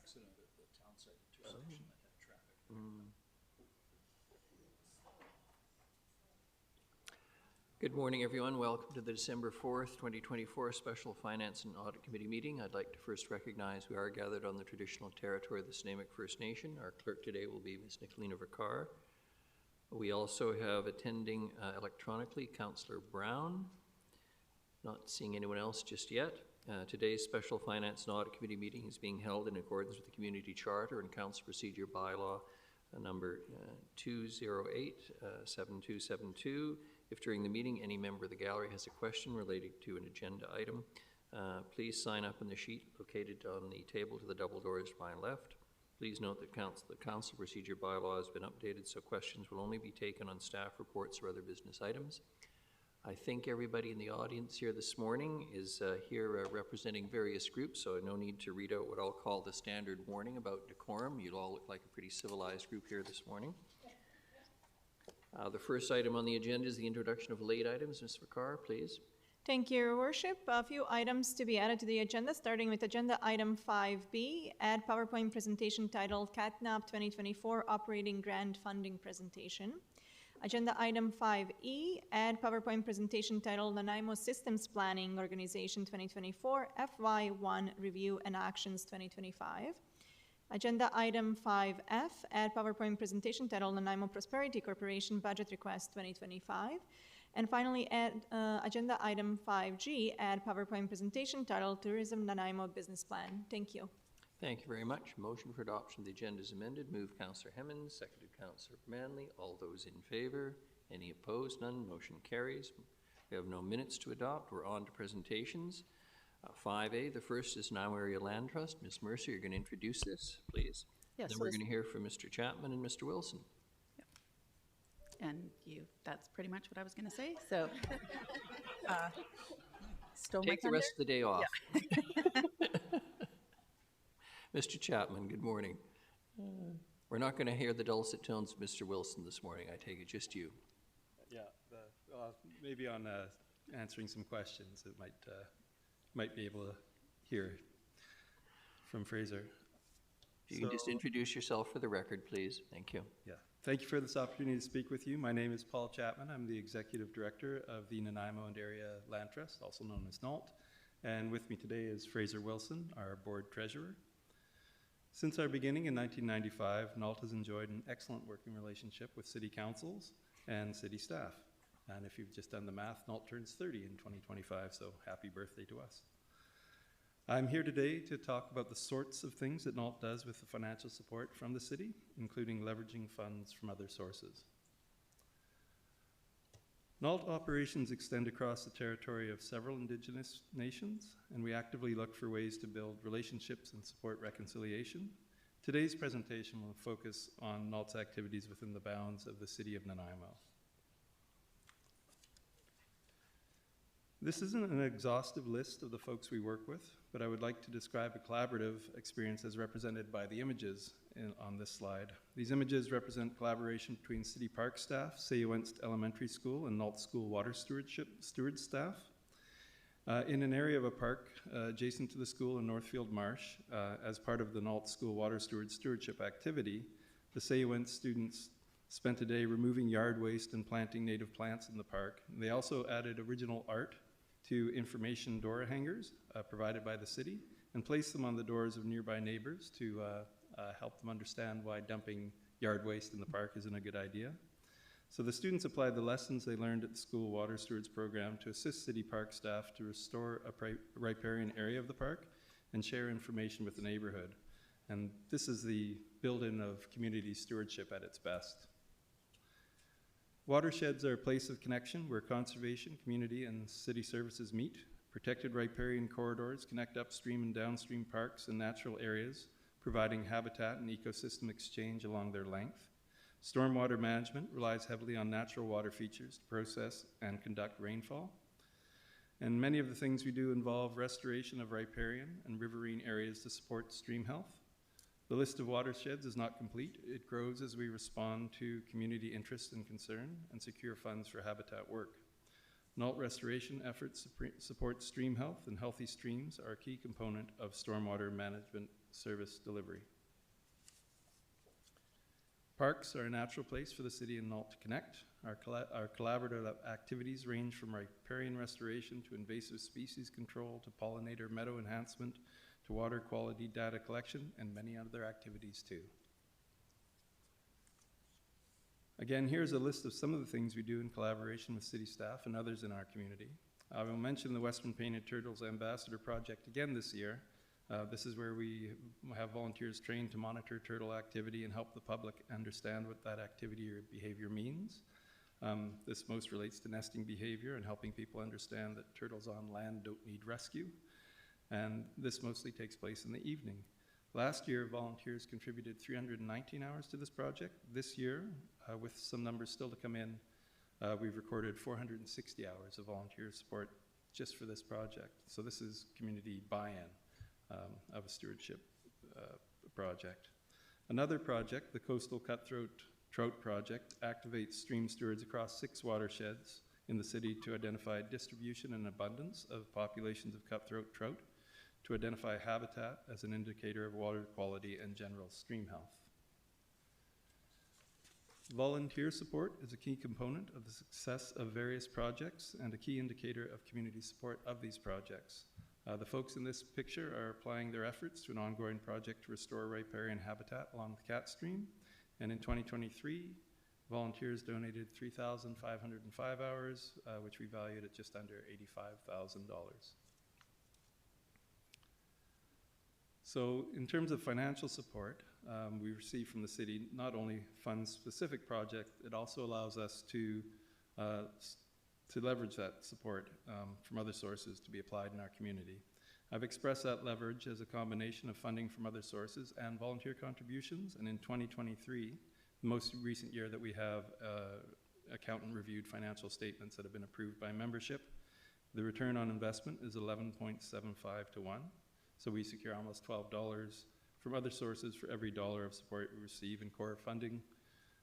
accident at the town site intersection that had traffic. Good morning, everyone. Welcome to the December 4th, 2024 Special Finance and Audit Committee meeting. I'd like to first recognize we are gathered on the traditional territory of the Snuneymuxw First Nation. Our clerk today will be Ms. Nicolina Vicar. We also have attending electronically Councillor Brown. Not seeing anyone else just yet. Today's Special Finance and Audit Committee meeting is being held in accordance with the Community Charter and Council Procedure Bylaw number 208-7272. If during the meeting any member of the gallery has a question related to an agenda item, please sign up on the sheet located on the table to the double doors to my left. Please note that the Council Procedure Bylaw has been updated, so questions will only be taken on staff reports or other business items. I think everybody in the audience here this morning is here representing various groups, so no need to read out what I'll call the standard warning about decorum. You all look like a pretty civilized group here this morning. The first item on the agenda is the introduction of late items. Ms. Vicar, please. Thank you, Your Worship. A few items to be added to the agenda, starting with agenda item 5B, add PowerPoint presentation titled CatNap 2024 Operating Grant Funding Presentation. Agenda item 5E, add PowerPoint presentation titled Nanaimo Systems Planning Organization 2024 FY1 Review and Actions 2025. Agenda item 5F, add PowerPoint presentation titled Nanaimo Prosperity Corporation Budget Request 2025. And finally, add agenda item 5G, add PowerPoint presentation titled Tourism Nanaimo Business Plan. Thank you. Thank you very much. Motion for adoption of the agenda is amended. Moved Councillor Hemmons, seconded Councillor Manley. All those in favor? Any opposed? None. Motion carries. We have no minutes to adopt. We're on to presentations. 5A, the first is Nanaimo Area Land Trust. Ms. Mercer, you're going to introduce this, please. Yes. Then we're going to hear from Mr. Chapman and Mr. Wilson. And that's pretty much what I was going to say. So, take the rest of the day off. Yeah. Mr. Chapman, good morning. We're not going to hear the dulcet tones of Mr. Wilson this morning. I take it just you. Yeah, maybe on answering some questions that might be able to hear from Fraser. If you can just introduce yourself for the record, please. Thank you. Yeah. Thank you for this opportunity to speak with you. My name is Paul Chapman. I'm the Executive Director of the Nanaimo and Area Land Trust, also known as NALT. And with me today is Fraser Wilson, our Board Treasurer. Since our beginning in 1995, NALT has enjoyed an excellent working relationship with city councils and city staff. And if you've just done the math, NALT turns 30 in 2025, so happy birthday to us. I'm here today to talk about the sorts of things that NALT does with the financial support from the city, including leveraging funds from other sources. NALT operations extend across the territory of several Indigenous nations, and we actively look for ways to build relationships and support reconciliation. Today's presentation will focus on NALT's activities within the bounds of the City of Nanaimo. This isn't an exhaustive list of the folks we work with, but I would like to describe a collaborative experience as represented by the images on this slide. These images represent collaboration between City Park staff, Sayuenst Elementary School, and NALT School Water Steward staff. In an area of a park adjacent to the school in Northfield Marsh, as part of the NALT School Water Stewardship activity, the Sayuenst students spent a day removing yard waste and planting native plants in the park. And they also added original art to information door hangers provided by the city and placed them on the doors of nearby neighbors to help them understand why dumping yard waste in the park isn't a good idea. So the students applied the lessons they learned at the School Water Stewards program to assist City Park staff to restore a riparian area of the park and share information with the neighborhood. And this is the build-in of community stewardship at its best. Watersheds are a place of connection where conservation, community, and city services meet. Protected riparian corridors connect upstream and downstream parks and natural areas, providing habitat and ecosystem exchange along their length. Stormwater management relies heavily on natural water features to process and conduct rainfall. And many of the things we do involve restoration of riparian and riverine areas to support stream health. The list of watersheds is not complete. It grows as we respond to community interest and concern and secure funds for habitat work. NALT restoration efforts support stream health, and healthy streams are a key component of stormwater management service delivery. Parks are a natural place for the city and Nault to connect. Our collaborative activities range from riparian restoration to invasive species control to pollinator meadow enhancement to water quality data collection and many other activities too. Again, here's a list of some of the things we do in collaboration with city staff and others in our community. I will mention the Western Painted Turtles Ambassador Project again this year. This is where we have volunteers trained to monitor turtle activity and help the public understand what that activity or behavior means. This most relates to nesting behavior and helping people understand that turtles on land don't need rescue. And this mostly takes place in the evening. Last year, volunteers contributed 319 hours to this project. This year, with some numbers still to come in, we've recorded 460 hours of volunteer support just for this project. So this is community buy-in of a stewardship project. Another project, the Coastal Cutthroat Trout Project, activates stream stewards across 6 watersheds in the city to identify distribution and abundance of populations of cutthroat trout, to identify habitat as an indicator of water quality and general stream health. Volunteer support is a key component of the success of various projects and a key indicator of community support of these projects. The folks in this picture are applying their efforts to an ongoing project to restore riparian habitat along the Cat Stream. And in 2023, volunteers donated 3,505 hours, which we valued at just under $85,000. So in terms of financial support, we receive from the city not only funds specific project, it also allows us to leverage that support from other sources to be applied in our community. I've expressed that leverage as a combination of funding from other sources and volunteer contributions, and in 2023, the most recent year that we have accountant-reviewed financial statements that have been approved by membership, the return on investment is 11.75 to 1. So we secure almost $12 from other sources for every dollar of support we receive in core funding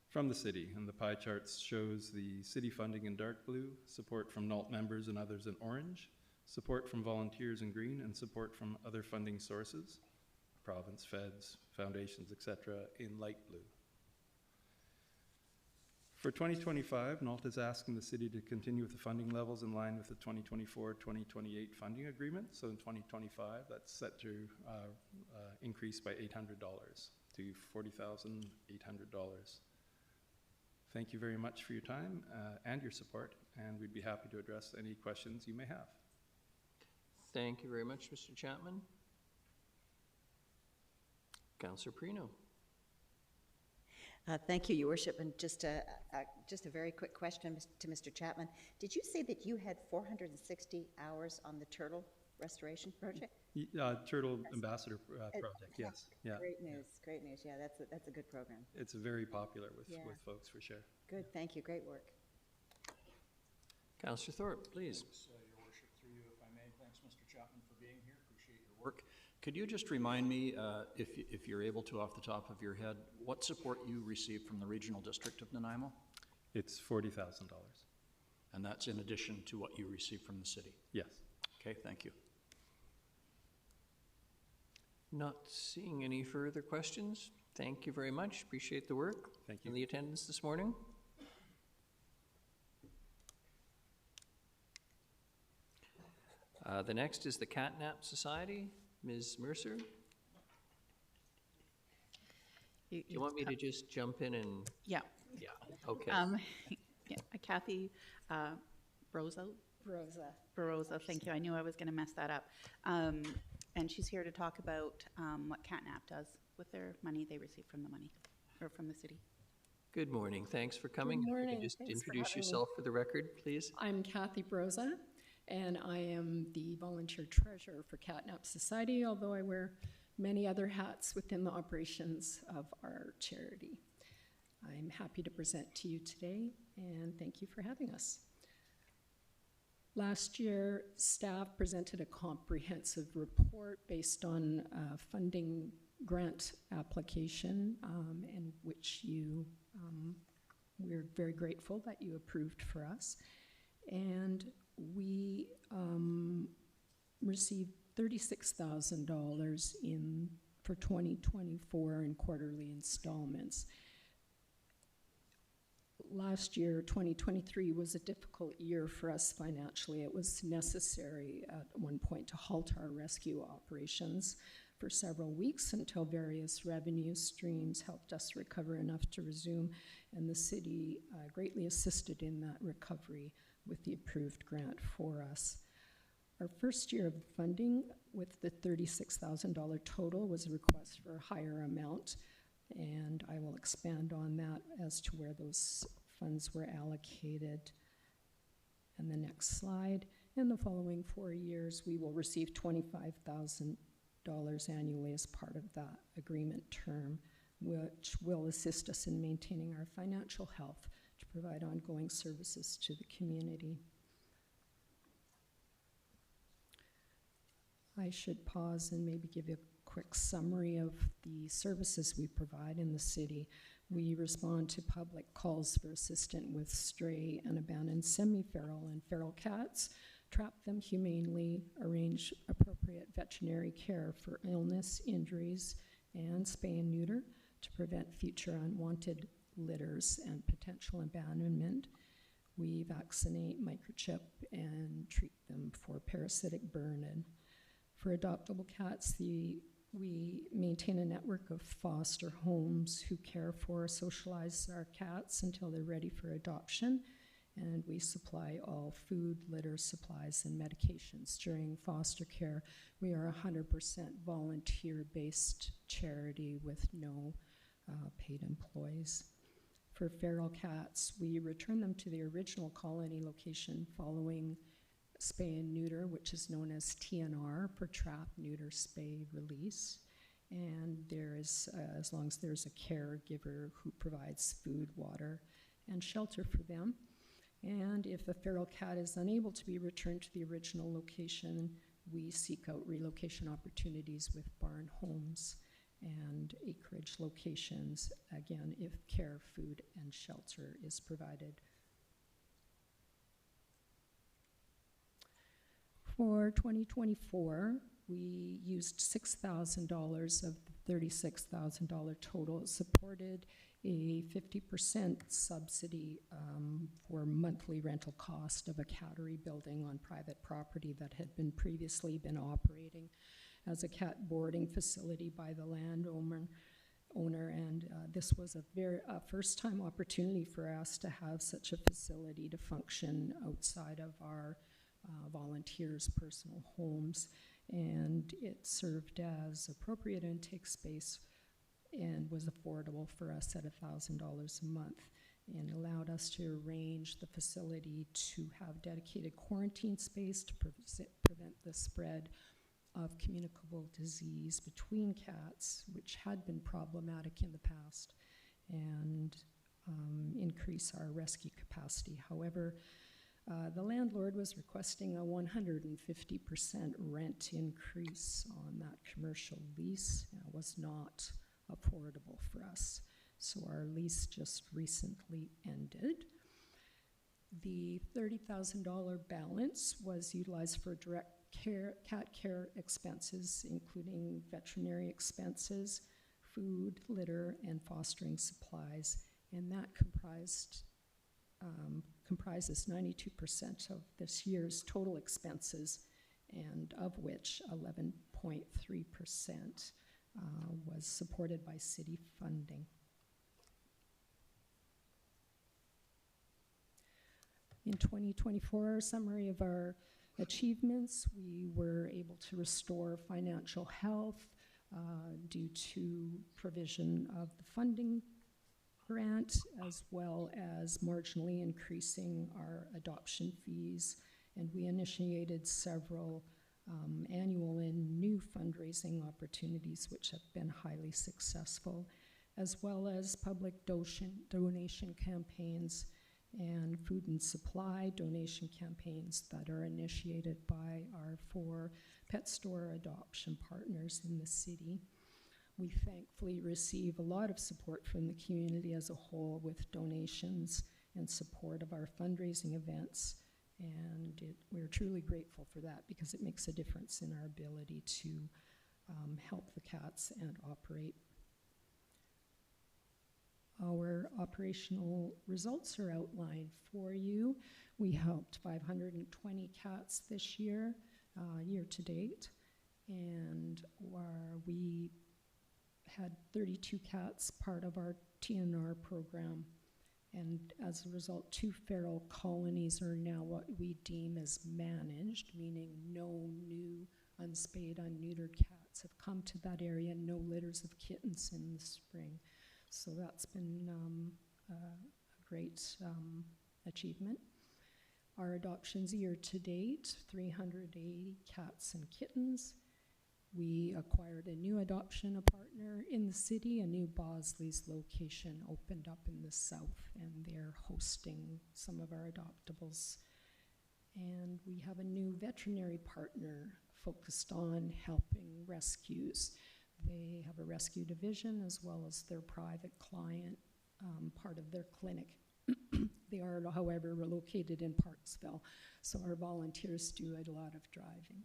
from the city. And the pie chart shows the city funding in dark blue, support from Nault members and others in orange, support from volunteers in green, and support from other funding sources, province, feds, foundations, etc., in light blue. For 2025, Nault is asking the city to continue with the funding levels in line with the 2024-2028 funding agreement. So in 2025, that's set to increase by $800 to $40,800. Thank you very much for your time and your support, and we'd be happy to address any questions you may have. Thank you very much, Mr. Chapman. Councillor Perino. Thank you, Your Worship. And just a very quick question to Mr. Chapman. Did you say that you had 460 hours on the turtle restoration project? Turtle Ambassador Project, yes. Yeah. Great news, great news. Yeah, that's a good program. It's very popular with folks, for sure. Good, thank you, great work. Councillor Thorpe, please. Thanks, Your Worship, through you, if I may. Thanks, Mr. Chapman, for being here. Appreciate your work. Could you just remind me, if you're able to off the top of your head, what support you received from the Regional District of Nanaimo? It's $40,000. And that's in addition to what you received from the city? Yes. Okay, thank you. Not seeing any further questions. Thank you very much. Appreciate the work. Thank you. And the attendance this morning. The next is the Catnap Society. Ms. Mercer? Do you want me to just jump in and? Yeah. Yeah, okay. Yeah, Kathy Baroza, thank you. I knew I was going to mess that up. And she's here to talk about what Catnap does with their money they receive from the city. Good morning. Thanks for coming. Good morning. Could you just Thanks for introduce having me. yourself for the record, please? I'm Kathy Baroza, and I am the volunteer treasurer for Catnap Society, although I wear many other hats within the operations of our charity. I'm happy to present to you today, and thank you for having us. Last year, staff presented a comprehensive report based on a funding grant application, in which we're very grateful that you approved for us. And we received $36,000 in for 2024 in quarterly installments. Last year, 2023, was a difficult year for us financially. It was necessary at one point to halt our rescue operations for several weeks until various revenue streams helped us recover enough to resume, and the city greatly assisted in that recovery with the approved grant for us. Our first year of funding with the $36,000 total was a request for a higher amount, and I will expand on that as to where those funds were allocated. And the next slide. In the following 4 years, we will receive $25,000 annually as part of that agreement term, which will assist us in maintaining our financial health to provide ongoing services to the community. I should pause and maybe give you a quick summary of the services we provide in the city. We respond to public calls for assistance with stray and abandoned semi-feral and feral cats, trap them humanely, arrange appropriate veterinary care for illness, injuries, and spay and neuter to prevent future unwanted litters and potential abandonment. We vaccinate, microchip, and treat them for parasitic burn. And for adoptable cats, we maintain a network of foster homes who care for, socialize our cats until they're ready for adoption. And we supply all food, litter, supplies, and medications during foster care. We are 100% volunteer-based charity with no paid employees. For feral cats, we return them to the original colony location following spay and neuter, which is known as TNR, for trap, neuter, spay, release. And there is, as long as there's a caregiver who provides food, water, and shelter for them. And if a feral cat is unable to be returned to the original location, we seek out relocation opportunities with barn homes and acreage locations, again, if care, food, and shelter is provided. For 2024, we used $6,000 of the $36,000 total. It supported a 50% subsidy for monthly rental cost of a cattery building on private property that had previously been operating as a cat boarding facility by the landowner. And this was a first-time opportunity for us to have such a facility to function outside of our volunteers' personal homes, and it served as appropriate intake space and was affordable for us at $1,000 a month, and allowed us to arrange the facility to have dedicated quarantine space to prevent the spread of communicable disease between cats, which had been problematic in the past, and increase our rescue capacity. However, the landlord was requesting a 150% rent increase on that commercial lease. It was not affordable for us, so our lease just recently ended. The $30,000 balance was utilized for direct cat care expenses, including veterinary expenses, food, litter, and fostering supplies, and that comprises 92% of this year's total expenses, and of which 11.3% was supported by city funding. In 2024, a summary of our achievements: we were able to restore financial health due to provision of the funding grant, as well as marginally increasing our adoption fees. And we initiated several annual and new fundraising opportunities, which have been highly successful, as well as public donation campaigns and food and supply donation campaigns that are initiated by our 4 pet store adoption partners in the city. We thankfully receive a lot of support from the community as a whole with donations and support of our fundraising events, and we're truly grateful for that because it makes a difference in our ability to help the cats and operate. Our operational results are outlined for you. We helped 520 cats this year, year to date, and we had 32 cats part of our TNR program. And as a result, 2 feral colonies are now what we deem as managed, meaning no new unspayed, unneutered cats have come to that area, no litters of kittens in the spring. So that's been a great achievement. Our adoptions year to date, 380 cats and kittens. We acquired a new adoption partner in the city. A new Bosley's location opened up in the south, and they're hosting some of our adoptables. And we have a new veterinary partner focused on helping rescues. They have a rescue division as well as their private client part of their clinic. They are, however, located in Parksville, so our volunteers do a lot of driving.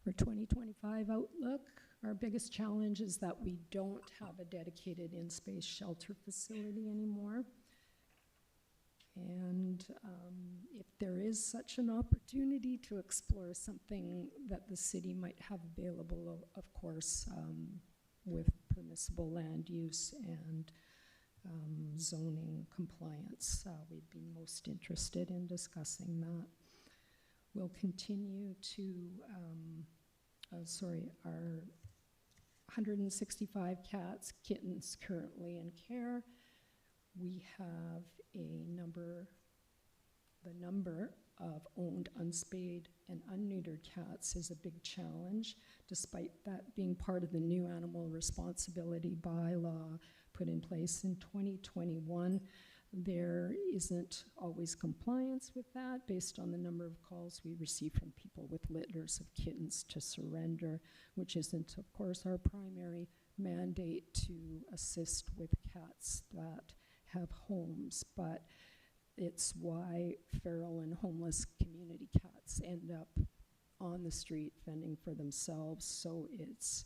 For 2025 outlook, our biggest challenge is that we don't have a dedicated in-space shelter facility anymore. And if there is such an opportunity to explore something that the city might have available, of course, with permissible land use and zoning compliance, we'd be most interested in discussing that. We'll continue to, our 165 cats, kittens currently in care. We have the number of owned, unspayed, and unneutered cats is a big challenge, despite that being part of the new animal responsibility bylaw put in place in 2021. There isn't always compliance with that based on the number of calls we receive from people with litters of kittens to surrender, which isn't, of course, our primary mandate to assist with cats that have homes, but it's why feral and homeless community cats end up on the street fending for themselves. So it's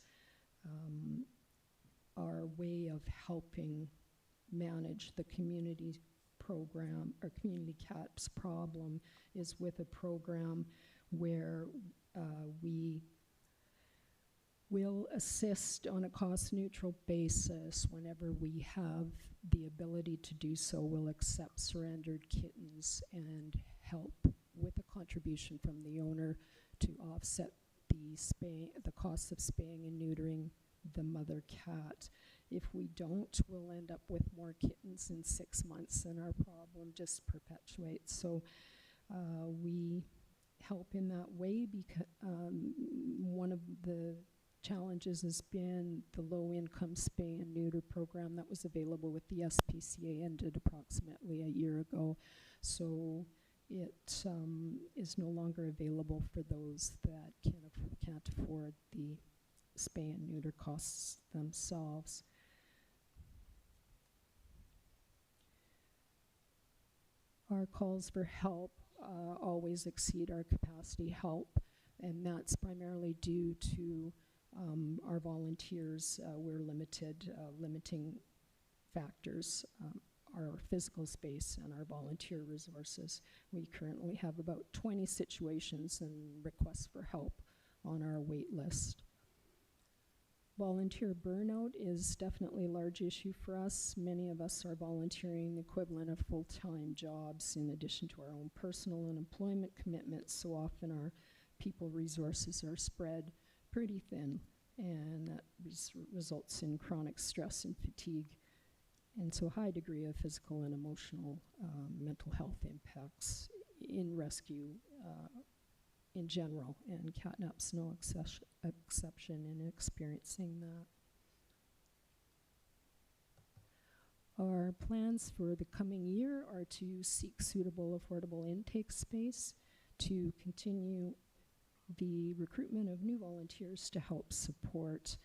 our way of helping manage the community program, or community cats problem, is with a program where we will assist on a cost-neutral basis whenever we have the ability to do so. We'll accept surrendered kittens and help with a contribution from the owner to offset the cost of spaying and neutering the mother cat. If we don't, we'll end up with more kittens in 6 months, and our problem just perpetuates. So we help in that way, because one of the challenges has been the low-income spay and neuter program that was available with the SPCA ended approximately a year ago. So it is no longer available for those that can't afford the spay and neuter costs themselves. Our calls for help always exceed our capacity help, and that's primarily due to our volunteers. We're limiting factors, our physical space and our volunteer resources. We currently have about 20 situations and requests for help on our wait list. Volunteer burnout is definitely a large issue for us. Many of us are volunteering the equivalent of full-time jobs in addition to our own personal and employment commitments. So often our people resources are spread pretty thin, and that results in chronic stress and fatigue, and so a high degree of physical and emotional mental health impacts in rescue in general, and catnap's no exception in experiencing that. Our plans for the coming year are to seek suitable, affordable intake space, to continue the recruitment of new volunteers to help support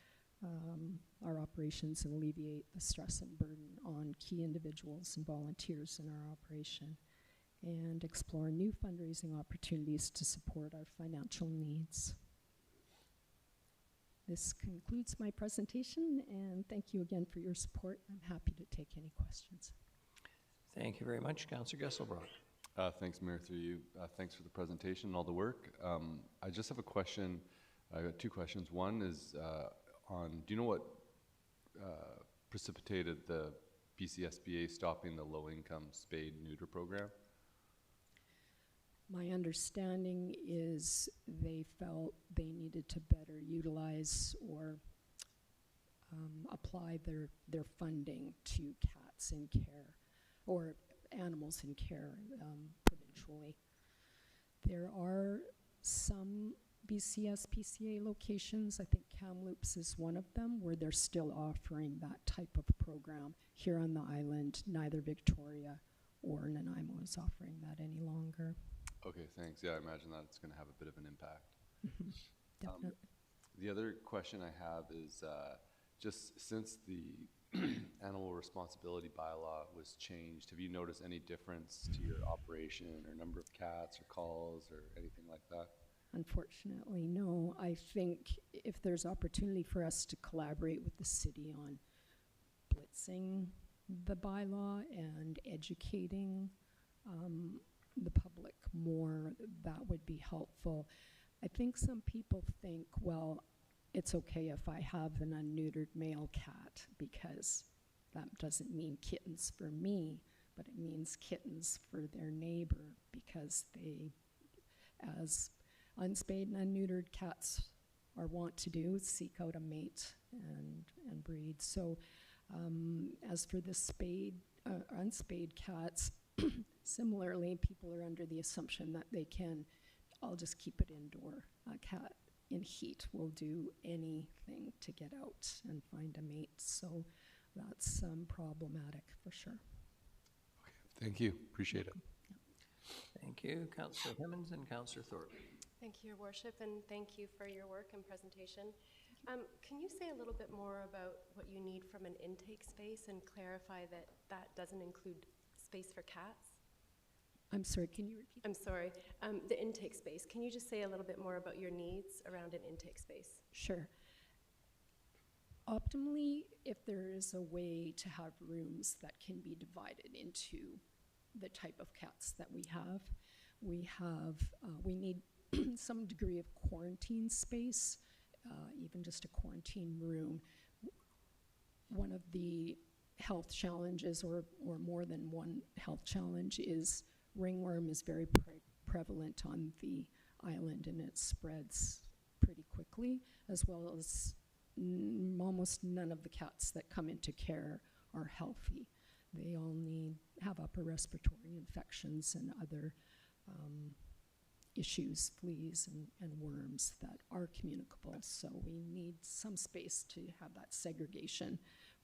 our operations and alleviate the stress and burden on key individuals and volunteers in our operation, and explore new fundraising opportunities to support our financial needs. This concludes my presentation, and thank you again for your support. I'm happy to take any questions. Thank you very much, Councillor Gesselbrock. Thanks, Mayor, through you. Thanks for the presentation and all the work. I just have a question. I got two questions. One is do you know what precipitated the BCSBA stopping the low-income spade neuter program? My understanding is they felt they needed to better utilize or apply their funding to cats in care or animals in care provincially. There are some BCS-PCA locations, I think Kamloops is one of them, where they're still offering that type of program. Here on the island, neither Victoria or Nanaimo is offering that any longer. Okay, thanks. Yeah, I imagine that it's going to have a bit of an impact. Definitely. The other question I have is just since the animal responsibility bylaw was changed, have you noticed any difference to your operation or number of cats or calls or anything like that? Unfortunately, no. I think if there's opportunity for us to collaborate with the city on blitzing the bylaw and educating the public more, that would be helpful. I think some people think, well, it's okay if I have an unneutered male cat because that doesn't mean kittens for me, but it means kittens for their neighbor because they, as unspayed and unneutered cats are wont to do, seek out a mate and breed. So as for the spayed, unspayed cats, similarly, people are under the assumption that they can, I'll just keep it indoor. A cat in heat will do anything to get out and find a mate. So that's problematic for sure. Okay, thank you. Appreciate it. Thank you, Councillor Hemmons and Councillor Thorpe. Thank you, Your Worship, and thank you for your work and presentation. Can you say a little bit more about what you need from an intake space and clarify that that doesn't include space for cats? I'm sorry, can you repeat? I'm sorry, the intake space. Can you just say a little bit more about your needs around an intake space? Sure. Optimally, if there is a way to have rooms that can be divided into the type of cats that we need some degree of quarantine space, even just a quarantine room. One of the health challenges, or more than one health challenge, is ringworm is very prevalent on the island and it spreads pretty quickly, as well as almost none of the cats that come into care are healthy. They all have upper respiratory infections and other issues, fleas and worms that are communicable. So we need some space to have that segregation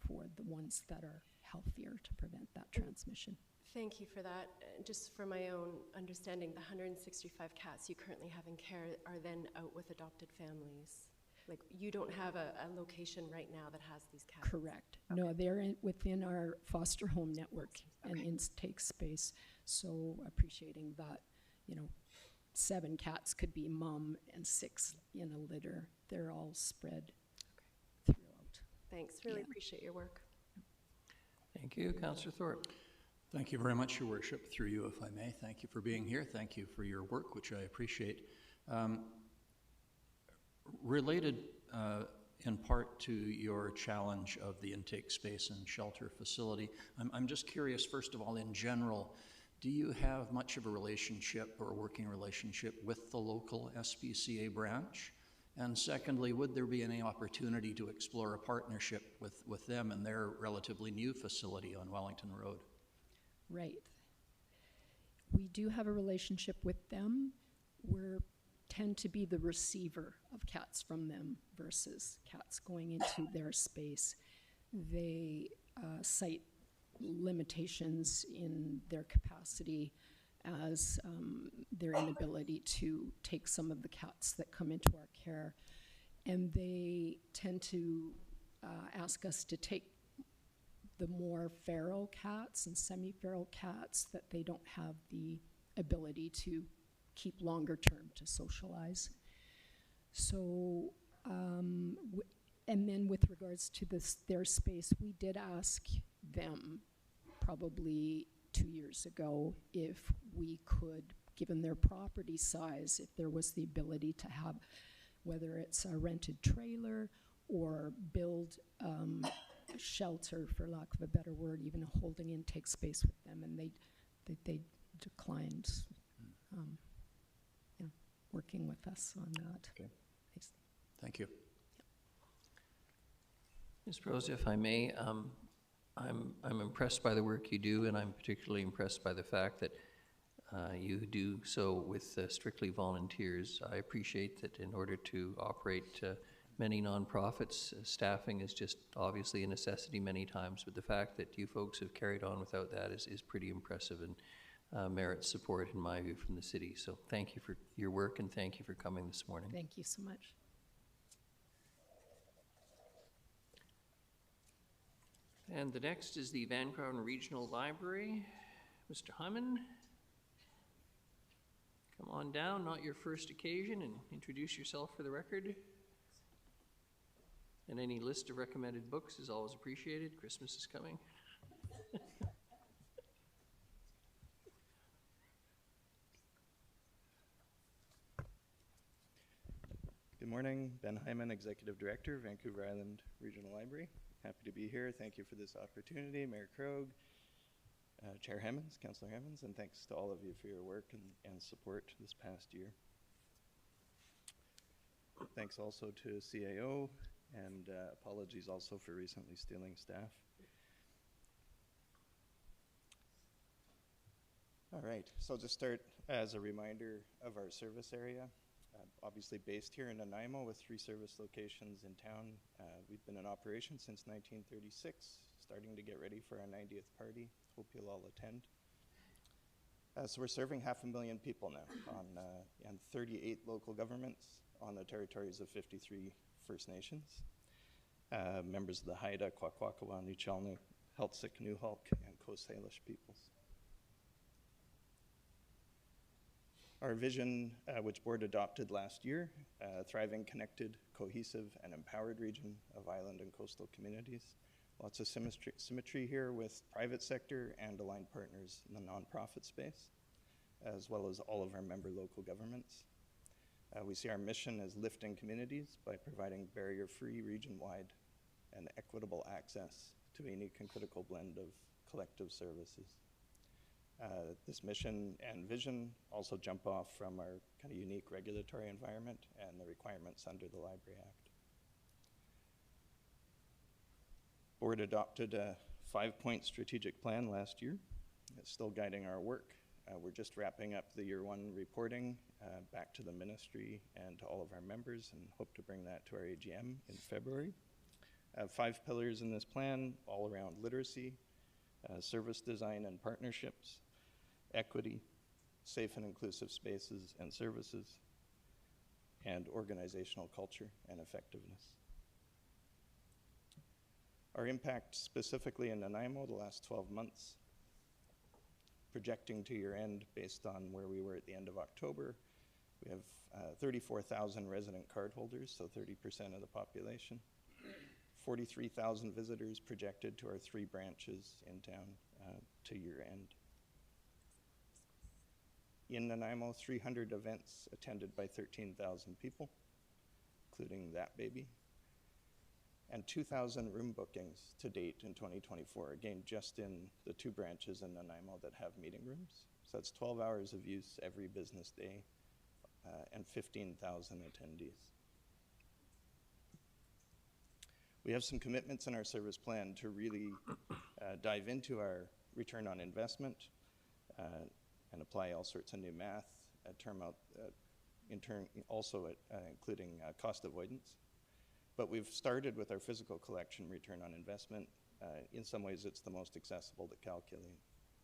for the ones that are healthier to prevent that transmission. Thank you for that. Just for my own understanding, the 165 cats you currently have in care are then out with adopted families. Like, you don't have a location right now that has these cats? Correct. Okay. No, they're within our foster home network and intake space. So appreciating that, 7 cats could be mom and 6 in a litter. They're all spread throughout. Thanks. Really appreciate your work. Thank you, Councillor Thorpe. Thank you very much, Your Worship. Through you, if I may. Thank you for being here. Thank you for your work, which I appreciate. Related in part to your challenge of the intake space and shelter facility, I'm just curious, first of all, in general, do you have much of a relationship or a working relationship with the local SPCA branch? And secondly, would there be any opportunity to explore a partnership with them and their relatively new facility on Wellington Road? Right. We do have a relationship with them. We tend to be the receiver of cats from them versus cats going into their space. They cite limitations in their capacity as their inability to take some of the cats that come into our care. And they tend to ask us to take the more feral cats and semi-feral cats that they don't have the ability to keep longer term to socialize. So, and then with regards to their space, we did ask them probably 2 years ago if we could, given their property size, if there was the ability to have, whether it's a rented trailer or build a shelter, for lack of a better word, even a holding intake space with them, and they declined working with us on that. Okay. Thank you. Ms. Broza, if I may, I'm impressed by the work you do, and I'm particularly impressed by the fact that you do so with strictly volunteers. I appreciate that in order to operate many nonprofits, staffing is just obviously a necessity many times, but the fact that you folks have carried on without that is pretty impressive and merits support, in my view, from the city. So thank you for your work, and thank you for coming this morning. Thank you so much. And the next is the Van Crowden Regional Library. Mr. Hyman, come on down, not your first occasion, and introduce yourself for the record. And any list of recommended books is always appreciated. Christmas is coming. Good morning, Ben Hyman, Executive Director, Vancouver Island Regional Library. Happy to be here. Thank you for this opportunity, Mayor Krogh, Chair Hemmons, Councillor Hemmons, and thanks to all of you for your work and support this past year. Thanks also to CAO, and apologies also for recently stealing staff. All right, so to start, as a reminder of our service area, obviously based here in Nanaimo with 3 service locations in town. We've been in operation since 1936, starting to get ready for our 90th party. Hope you'll all attend. So we're serving 500,000 people now and 38 local governments on the territories of 53 First Nations, members of the Haida, Kwakwaka'wakw, Nuchalnik, Heiltsuk, Newhalk, and Coast Salish peoples. Our vision, which board adopted last year, a thriving, connected, cohesive, and empowered region of island and coastal communities. Lots of symmetry here with private sector and aligned partners in the nonprofit space, as well as all of our member local governments. We see our mission as lifting communities by providing barrier-free, region-wide, and equitable access to a unique and critical blend of collective services. This mission and vision also jump off from our kind of unique regulatory environment and the requirements under the Library Act. Board adopted a 5-point strategic plan last year. It's still guiding our work. We're just wrapping up the year 1 reporting back to the ministry and to all of our members, and hope to bring that to our AGM in February. 5 pillars in this plan, all around literacy, service design and partnerships, equity, safe and inclusive spaces and services, and organizational culture and effectiveness. Our impact specifically in Nanaimo the last 12 months, projecting to year end based on where we were at the end of October, we have 34,000 resident cardholders, so 30% of the population. 43,000 visitors projected to our 3 branches in town to year end. In Nanaimo, 300 events attended by 13,000 people, including that baby, and 2,000 room bookings to date in 2024, again, just in the 2 branches in Nanaimo that have meeting rooms. So that's 12 hours of use every business day and 15,000 attendees. We have some commitments in our service plan to really dive into our return on investment and apply all sorts of new math, including cost avoidance. But we've started with our physical collection return on investment. In some ways, it's the most accessible to calculate.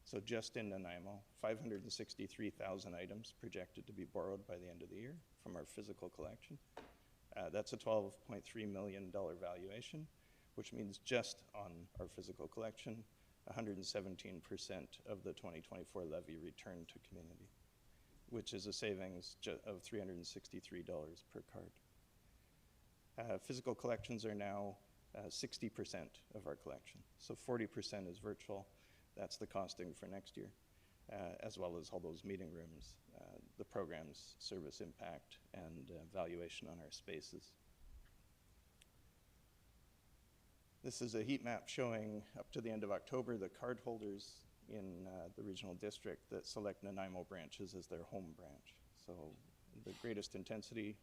So just in Nanaimo, 563,000 items projected to be borrowed by the end of the year from our physical collection. That's a $12.3 million valuation, which means just on our physical collection, 117% of the 2024 levy returned to community. which is a savings of $363 per card. Physical collections are now 60% of our collection. So 40% is virtual. That's the costing for next year, as well as all those meeting rooms, the program's service impact, and valuation on our spaces. This is a heat map showing up to the end of October the card holders in the regional district that select Nanaimo branches as their home branch. So the greatest intensity,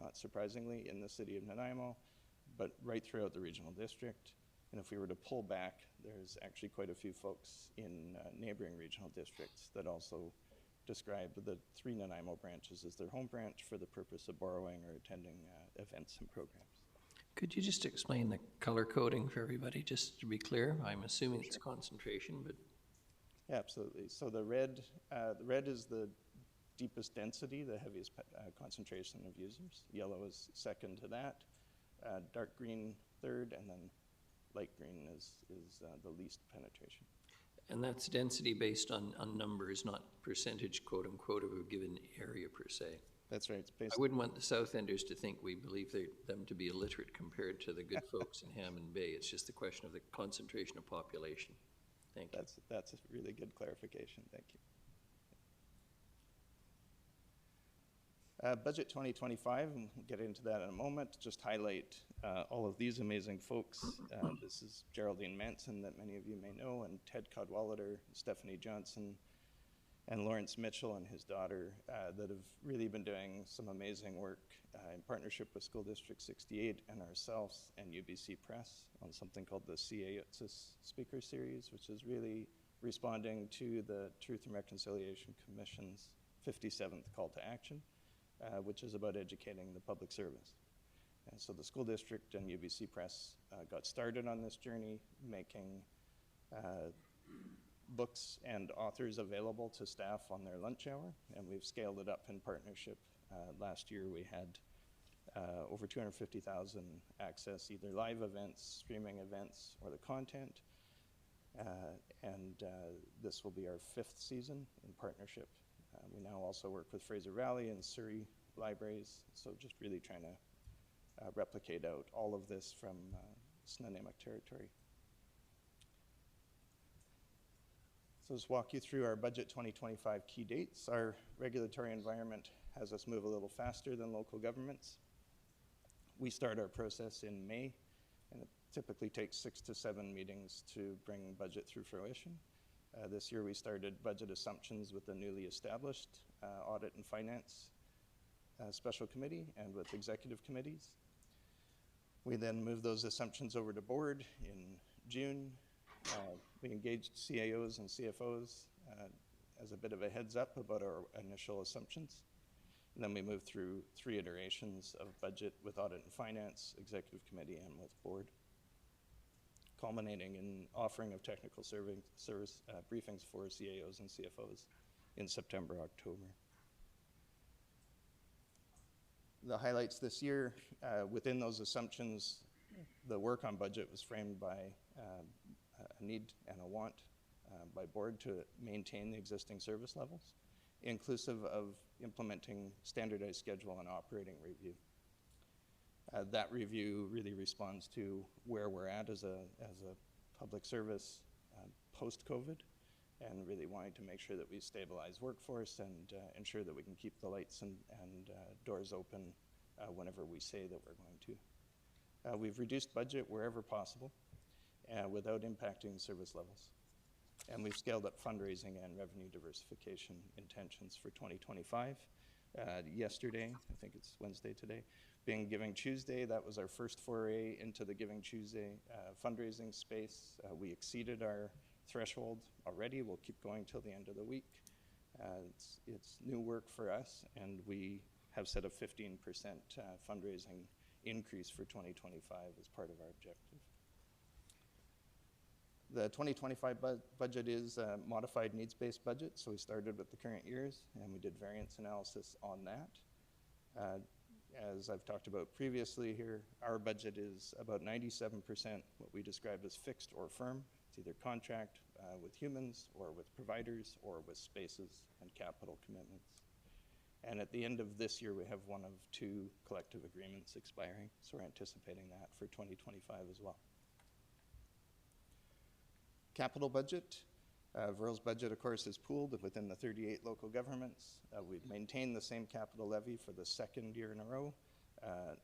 not surprisingly, in the city of Nanaimo, but right throughout the regional district. And if we were to pull back, there's actually quite a few folks in neighboring regional districts that also describe the 3 Nanaimo branches as their home branch for the purpose of borrowing or attending events and programs. Could you just explain the color coding for everybody, just to be clear? I'm assuming it's concentration, but Yeah, absolutely. So the red is the deepest density, the heaviest concentration of users. Yellow is second to that. Dark green third, and then light green is the least penetration. and that's density based on numbers, not percentage, quote unquote, of a given area per se. That's right. It's based I wouldn't want the South Enders to think we believe them to be illiterate compared to the good folks in Hammond Bay. It's just a question of the concentration of population. Thank you. That's a really good clarification. Thank you. Budget 2025, and we'll get into that in a moment. Just highlight all of these amazing folks. This is Geraldine Manson, that many of you may know, and Ted Cadwallader, Stephanie Johnson, and Lawrence Mitchell and his daughter that have really been doing some amazing work in partnership with School District 68 and ourselves and UBC Press on something called the CAUTSIS Speaker Series, which is really responding to the Truth and Reconciliation Commission's 57th call to action, which is about educating the public service. And so the school district and UBC Press got started on this journey, making books and authors available to staff on their lunch hour, and we've scaled it up in partnership. Last year we had over 250,000 access either live events, streaming events, or the content. And this will be our 5th season in partnership. We now also work with Fraser Valley and Surrey libraries, so just really trying to replicate out all of this from Snuneymuxw territory. So let's walk you through our Budget 2025 key dates. Our regulatory environment has us move a little faster than local governments. We start our process in May, and it typically takes 6 to 7 meetings to bring budget through fruition. This year we started budget assumptions with the newly established Audit and Finance Special Committee and with executive committees. We then moved those assumptions over to board in June. We engaged CAOs and CFOs as a bit of a heads up about our initial assumptions. And then we moved through 3 iterations of budget with Audit and Finance, Executive Committee, and with board, culminating in offering of technical service briefings for CAOs and CFOs in September, October. The highlights this year, within those assumptions, the work on budget was framed by a need and a want by board to maintain the existing service levels, inclusive of implementing standardized schedule and operating review. That review really responds to where we're at as a public service post-COVID, and really wanting to make sure that we stabilize workforce and ensure that we can keep the lights and doors open whenever we say that we're going to. We've reduced budget wherever possible without impacting service levels. And we've scaled up fundraising and revenue diversification intentions for 2025. Yesterday, I think it's Wednesday today, being Giving Tuesday, that was our first foray into the Giving Tuesday fundraising space. We exceeded our threshold already. We'll keep going till the end of the week. It's new work for us, and we have set a 15% fundraising increase for 2025 as part of our objective. The 2025 budget is a modified needs-based budget, so we started with the current years, and we did variance analysis on that. As I've talked about previously here, our budget is about 97% what we describe as fixed or firm. It's either contract with humans or with providers or with spaces and capital commitments. And at the end of this year, we have one of 2 collective agreements expiring, so we're anticipating that for 2025 as well. Capital budget. Verl's budget, of course, is pooled within the 38 local governments. We've maintained the same capital levy for the 2nd year in a row,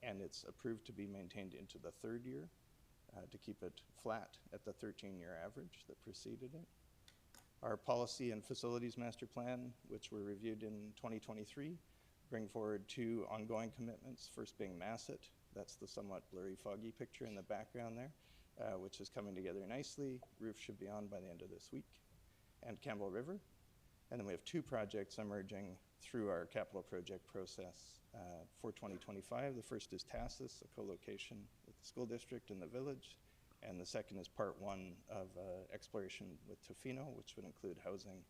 and it's approved to be maintained into the 3rd year to keep it flat at the 13-year average that preceded it. Our policy and facilities master plan, which were reviewed in 2023, bring forward 2 ongoing commitments, first being Masset. That's the somewhat blurry, foggy picture in the background there, which is coming together nicely. Roof should be on by the end of this week. And Campbell River. And then we have 2 projects emerging through our capital project process for 2025. The first is Tassus, a co-location with the school district in the village. And the second is part 1 of exploration with Tofino, which would include housing,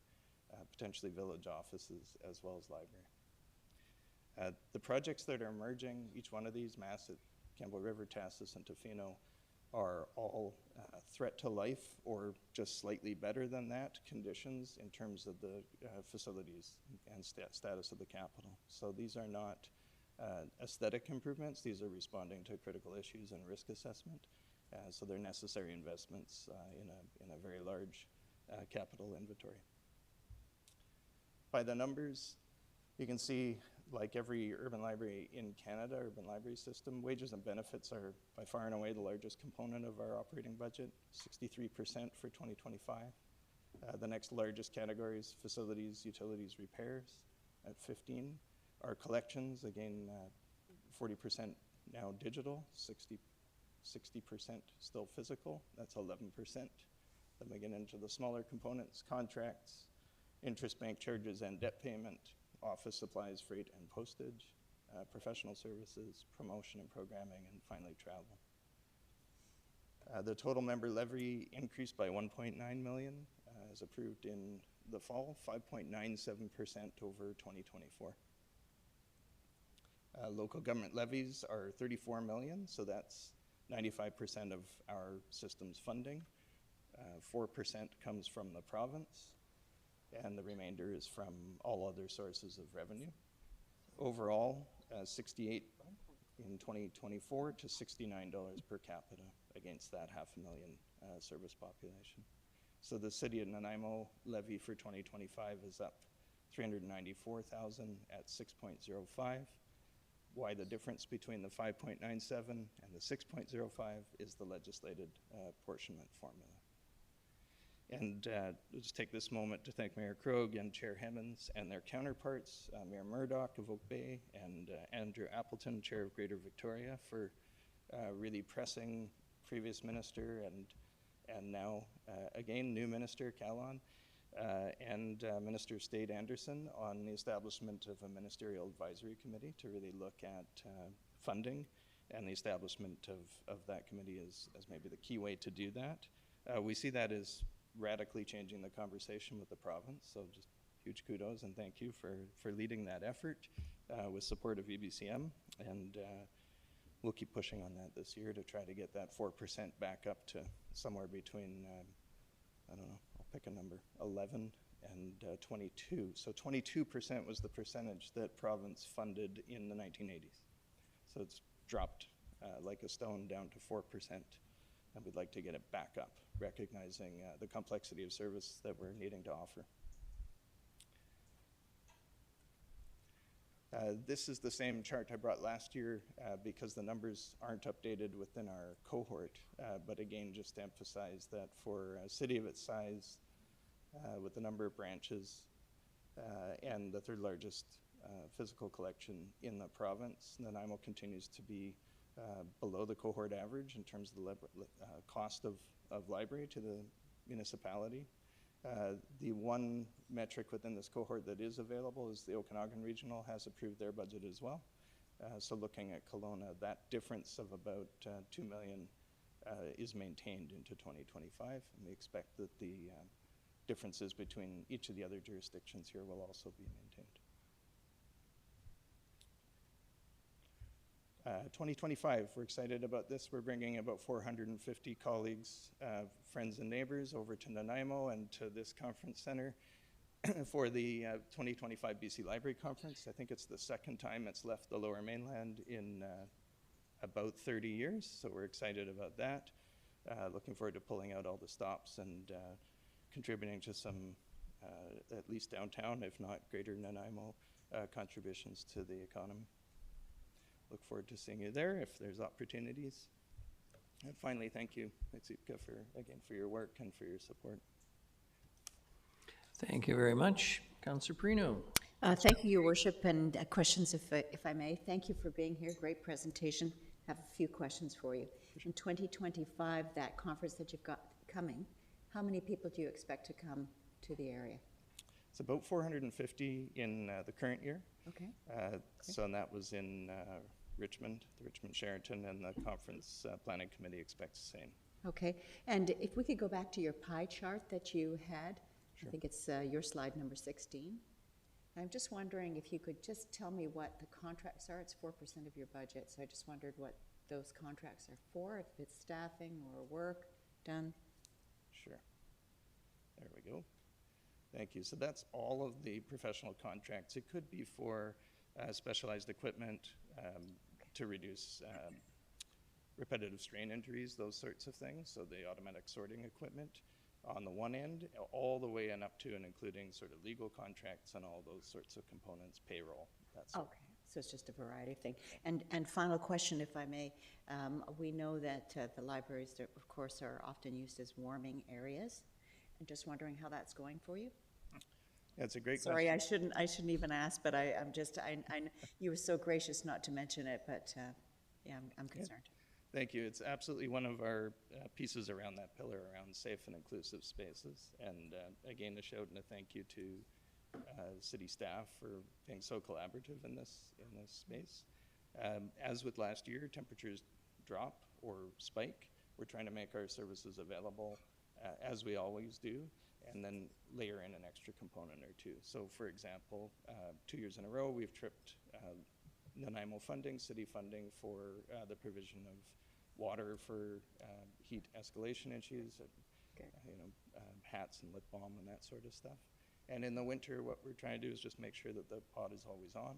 potentially village offices, as well as library. The projects that are emerging, each one of these, Masset, Campbell River, Tassus, and Tofino, are all threat to life or just slightly better than that conditions in terms of the facilities and status of the capital. So these are not aesthetic improvements. These are responding to critical issues and risk assessment. So they're necessary investments in a very large capital inventory. By the numbers, you can see, like every urban library in Canada, urban library system, wages and benefits are by far and away the largest component of our operating budget, 63% for 2025. The next largest categories, facilities, utilities, repairs at 15. Our collections, again, 40% now digital, 60% still physical, that's 11%. Then we get into the smaller components, contracts, interest, bank charges, and debt payment, office supplies, freight, and postage, professional services, promotion and programming, and finally travel. The total member levy increased by 1.9 million, as approved in the fall, 5.97% over 2024. Local government levies are 34 million, so that's 95% of our system's funding. 4% comes from the province, and the remainder is from all other sources of revenue. Overall, 68 in 2024 to $69 per capita against that 500,000 service population. So the city of Nanaimo levy for 2025 is up 394,000 at 6.05. Why the difference between the 5.97 and the 6.05 is the legislated apportionment formula. And we'll just take this moment to thank Mayor Krogh and Chair Hemmons and their counterparts, Mayor Murdoch of Oak Bay and Andrew Appleton, Chair of Greater Victoria, for really pressing previous minister and now, again, new minister, Calon, and Minister of State Anderson on the establishment of a ministerial advisory committee to really look at funding, and the establishment of that committee as maybe the key way to do that. We see that as radically changing the conversation with the province, so just huge kudos and thank you for leading that effort with support of EBCM, and we'll keep pushing on that this year to try to get that 4% back up to somewhere between, I don't know, I'll pick a number, 11 and 22. So 22% was the percentage that province funded in the 1980s. So it's dropped like a stone down to 4%, and we'd like to get it back up, recognizing the complexity of service that we're needing to offer. This is the same chart I brought last year because the numbers aren't updated within our cohort, but again, just to emphasize that for a city of its size, with the number of branches and the 3rd largest physical collection in the province, Nanaimo continues to be below the cohort average in terms of the cost of library to the municipality. The one metric within this cohort that is available is the Okanagan Regional has approved their budget as well. So looking at Kelowna, that difference of about 2 million is maintained into 2025, and we expect that the differences between each of the other jurisdictions here will also be maintained. 2025, we're excited about this. We're bringing about 450 colleagues, friends and neighbors over to Nanaimo and to this conference center. for the 2025 BC Library Conference. I think it's the second time it's left the Lower Mainland in about 30 years, so we're excited about that. Looking forward to pulling out all the stops and contributing to some, at least downtown, if not greater Nanaimo, contributions to the economy. Look forward to seeing you there if there's opportunities. And finally, thank you, Mitsipka, for your work and for your support. Thank you very much. Councillor Perino. Thank you, Your Worship, and questions, if I may. Thank you for being here. Great presentation. Have a few questions for you. In 2025, that conference that you've got coming, how many people do you expect to come to the area? It's about 450 in the current year. Okay. So that was in Richmond, the Richmond Sheraton, and the conference planning committee expects the same. Okay. And if we could go back to your pie chart that you had, Sure. I think it's your slide number 16. I'm just wondering if you could just tell me what the contracts are. It's 4% of your budget, so I just wondered what those contracts are for, if it's staffing or work done. Sure. There we go. Thank you. So that's all of the professional contracts. It could be for specialized equipment to reduce repetitive strain injuries, those sorts of things. So the automatic sorting equipment on the one end, all the way and up to and including sort of legal contracts and all those sorts of components, payroll, that sort. Okay, so it's just a variety of things. And final question, if I may. We know that the libraries, of course, are often used as warming areas. I'm just wondering how that's going for you. That's a great Sorry, question. I shouldn't even ask, but I'm just, you were so gracious not to mention it, but yeah, I'm concerned. Thank you. It's absolutely one of our pieces around that pillar around safe and inclusive spaces. And again, a shout and a thank you to city staff for being so collaborative in this space. As with last year, temperatures drop or spike. We're trying to make our services available as we always do, and then layer in an extra component or two. So for example, 2 years in a row, we've tripped Nanaimo funding, city funding for the provision of water for heat escalation issues, hats and lip balm and that sort of stuff. And in the winter, what we're trying to do is just make sure that the pot is always on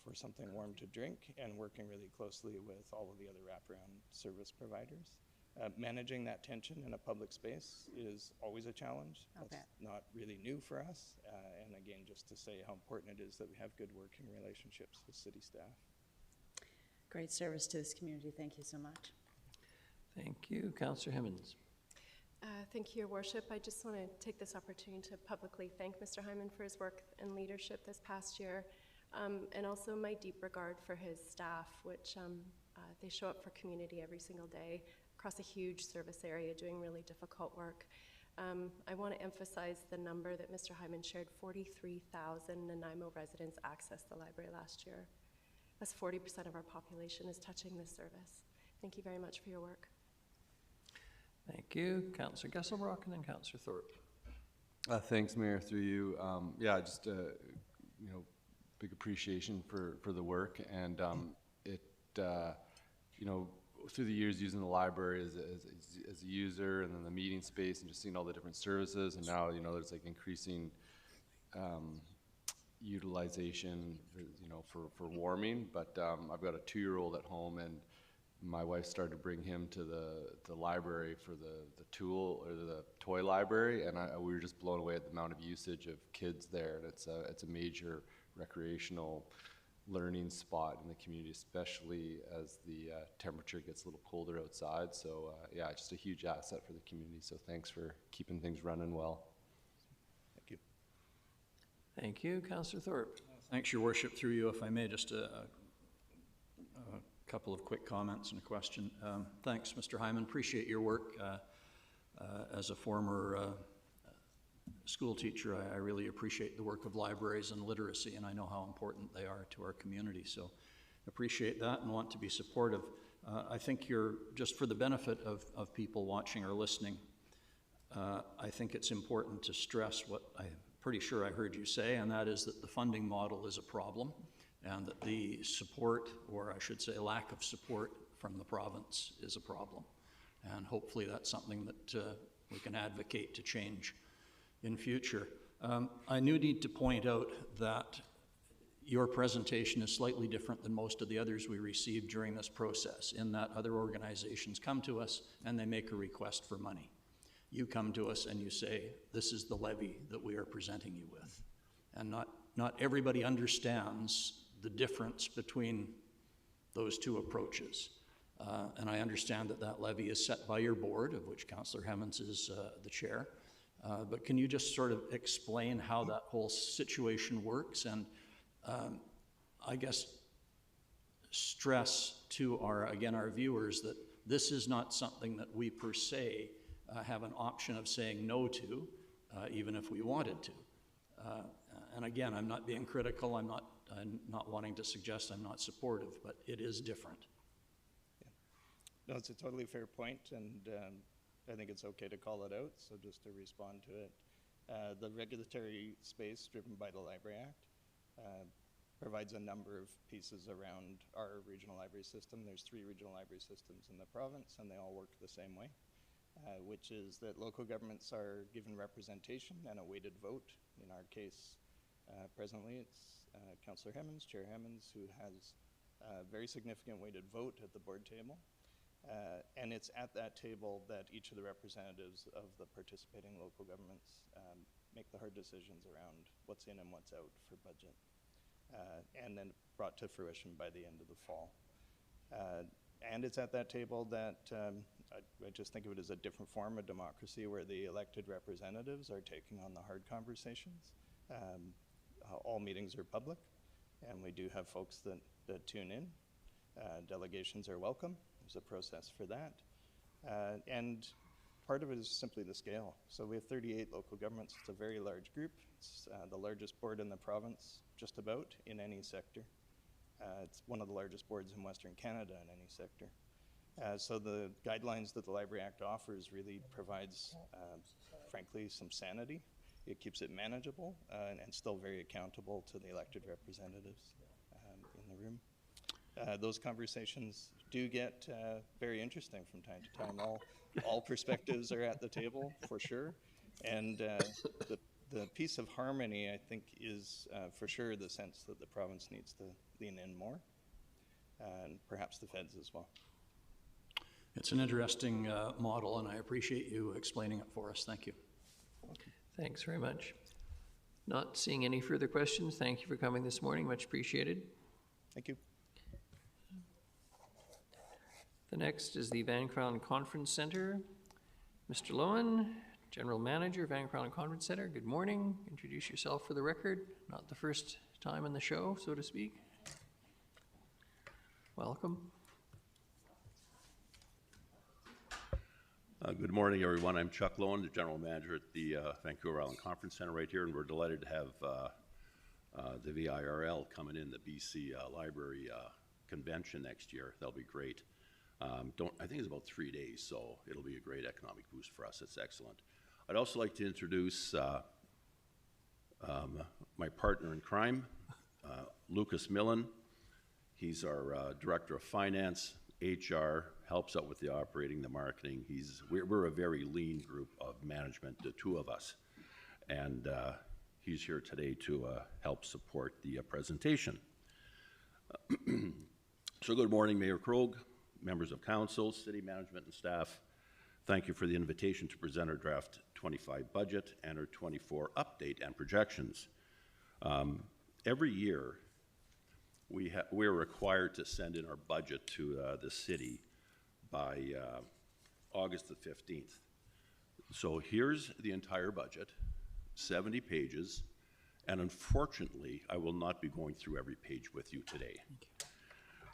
for something warm to drink, and working really closely with all of the other wraparound service providers. Managing that tension in a public space is always a challenge. That's not really new for us. And again, just to say how important it is that we have good working relationships with city staff. Great service to this community. Thank you so much. Thank you. Councillor Hemmons. Thank you, Your Worship. I just want to take this opportunity to publicly thank Mr. Hyman for his work and leadership this past year, and also my deep regard for his staff, which they show up for community every single day across a huge service area doing really difficult work. I want to emphasize the number that Mr. Hyman shared. 43,000 Nanaimo residents accessed the library last year. That's 40% of our population is touching this service. Thank you very much for your work. Thank you. Councillor Gesselbrock and then Councillor Thorpe. Thanks, Mayor, through you. Yeah, just big appreciation for the work, and through the years using the library as a user, and then the meeting space, and just seeing all the different services, and now there's like increasing utilization, for warming. But I've got a 2-year-old at home, and my wife started to bring him to the library for the tool or the toy library, and we were just blown away at the amount of usage of kids there. And it's a major recreational learning spot in the community, especially as the temperature gets a little colder outside. So yeah, just a huge asset for the community. So thanks for keeping things running well. Thank you. Thank you. Councillor Thorpe. Thanks, Your Worship. Through you, if I may, just a couple of quick comments and a question. Thanks, Mr. Hyman. Appreciate your work. As a former school teacher, I really appreciate the work of libraries and literacy, and I know how important they are to our community. So appreciate that and want to be supportive. I think you're, just for the benefit of people watching or listening, I think it's important to stress what I'm pretty sure I heard you say, and that is that the funding model is a problem, and that the support, or I should say lack of support from the province, is a problem. And hopefully that's something that we can advocate to change. in future. I do need to point out that your presentation is slightly different than most of the others we received during this process, in that other organizations come to us and they make a request for money. You come to us and you say, this is the levy that we are presenting you with. And not everybody understands the difference between those two approaches. And I understand that that levy is set by your board, of which Councillor Hemmons is the chair. But can you just sort of explain how that whole situation works, and I guess stress to our viewers that this is not something that we per se have an option of saying no to, even if we wanted to. And again, I'm not being critical, I'm not wanting to suggest I'm not supportive, but it is different. No, it's a totally fair point, and I think it's okay to call it out, so just to respond to it. The regulatory space driven by the Library Act provides a number of pieces around our regional library system. There's 3 regional library systems in the province, and they all work the same way, which is that local governments are given representation and a weighted vote. In our case, presently, it's Councillor Hemmons, Chair Hemmons, who has a very significant weighted vote at the board table. And it's at that table that each of the representatives of the participating local governments make the hard decisions around what's in and what's out for budget, and then brought to fruition by the end of the fall. And it's at that table that I just think of it as a different form of democracy, where the elected representatives are taking on the hard conversations. All meetings are public, and we do have folks that tune in. Delegations are welcome. There's a process for that. And part of it is simply the scale. So we have 38 local governments. It's a very large group. It's the largest board in the province, just about, in any sector. It's one of the largest boards in Western Canada in any sector. So the guidelines that the Library Act offers really provides, frankly, some sanity. It keeps it manageable and still very accountable to the elected representatives in the room. Those conversations do get very interesting from time to time. All perspectives are at the table, for sure. And the piece of harmony, I think, is for sure the sense that the province needs to lean in more, and perhaps the feds as well. It's an interesting model, and I appreciate you explaining it for us. Thank you. Thanks very much. Not seeing any further questions. Thank you for coming this morning. Much appreciated. Thank you. The next is the Van Crown Conference Center. Mr. Lowen, General Manager, Van Crown Conference Center, good morning. Introduce yourself for the record. Not the first time in the show, so to speak. Welcome. Good morning, everyone. I'm Chuck Lowen, the General Manager at the Vancouver Island Conference Center right here, and we're delighted to have the VIRL coming in, the BC Library Convention next year. That'll be great. I think it's about 3 days, so it'll be a great economic boost for us. It's excellent. I'd also like to introduce my partner in crime, Lucas Millen. He's our Director of Finance, HR, helps out with the operating, the marketing. We're a very lean group of management, the 2 of us. And he's here today to help support the presentation. So good morning, Mayor Krogh, members of council, city management and staff. Thank you for the invitation to present our draft 25 budget and our 24 update and projections. Every year, we're required to send in our budget to the city by August the 15th. So here's the entire budget, 70 pages, and unfortunately, I will not be going through every page with you today.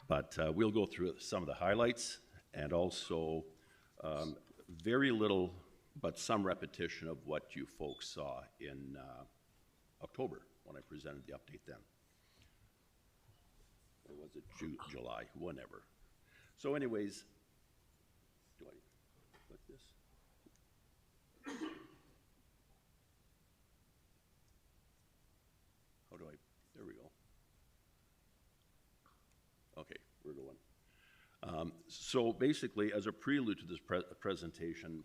But we'll go through some of the highlights and also very little, but some repetition of what you folks saw in October when I presented the update then. Or was it July? Whenever. So anyways, do I click this? How do I, there we go. Okay, we're going. So basically, as a prelude to this presentation,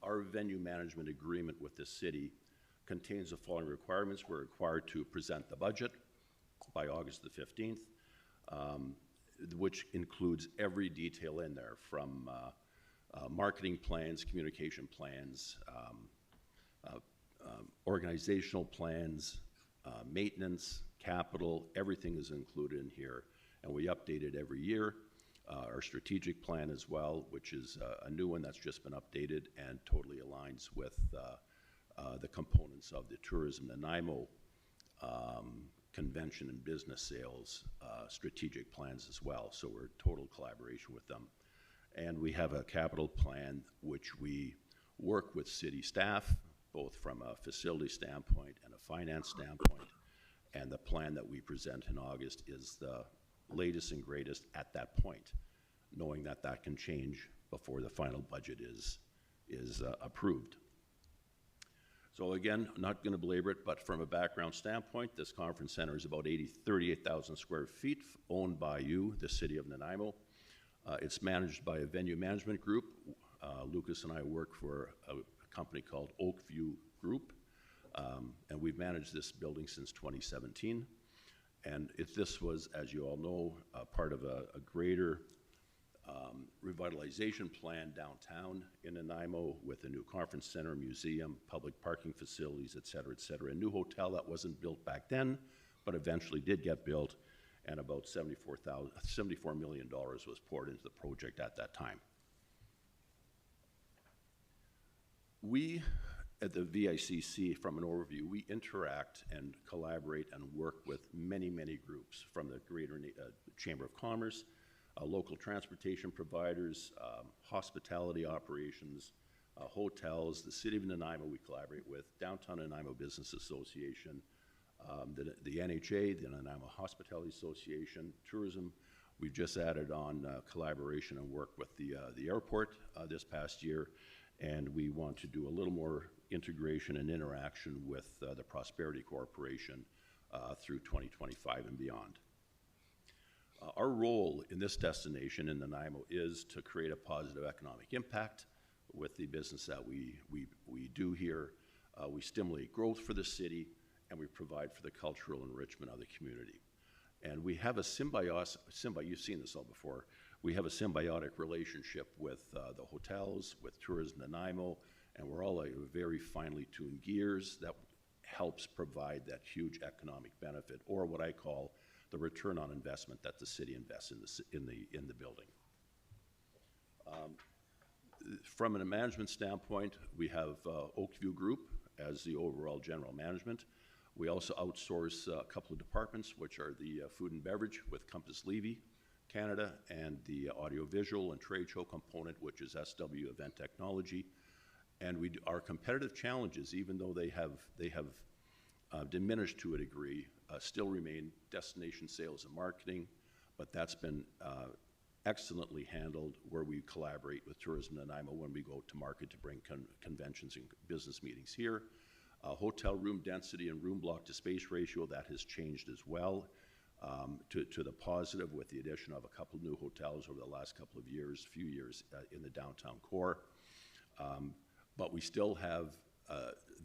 our venue management agreement with the city contains the following requirements. We're required to present the budget by August the 15th, which includes every detail in there from marketing plans, communication plans, organizational plans, maintenance, capital, everything is included in here. And we update it every year. Our strategic plan as well, which is a new one that's just been updated and totally aligns with the components of the Tourism Nanaimo convention and business sales strategic plans as well. So we're in total collaboration with them. And we have a capital plan which we work with city staff, both from a facility standpoint and a finance standpoint. And the plan that we present in August is the latest and greatest at that point, knowing that that can change before the final budget is approved. So again, I'm not going to belabor it, but from a background standpoint, this conference center is about 38,000 square feet, owned by you, the city of Nanaimo. It's managed by a venue management group. Lucas and I work for a company called Oakview Group, and we've managed this building since 2017. And if this was, as you all know, part of a greater revitalization plan downtown in Nanaimo with a new conference center, museum, public parking facilities, et cetera, et cetera. A new hotel that wasn't built back then, but eventually did get built, and about $74 million was poured into the project at that time. We, at the VICC, from an overview, we interact and collaborate and work with many, many groups from the Greater Chamber of Commerce, local transportation providers, hospitality operations, hotels, the City of Nanaimo we collaborate with, Downtown Nanaimo Business Association, the NHA, the Nanaimo Hospitality Association, tourism. We've just added on collaboration and work with the airport this past year, and we want to do a little more integration and interaction with the Prosperity Corporation through 2025 and beyond. Our role in this destination in Nanaimo is to create a positive economic impact with the business that we do here. We stimulate growth for the city, and we provide for the cultural enrichment of the community. And we have a you've seen this all before, we have a symbiotic relationship with the hotels, with Tourism Nanaimo, and we're all very finely tuned gears that helps provide that huge economic benefit, or what I call the return on investment that the city invests in the building. From a management standpoint, we have Oakview Group as the overall general management. We also outsource a couple of departments, which are the food and beverage with Compass Levy Canada, and the audiovisual and trade show component, which is SW Event Technology. And our competitive challenges, even though they have diminished to a degree, still remain destination sales and marketing, but that's been excellently handled where we collaborate with Tourism Nanaimo when we go to market to bring conventions and business meetings here. Hotel room density and room block to space ratio, that has changed as well to the positive with the addition of a couple new hotels over the last couple of years, few years in the downtown core. But we still have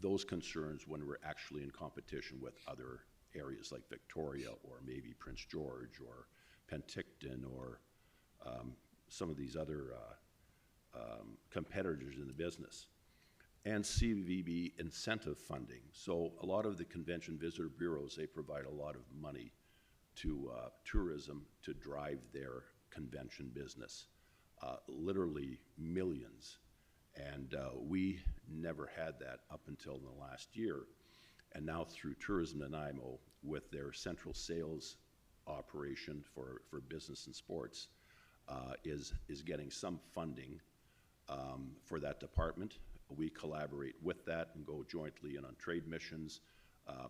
those concerns when we're actually in competition with other areas like Victoria or maybe Prince George or Penticton or some of these other competitors in the business. And CVB incentive funding. So a lot of the convention visitor bureaus, they provide a lot of money to tourism to drive their convention business, literally millions. And we never had that up until the last year. And now through Tourism Nanaimo, with their central sales operation for business and sports, is getting some funding for that department. We collaborate with that and go jointly in on trade missions,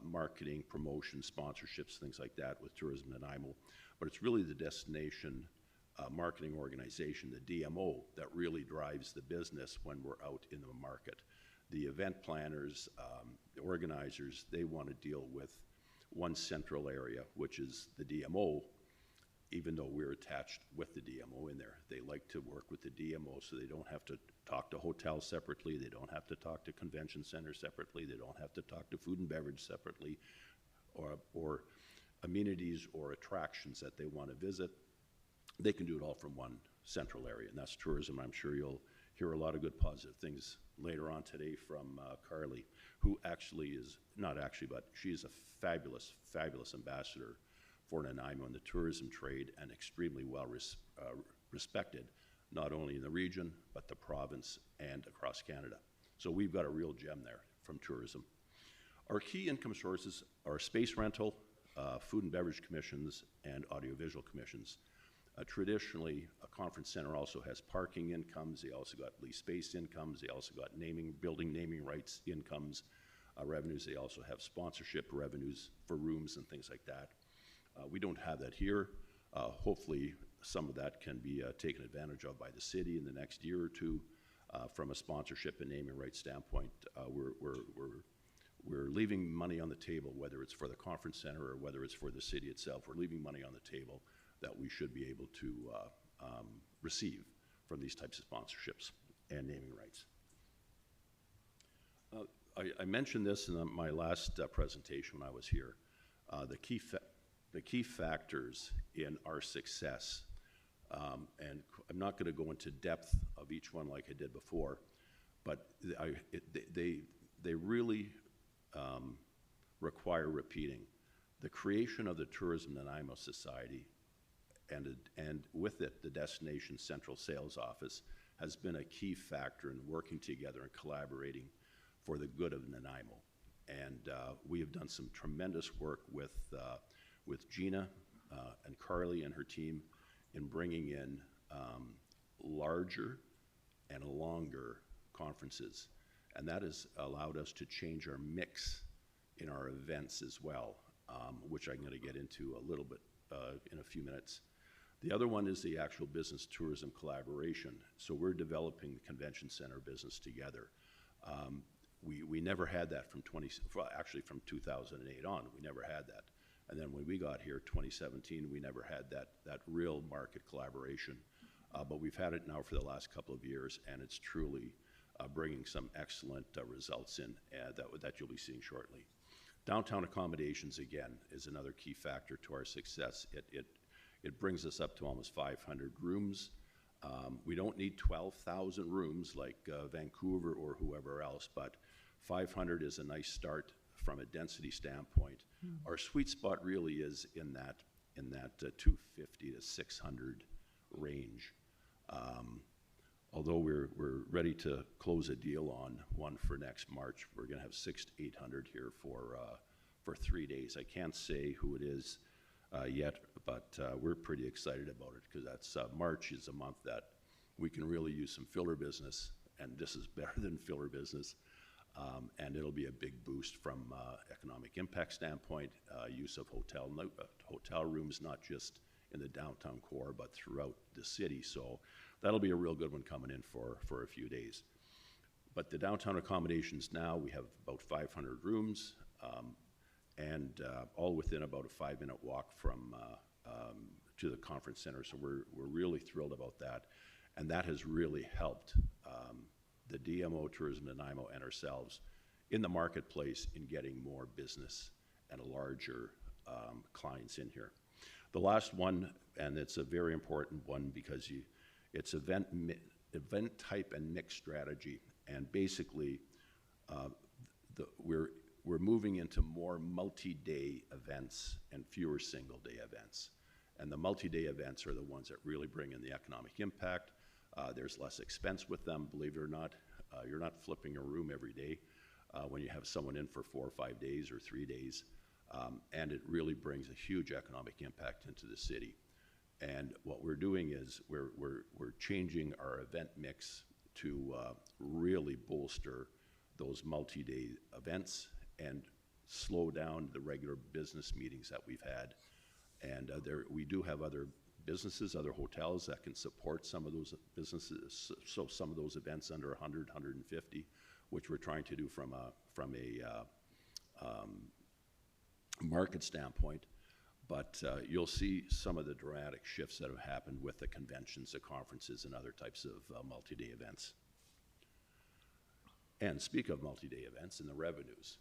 marketing, promotion, sponsorships, things like that with Tourism Nanaimo. But it's really the destination marketing organization, the DMO, that really drives the business when we're out in the market. The event planners, the organizers, they want to deal with one central area, which is the DMO, even though we're attached with the DMO in there. They like to work with the DMO so they don't have to talk to hotels separately, they don't have to talk to convention centers separately, they don't have to talk to food and beverage separately, or amenities or attractions that they want to visit. They can do it all from one central area, and that's tourism. I'm sure you'll hear a lot of good positive things later on today from Carly, who actually is, not actually, but she is a fabulous, fabulous ambassador for Nanaimo in the tourism trade, and extremely well respected, not only in the region, but the province and across Canada. So we've got a real gem there from tourism. Our key income sources are space rental, food and beverage commissions, and audiovisual commissions. Traditionally, a conference center also has parking incomes. They also got lease space incomes. They also got building naming rights incomes, revenues. They also have sponsorship revenues for rooms and things like that. We don't have that here. Hopefully, some of that can be taken advantage of by the city in the next year or two. From a sponsorship and naming rights standpoint, we're leaving money on the table, whether it's for the conference center or whether it's for the city itself. We're leaving money on the table that we should be able to receive from these types of sponsorships and naming rights. I mentioned this in my last presentation when I was here. The key factors in our success, and I'm not going to go into depth of each one like I did before, but they really require repeating. The creation of the Tourism Nanaimo Society, and with it, the Destination Central Sales Office, has been a key factor in working together and collaborating for the good of Nanaimo. And we have done some tremendous work with Gina and Carly and her team in bringing in larger and longer conferences. And that has allowed us to change our mix in our events as well, which I'm going to get into a little bit in a few minutes. The other one is the actual business tourism collaboration. So we're developing the convention center business together. We never had that from 2008 on. We never had that. And then when we got here, 2017, we never had that real market collaboration. But we've had it now for the last couple of years, and it's truly bringing some excellent results in that you'll be seeing shortly. Downtown accommodations, again, is another key factor to our success. It brings us up to almost 500 rooms. We don't need 12,000 rooms like Vancouver or whoever else, but 500 is a nice start from a density standpoint. Our sweet spot really is in that 250 to 600 range. Although we're ready to close a deal on one for next March, we're going to have 600 to 800 here for 3 days. I can't say who it is yet, but we're pretty excited about it because that's March is a month that we can really use some filler business, and this is better than filler business. And it'll be a big boost from economic impact standpoint, use of hotel rooms, not just in the downtown core, but throughout the city. So that'll be a real good one coming in for a few days. But the downtown accommodations now, we have about 500 rooms, and all within about a 5-minute walk from to the conference center. So we're really thrilled about that. And that has really helped the DMO, Tourism Nanaimo, and ourselves in the marketplace in getting more business and larger clients in here. The last one, and it's a very important one because it's event type and mix strategy. And basically, we're moving into more multi-day events and fewer single-day events. And the multi-day events are the ones that really bring in the economic impact. There's less expense with them, believe it or not. You're not flipping a room every day when you have someone in for 4 or 5 days or 3 days. And it really brings a huge economic impact into the city. And what we're doing is we're changing our event mix to really bolster those multi-day events and slow down the regular business meetings that we've had. And we do have other businesses, other hotels that can support some of those businesses, so some of those events under 100, 150, which we're trying to do from a market standpoint. But you'll see some of the dramatic shifts that have happened with the conventions, the conferences, and other types of multi-day events. And speak of multi-day events and the revenues,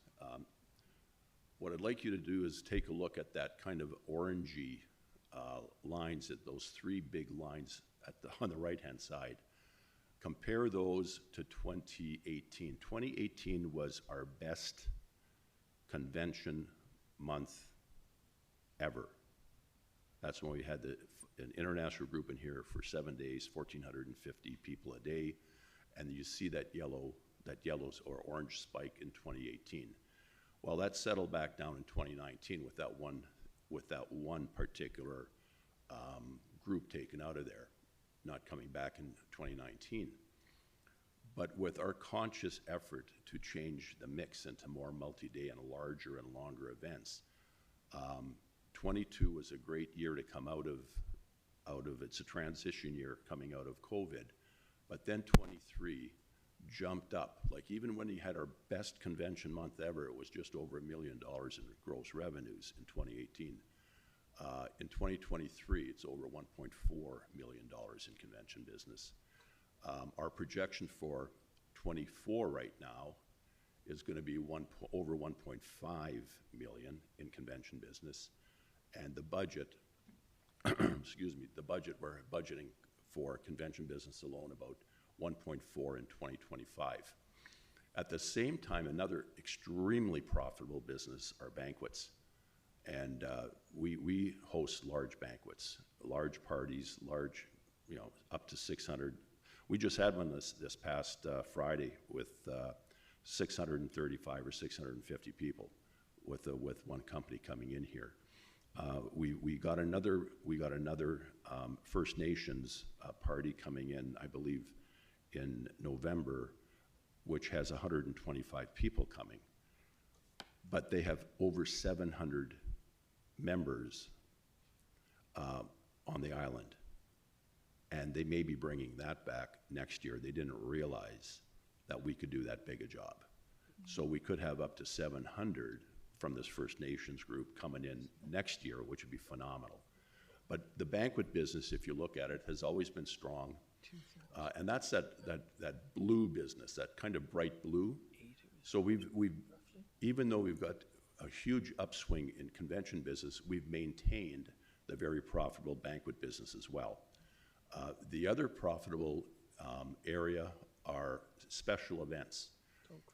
what I'd like you to do is take a look at that kind of orangey lines, at those three big lines on the right-hand side. Compare those to 2018. 2018 was our best convention month ever. That's when we had an international group in here for 7 days, 1,450 people a day, and you see that yellow or orange spike in 2018. Well, that settled back down in 2019 with that one particular group taken out of there, not coming back in 2019. But with our conscious effort to change the mix into more multi-day and larger and longer events, 22 was a great year to come out of. It's a transition year coming out of COVID, but then 23 jumped up. Like, even when we had our best convention month ever, it was just over $1 million in gross revenues in 2018. In 2023, it's over $1.4 million in convention business. Our projection for 24 right now is going to be over 1.5 million in convention business, and the budget, excuse me, the budget we're budgeting for convention business alone about 1.4 in 2025. At the same time, another extremely profitable business are banquets. And we host large banquets, large parties, large, up to 600. We just had one this past Friday with 635 or 650 people, with one company coming in here. We got another First Nations party coming in, I believe, in November, which has 125 people coming. But they have over 700 members on the island, and they may be bringing that back next year. They didn't realize that we could do that big a job. So we could have up to 700 from this First Nations group coming in next year, which would be phenomenal. But the banquet business, if you look at it, has always been strong. And that's that blue business, that kind of bright blue. So we've even though we've got a huge upswing in convention business, we've maintained the very profitable banquet business as well. The other profitable area are special events.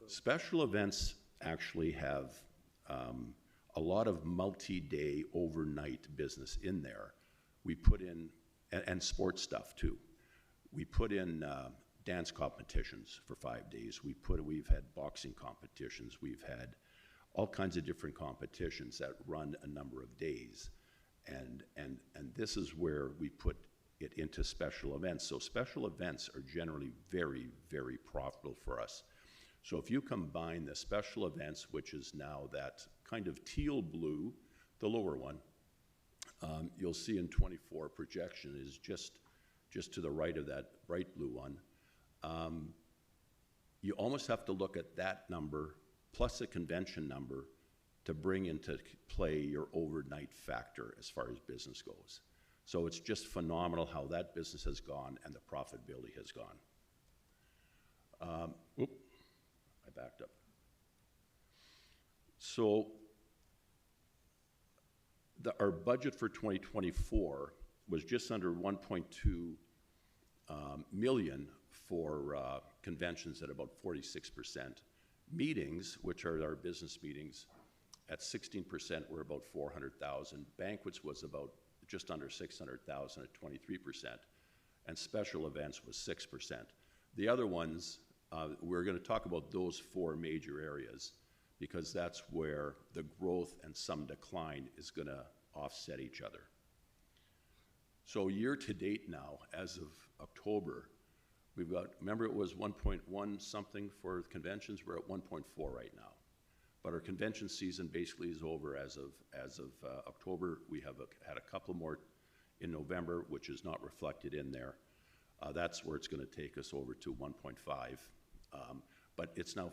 Special events actually have a lot of multi-day overnight business in there. We put in, and sports stuff too. We put in dance competitions for 5 days. We've had boxing competitions. We've had all kinds of different competitions that run a number of days. And this is where we put it into special events. So special events are generally very, very profitable for us. So if you combine the special events, which is now that kind of teal blue, the lower one, you'll see in 24 projection is just to the right of that bright blue one. You almost have to look at that number plus a convention number to bring into play your overnight factor as far as business goes. So it's just phenomenal how that business has gone and the profitability has gone. I backed up. So our budget for 2024 was just under 1.2 million for conventions at about 46%. Meetings, which are our business meetings, at 16% were about 400,000. Banquets was about just under 600,000 at 23%. And special events was 6%. The other ones, we're going to talk about those four major areas because that's where the growth and some decline is going to offset each other. So year to date now, as of October, we've got, remember it was 1.1 something for conventions, we're at 1.4 right now. But our convention season basically is over as of October. We have had a couple more in November, which is not reflected in there. That's where it's going to take us over to 1.5. But it's now,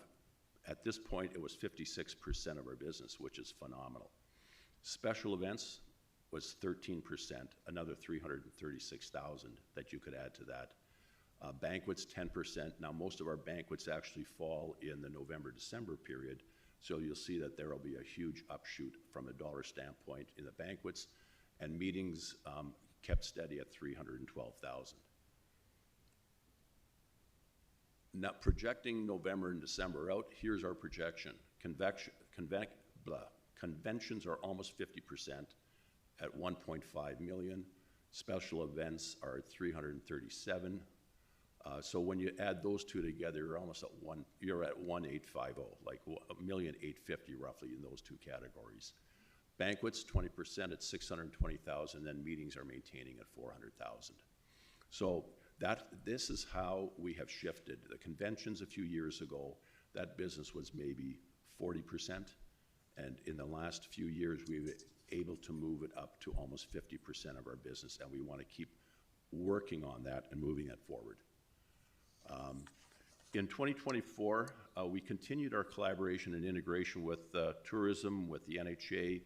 at this point, it was 56% of our business, which is phenomenal. Special events was 13%, another 336,000 that you could add to that. Banquets, 10%. Now, most of our banquets actually fall in the November-December period, so you'll see that there will be a huge upshoot from a dollar standpoint in the banquets, and meetings kept steady at 312,000. Now, projecting November and December out, here's our projection. Conventions are almost 50% at 1.5 million. Special events are at 337. So when you add those two together, you're almost at you're at 1,850, like 1,850,000 roughly in those two categories. Banquets, 20% at 620,000, then meetings are maintaining at 400,000. So this is how we have shifted. The conventions a few years ago, that business was maybe 40%, and in the last few years, we've been able to move it up to almost 50% of our business, and we want to keep working on that and moving it forward. In 2024, we continued our collaboration and integration with tourism, with the NHA,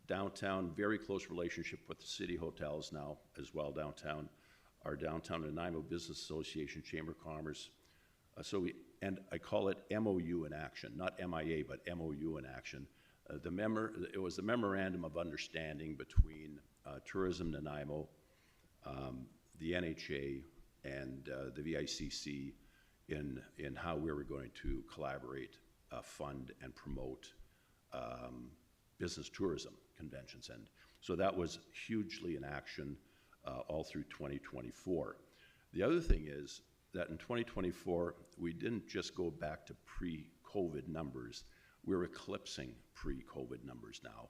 downtown, very close relationship with the city hotels now as well downtown, our Downtown Nanaimo Business Association, Chamber of Commerce. And I call it MOU in action, not MIA, but MOU in action. It was the Memorandum of Understanding between Tourism Nanaimo, the NHA, and the VICC in how we were going to collaborate, fund, and promote business tourism conventions. And so that was hugely in action all through 2024. The other thing is that in 2024, we didn't just go back to pre-COVID numbers. We're eclipsing pre-COVID numbers now.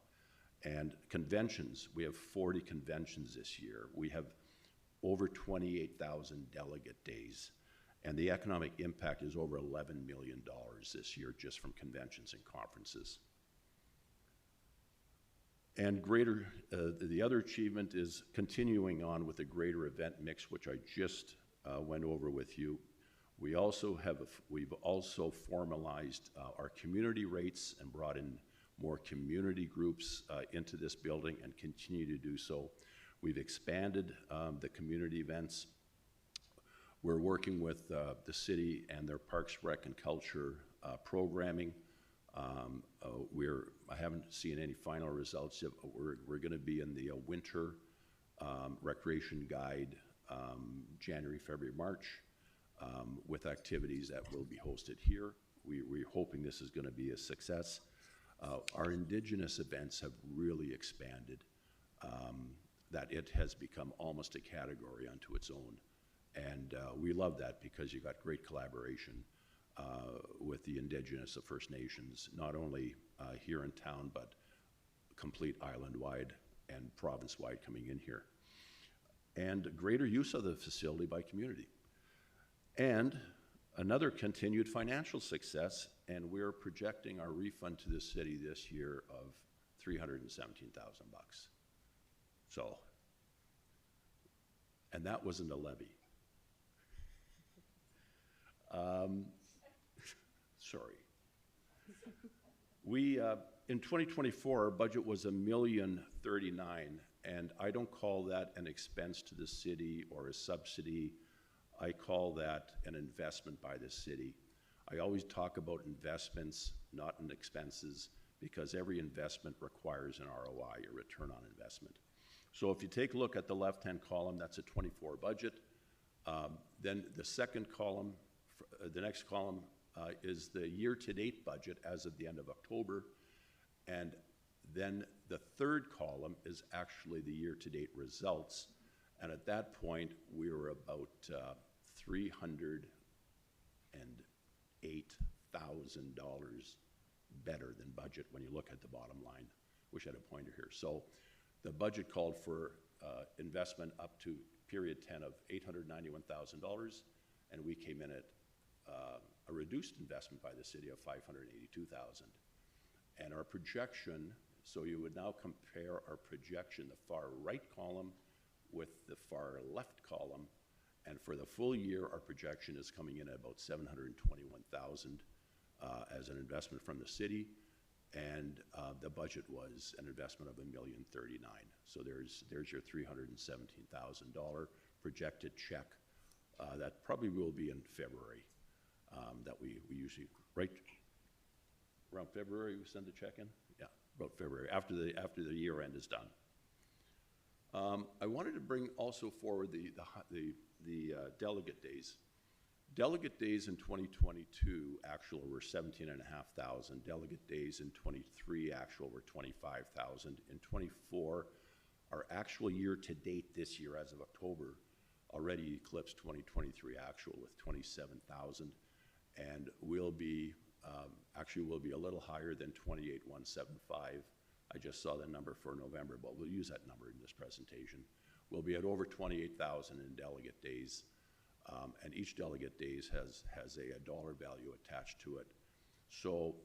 And conventions, we have 40 conventions this year. We have over 28,000 delegate days. And the economic impact is over $11 million this year just from conventions and conferences. And the other achievement is continuing on with the greater event mix, which I just went over with you. We've also formalized our community rates and brought in more community groups into this building and continue to do so. We've expanded the community events. We're working with the city and their Parks, Rec, and Culture programming. I haven't seen any final results yet, but we're going to be in the winter recreation guide January, February, March with activities that will be hosted here. We're hoping this is going to be a success. Our Indigenous events have really expanded, that it has become almost a category unto its own. And we love that because you got great collaboration with the Indigenous of First Nations, not only here in town, but complete island-wide and province-wide coming in here. And greater use of the facility by community. And another continued financial success, and we're projecting our refund to the city this year of $317,000. So, and that wasn't a levy. Sorry. In 2024, our budget was $1,039,000, and I don't call that an expense to the city or a subsidy. I call that an investment by the city. I always talk about investments, not in expenses, because every investment requires an ROI, a return on investment. So if you take a look at the left-hand column, that's a 24 budget. Then the second column, the next column is the year-to-date budget as of the end of October. And then the third column is actually the year-to-date results. And at that point, we were about $308,000 better than budget when you look at the bottom line. Wish I had a pointer here. So the budget called for investment up to period 10 of $891,000, and we came in at a reduced investment by the city of $582,000. And our projection, so you would now compare our projection, the far right column with the far left column, and for the full year, our projection is coming in at about $721,000 as an investment from the city, and the budget was an investment of $1,039,000. So there's your $317,000 projected check That probably will be in February, that we usually, right around February, we send a check in? Yeah, about February, after the year end is done. I wanted to bring also forward the delegate days. Delegate days in 2022 actual were 17,500. Delegate days in 23 actual were 25,000. In 24, our actual year to date this year as of October already eclipsed 2023 actual with 27,000, and we'll be a little higher than 28,175. I just saw the number for November, but we'll use that number in this presentation. We'll be at over 28,000 in delegate days, and each delegate days has a dollar value attached to it. So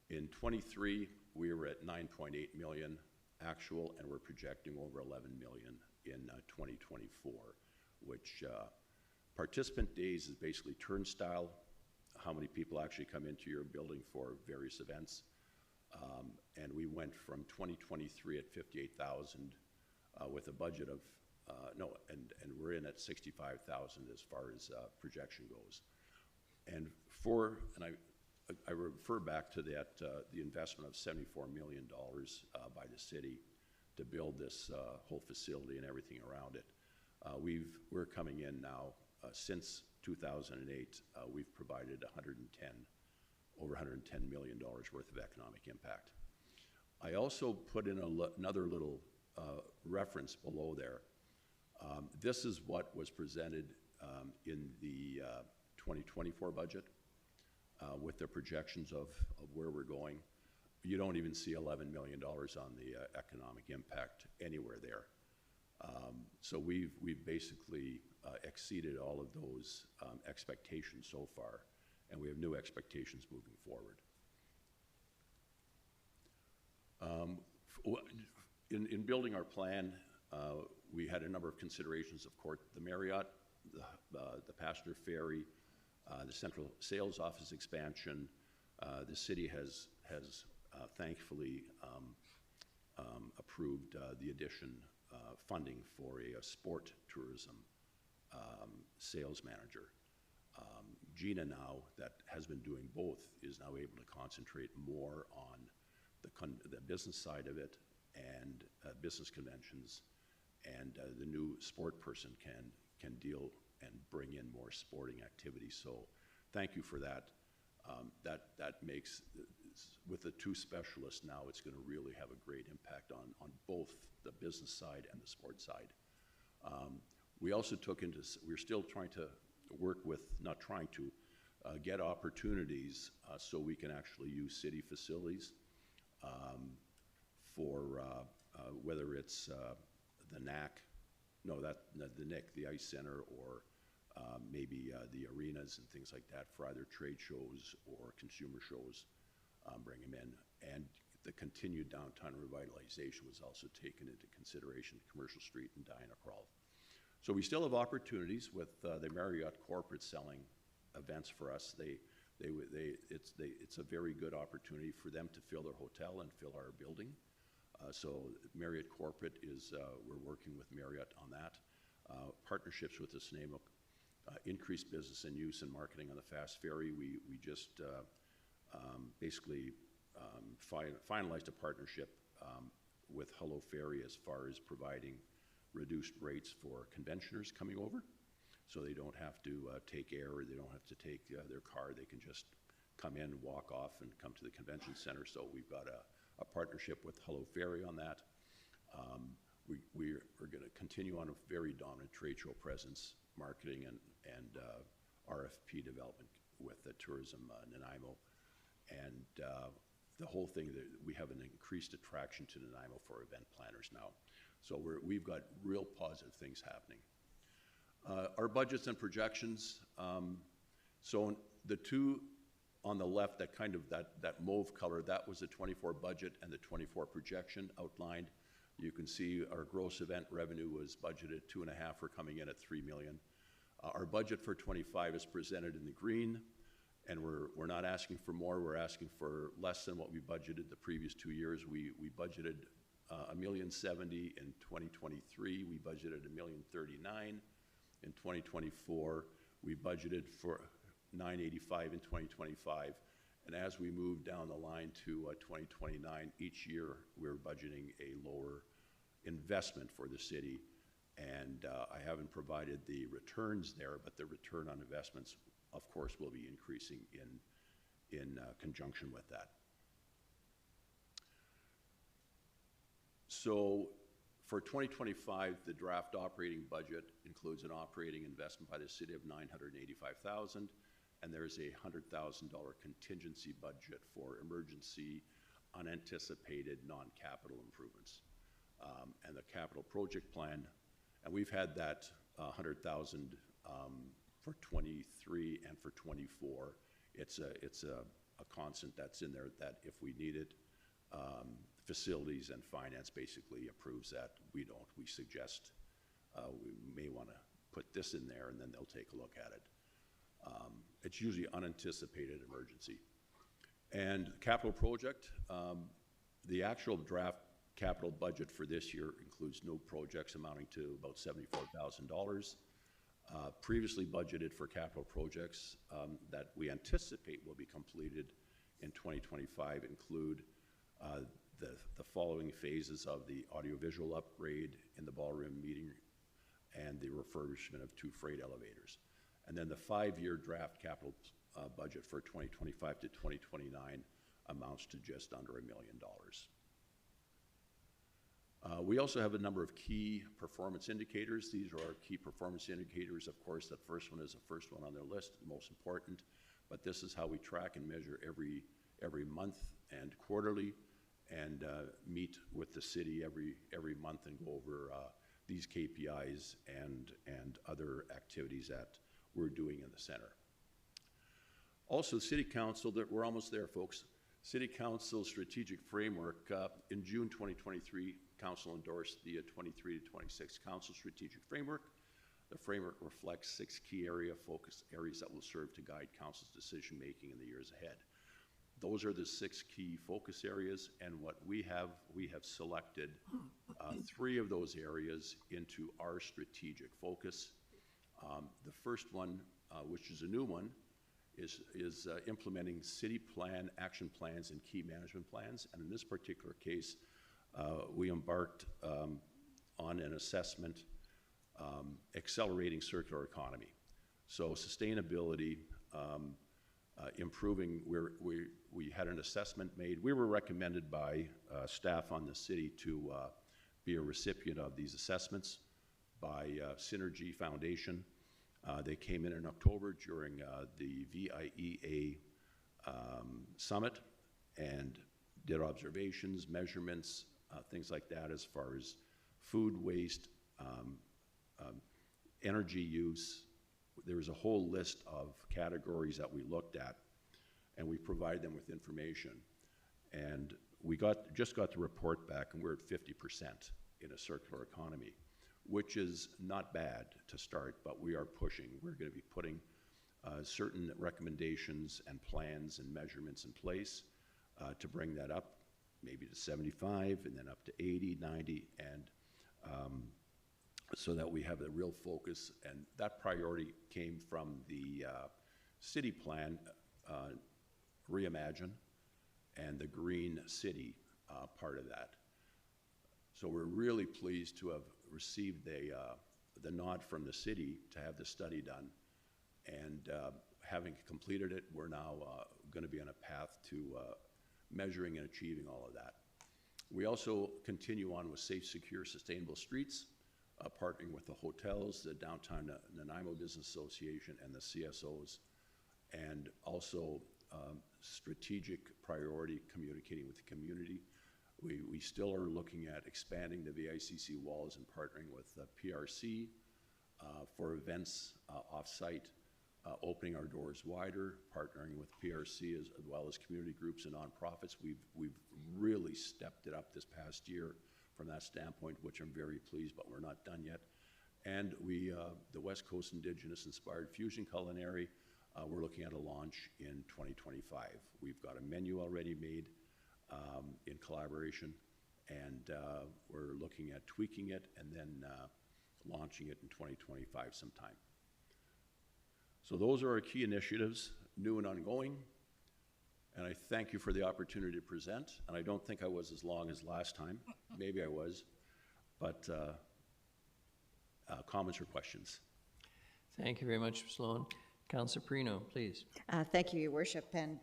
in 23, we were at 9.8 million actual, and we're projecting over 11 million in 2024, which participant days is basically turnstile, how many people actually come into your building for various events. And we went from 2023 at 58,000 with a budget of, and we're in at 65,000 as far as projection goes. And I refer back to that, the investment of $74 million by the city to build this whole facility and everything around it. We're coming in now, since 2008, we've provided over $110 million worth of economic impact. I also put in another little reference below there. This is what was presented in the 2024 budget with the projections of where we're going. You don't even see $11 million on the economic impact anywhere there. So we've basically exceeded all of those expectations so far, and we have new expectations moving forward. In building our plan, we had a number of considerations, of course, the Marriott, the passenger ferry, the central sales office expansion. The city has thankfully approved the addition funding for a sport tourism sales manager. Gina now, that has been doing both, is now able to concentrate more on the business side of it and business conventions, and the new sport person can deal and bring in more sporting activity. So thank you for that. That makes, with the two specialists now, it's going to really have a great impact on both the business side and the sports side. We also we're still trying to work with, not trying to, get opportunities so we can actually use city facilities for whether it's the NAC, the NIC, the Ice Center, or maybe the arenas and things like that for either trade shows or consumer shows, bring them in. And the continued downtown revitalization was also taken into consideration, Commercial Street and Diana Krall. So we still have opportunities with the Marriott corporate selling events for us. It's a very good opportunity for them to fill their hotel and fill our building. So Marriott corporate is, we're working with Marriott on that. Partnerships with the SNAMO, increased business and use and marketing on the fast ferry. We just basically finalized a partnership with Hello Ferry as far as providing reduced rates for conventioners coming over. So they don't have to take air, or they don't have to take their car. They can just come in, walk off, and come to the convention center. So we've got a partnership with Hello Ferry on that. We're going to continue on a very dominant trade show presence, marketing and RFP development with the tourism Nanaimo. And the whole thing, that we have an increased attraction to Nanaimo for event planners now. So we've got real positive things happening. Our budgets and projections. So the two on the left, that mauve color, that was the 24 budget and the 24 projection outlined. You can see our gross event revenue was budgeted 2.5. We're coming in at 3 million. Our budget for 25 is presented in the green, and we're not asking for more. We're asking for less than what we budgeted the previous 2 years. We budgeted $1,070,000 in 2023. We budgeted $1,039,000 in 2024. We budgeted for $985 in 2025. And as we move down the line to 2029, each year we're budgeting a lower investment for the city. And I haven't provided the returns there, but the return on investments, of course, will be increasing in conjunction with that. So for 2025, the draft operating budget includes an operating investment by the city of $985,000, and there's a $100,000 contingency budget for emergency, unanticipated, non-capital improvements. And the capital project plan, and we've had that $100,000 for 23 and for 24. It's a constant that's in there that if we need it, facilities and finance basically approves that. We don't. We suggest we may want to put this in there, and then they'll take a look at it. It's usually unanticipated emergency. And capital project, the actual draft capital budget for this year includes no projects amounting to about $74,000. Previously budgeted for capital projects that we anticipate will be completed in 2025 include the following phases of the audiovisual upgrade in the ballroom meeting and the refurbishment of 2 freight elevators. And then the 5-year draft capital budget for 2025 to 2029 amounts to just under $1 million. We also have a number of key performance indicators. These are our key performance indicators. Of course, the first one is the first one on their list, the most important, but this is how we track and measure every month and quarterly, and meet with the city every month and go over these KPIs and other activities that we're doing in the center. Also, City Council, that we're almost there, folks. City Council strategic framework. In June 2023, Council endorsed the 23 to 26 Council strategic framework. The framework reflects 6 key focus areas that will serve to guide Council's decision making in the years ahead. Those are the 6 key focus areas, and what we have selected 3 of those areas into our strategic focus. The first one, which is a new one, is implementing city plan, action plans, and key management plans. And in this particular case, we embarked on an assessment accelerating circular economy. So sustainability, improving, we had an assessment made. We were recommended by staff on the city to be a recipient of these assessments by Synergy Foundation. They came in October during the VIEA summit and did observations, measurements, things like that as far as food waste, energy use. There was a whole list of categories that we looked at, and we provided them with information. And we just got the report back, and we're at 50% in a circular economy, which is not bad to start, but we are pushing. We're going to be putting certain recommendations and plans and measurements in place to bring that up, maybe to 75, and then up to 80, 90, and so that we have a real focus. And that priority came from the city plan, Reimagine, and the Green City part of that. So we're really pleased to have received the nod from the city to have the study done. And having completed it, we're now going to be on a path to measuring and achieving all of that. We also continue on with safe, secure, sustainable streets, partnering with the hotels, the Downtown Nanaimo Business Association, and the CSOs, and also strategic priority communicating with the community. We still are looking at expanding the VICC walls and partnering with PRC for events off-site, opening our doors wider, partnering with PRC as well as community groups and nonprofits. We've really stepped it up this past year from that standpoint, which I'm very pleased, but we're not done yet. And the West Coast Indigenous Inspired Fusion Culinary, we're looking at a launch in 2025. We've got a menu already made in collaboration, and we're looking at tweaking it and then launching it in 2025 sometime. So those are our key initiatives, new and ongoing. And I thank you for the opportunity to present. And I don't think I was as long as last time. Maybe I was. But comments or questions? Thank you very much, Mr. Sloan. Councillor Perino, please. Thank you, Your Worship, and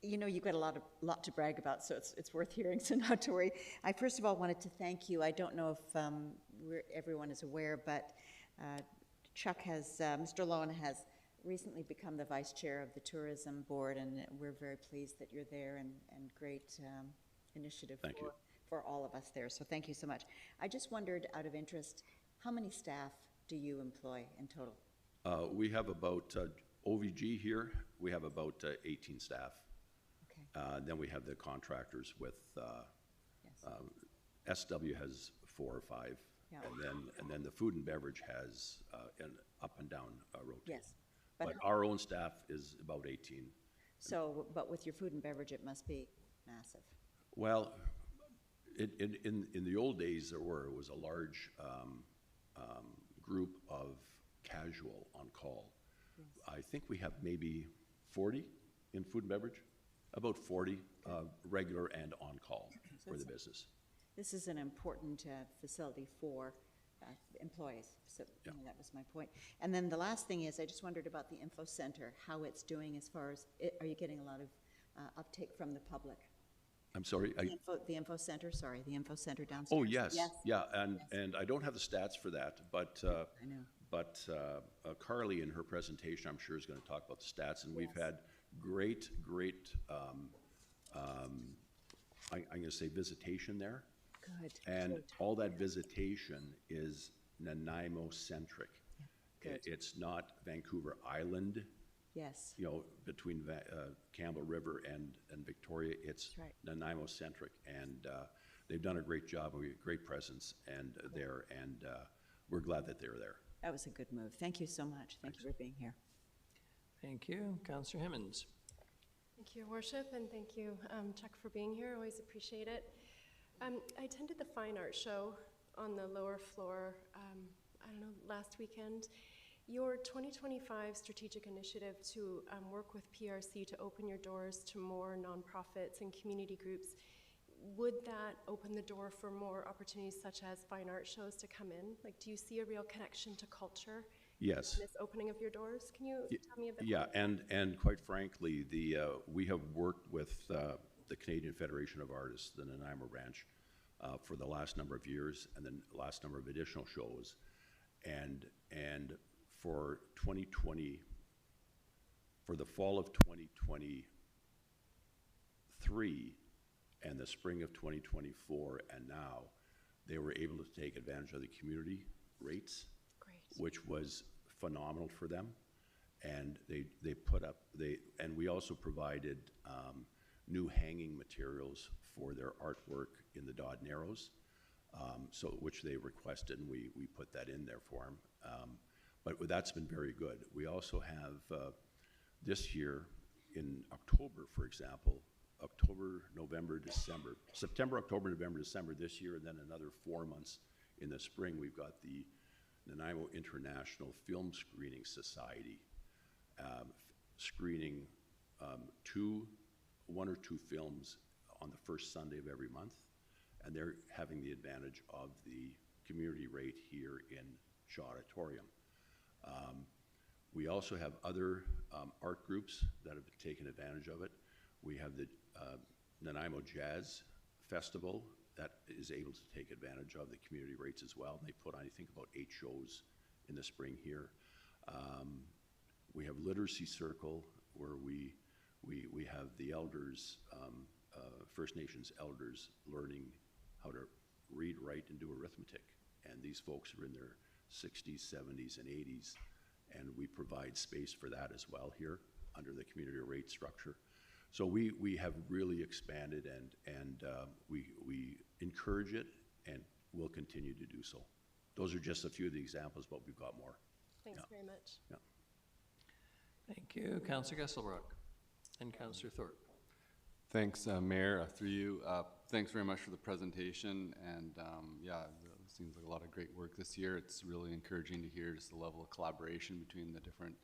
you know, you've got a lot to brag about, so it's worth hearing, so not to worry. I first of all wanted to thank you. I don't know if everyone is aware, but Chuck has, Mr. Lowen has recently become the Vice Chair of the Tourism Board, and we're very pleased that you're there, and great initiative for all of us there, so thank you so much. I just wondered, out of interest, how many staff do you employ in total? We have about, OVG here, we have about 18 staff. Okay. Then we have the contractors with, SW has 4 or 5. Yeah. And then the food and beverage has an up and down rotation. Yes. But our own staff is about 18. So, but with your food and beverage, it must be massive. Well, in the old days, it was a large group of casual on call. Yes. I think we have maybe 40 in food and beverage, about 40 regular and on call for the business. This is an important facility for employees, so you know, that was my point. And then the last thing is, I just wondered about the info center, how it's doing as far as, are you getting a lot of uptake from the public? I'm sorry? The info center downstairs. Oh, yes. Yes. Yeah, and I don't have the stats for that, but I know. But Carly, in her presentation, I'm sure is going to talk about the stats, and we've Yes. had great, I'm going to say visitation there. Good. And Good. all that visitation is Nanaimo-centric. Good. It's not Vancouver Island, Yes. you know, between Campbell River and Victoria. It's That's right. Nanaimo-centric, and they've done a great job. We have great presence there, and we're glad that they're there. That was a good move. Thank you so much. Thank you for being here. Thank you. Councillor Hemmons. Thank you, Your Worship, and thank you, Chuck, for being here. Always appreciate it. I attended the Fine Art Show on the lower floor, I don't know, last weekend. Your 2025 strategic initiative to work with PRC to open your doors to more nonprofits and community groups, would that open the door for more opportunities such as fine art shows to come in? Like, do you see a real connection to culture? Yes. In this opening of your doors? Can you tell me a bit Yeah, more? and quite frankly, we have worked with the Canadian Federation of Artists, the Nanaimo branch, for the last number of years, and then the last number of additional shows. And for 2020, for the fall of 2023 and the spring of 2024 and now, they were able to take advantage of the community rates. Great. Which was phenomenal for them. And they put up, and we also provided new hanging materials for their artwork in the Dodd Narrows, which they requested, and we put that in there for them. But that's been very good. We also have this year in October, for example, October, November, December, September, October, November, December this year, and then another 4 months in the spring, we've got the Nanaimo International Film Screening Society screening 1 or 2 films on the first Sunday of every month, and they're having the advantage of the community rate here in Shaw Auditorium. We also have other art groups that have taken advantage of it. We have the Nanaimo Jazz Festival that is able to take advantage of the community rates as well. They put on, I think, about 8 shows in the spring here. We have Literacy Circle, where we have the elders, First Nations elders, learning how to read, write, and do arithmetic. And these folks are in their 60s, 70s, and 80s, and we provide space for that as well here under the community rate structure. So we have really expanded, and we encourage it, and we'll continue to do so. Those are just a few of the examples, but we've got more. Thanks very much. Yeah. Thank you. Councillor Gesselbrock and Councillor Thorpe. Thanks, Mayor, through you. Thanks very much for the presentation, and yeah, seems like a lot of great work this year. It's really encouraging to hear just the level of collaboration between the different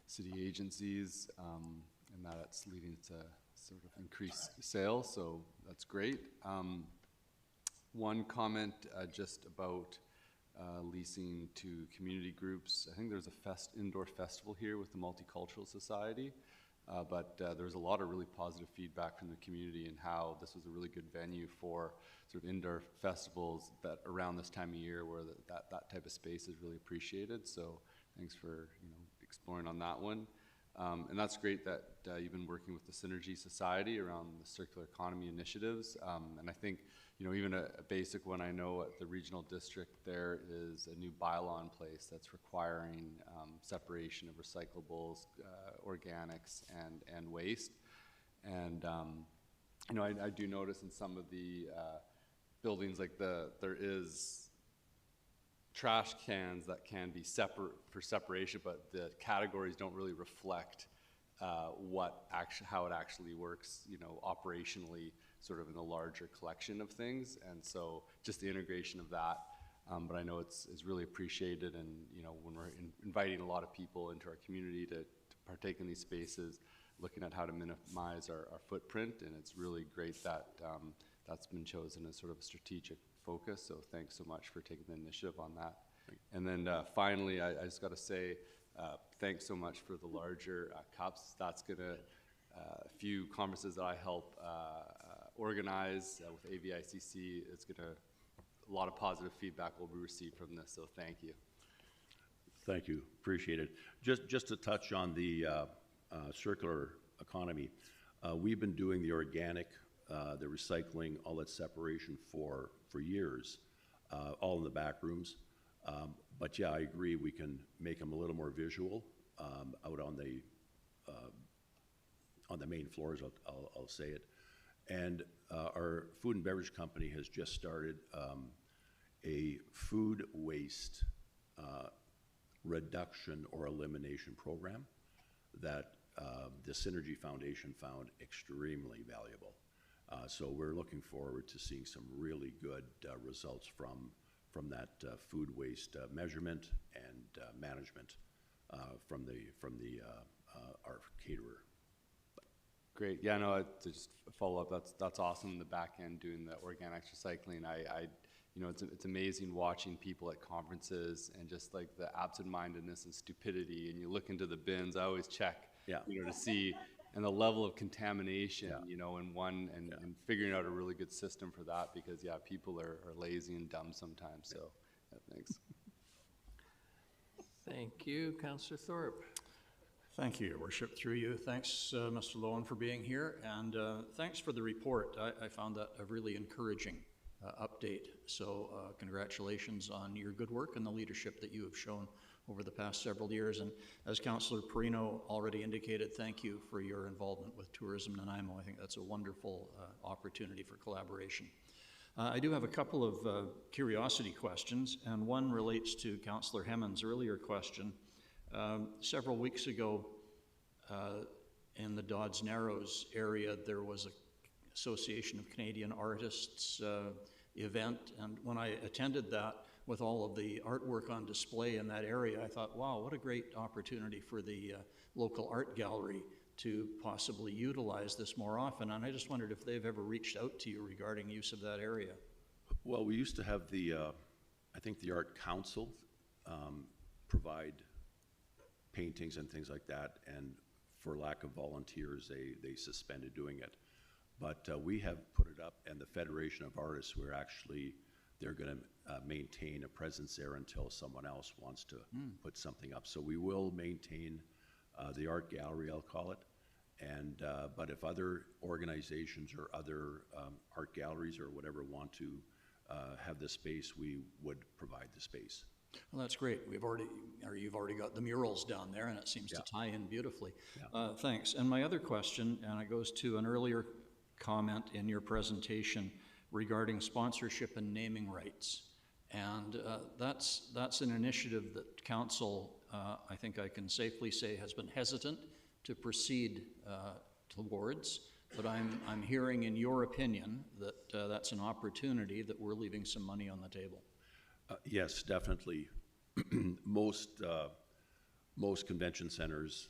city agencies, and that it's leading to sort of increased sales, so that's great. One comment just about leasing to community groups. I think there's a indoor festival here with the Multicultural Society, but there was a lot of really positive feedback from the community and how this was a really good venue for sort of indoor festivals that around this time of year where that type of space is really appreciated. So thanks for exploring on that one. And that's great that you've been working with the Synergy Society around the circular economy initiatives. And I think, even a basic one, I know at the regional district, there is a new bylaw in place that's requiring separation of recyclables, organics, and waste. And, I do notice in some of the buildings, like there is trash cans that can be separate for separation, but the categories don't really reflect how it actually works, operationally, sort of in a larger collection of things. And so just the integration of that. But I know it's really appreciated, and when we're inviting a lot of people into our community to partake in these spaces, looking at how to minimize our footprint, and it's really great that that's been chosen as sort of a strategic focus. So thanks so much for taking the initiative on that. And then finally, I just got to say thanks so much for the larger cups. That's gonna a few conferences that I help organize with AVICC. It's gonna a lot of positive feedback will be received from this. So thank you. Thank you, appreciate it. Just to touch on the circular economy, we've been doing the organic, the recycling, all that separation for years, all in the back rooms. But yeah, I agree, we can make them a little more visual out on the main floors, I'll say it. And our food and beverage company has just started a food waste reduction or elimination program that the Synergy Foundation found extremely valuable. So we're looking forward to seeing some really good results from that food waste measurement and management from our caterer. Great. Yeah, no, to just follow up, that's awesome. The back end doing the organics recycling. It's amazing watching people at conferences and just like the absent-mindedness and stupidity. And you look into the bins. I always check, to see and the level of contamination, and figuring out a really good system for that, because people are lazy and dumb sometimes. So, thanks. Thank you, Councillor Thorpe. Thank you, Your Worship. Through you, thanks, Mr. Lowen, for being here, and thanks for the report. I found that a really encouraging update. So congratulations on your good work and the leadership that you have shown over the past several years. And as Councillor Perino already indicated, thank you for your involvement with Tourism Nanaimo. I think that's a wonderful opportunity for collaboration. I do have a couple of curiosity questions, and one relates to Councillor Hemmond's earlier question. Several weeks ago, in the Dodds Narrows area, there was an Association of Canadian Artists event, and when I attended that with all of the artwork on display in that area, I thought, wow, what a great opportunity for the local art gallery to possibly utilize this more often. And I just wondered if they've ever reached out to you regarding use of that area. Well, we used to have I think the Art Council provide paintings and things like that, and for lack of volunteers, they suspended doing it. But we have put it up, and the Federation of Artists, they're going to maintain a presence there until someone else wants to put something up. So we will maintain the art gallery, I'll call it. And but if other organizations or other art galleries or whatever want to have the space, we would provide the space. Well, that's great. You've already got the murals down there, and it seems to tie in beautifully. Thanks. And my other question, and it goes to an earlier comment in your presentation regarding sponsorship and naming rights. And that's an initiative that Council, I think I can safely say, has been hesitant to proceed towards. But I'm hearing in your opinion that that's an opportunity that we're leaving some money on the table. Yes, definitely. Most, most convention centers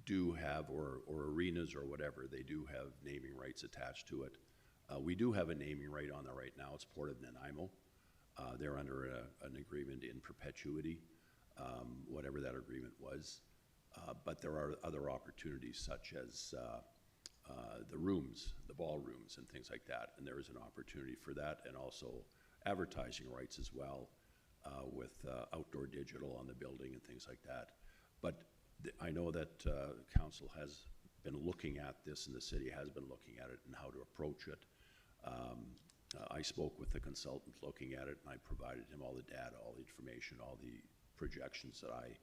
do have, or arenas or whatever, they do have naming rights attached to it. We do have a naming right on there right now. It's Port of Nanaimo. They're under an agreement in perpetuity, whatever that agreement was. But there are other opportunities such as the rooms, the ballrooms and things like that. And there is an opportunity for that, and also advertising rights as well, with outdoor digital on the building and things like that. But I know that council has been looking at this, and the city has been looking at it and how to approach it. I spoke with the consultant looking at it, and I provided him all the data, all the information, all the projections that I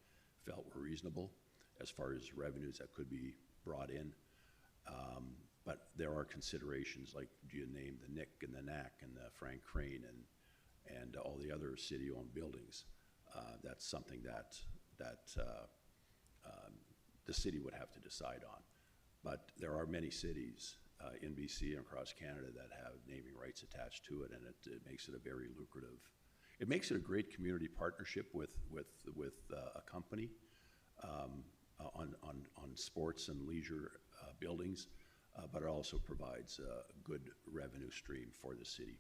felt were reasonable as far as revenues that could be brought in. But there are considerations like, do you name the Nick and the Knack and the Frank Crane and all the other city-owned buildings? That's something that the city would have to decide on. But there are many cities in BC and across Canada that have naming rights attached to it, and it makes it a very lucrative. It makes it a great community partnership with a company on sports and leisure buildings, but it also provides a good revenue stream for the city.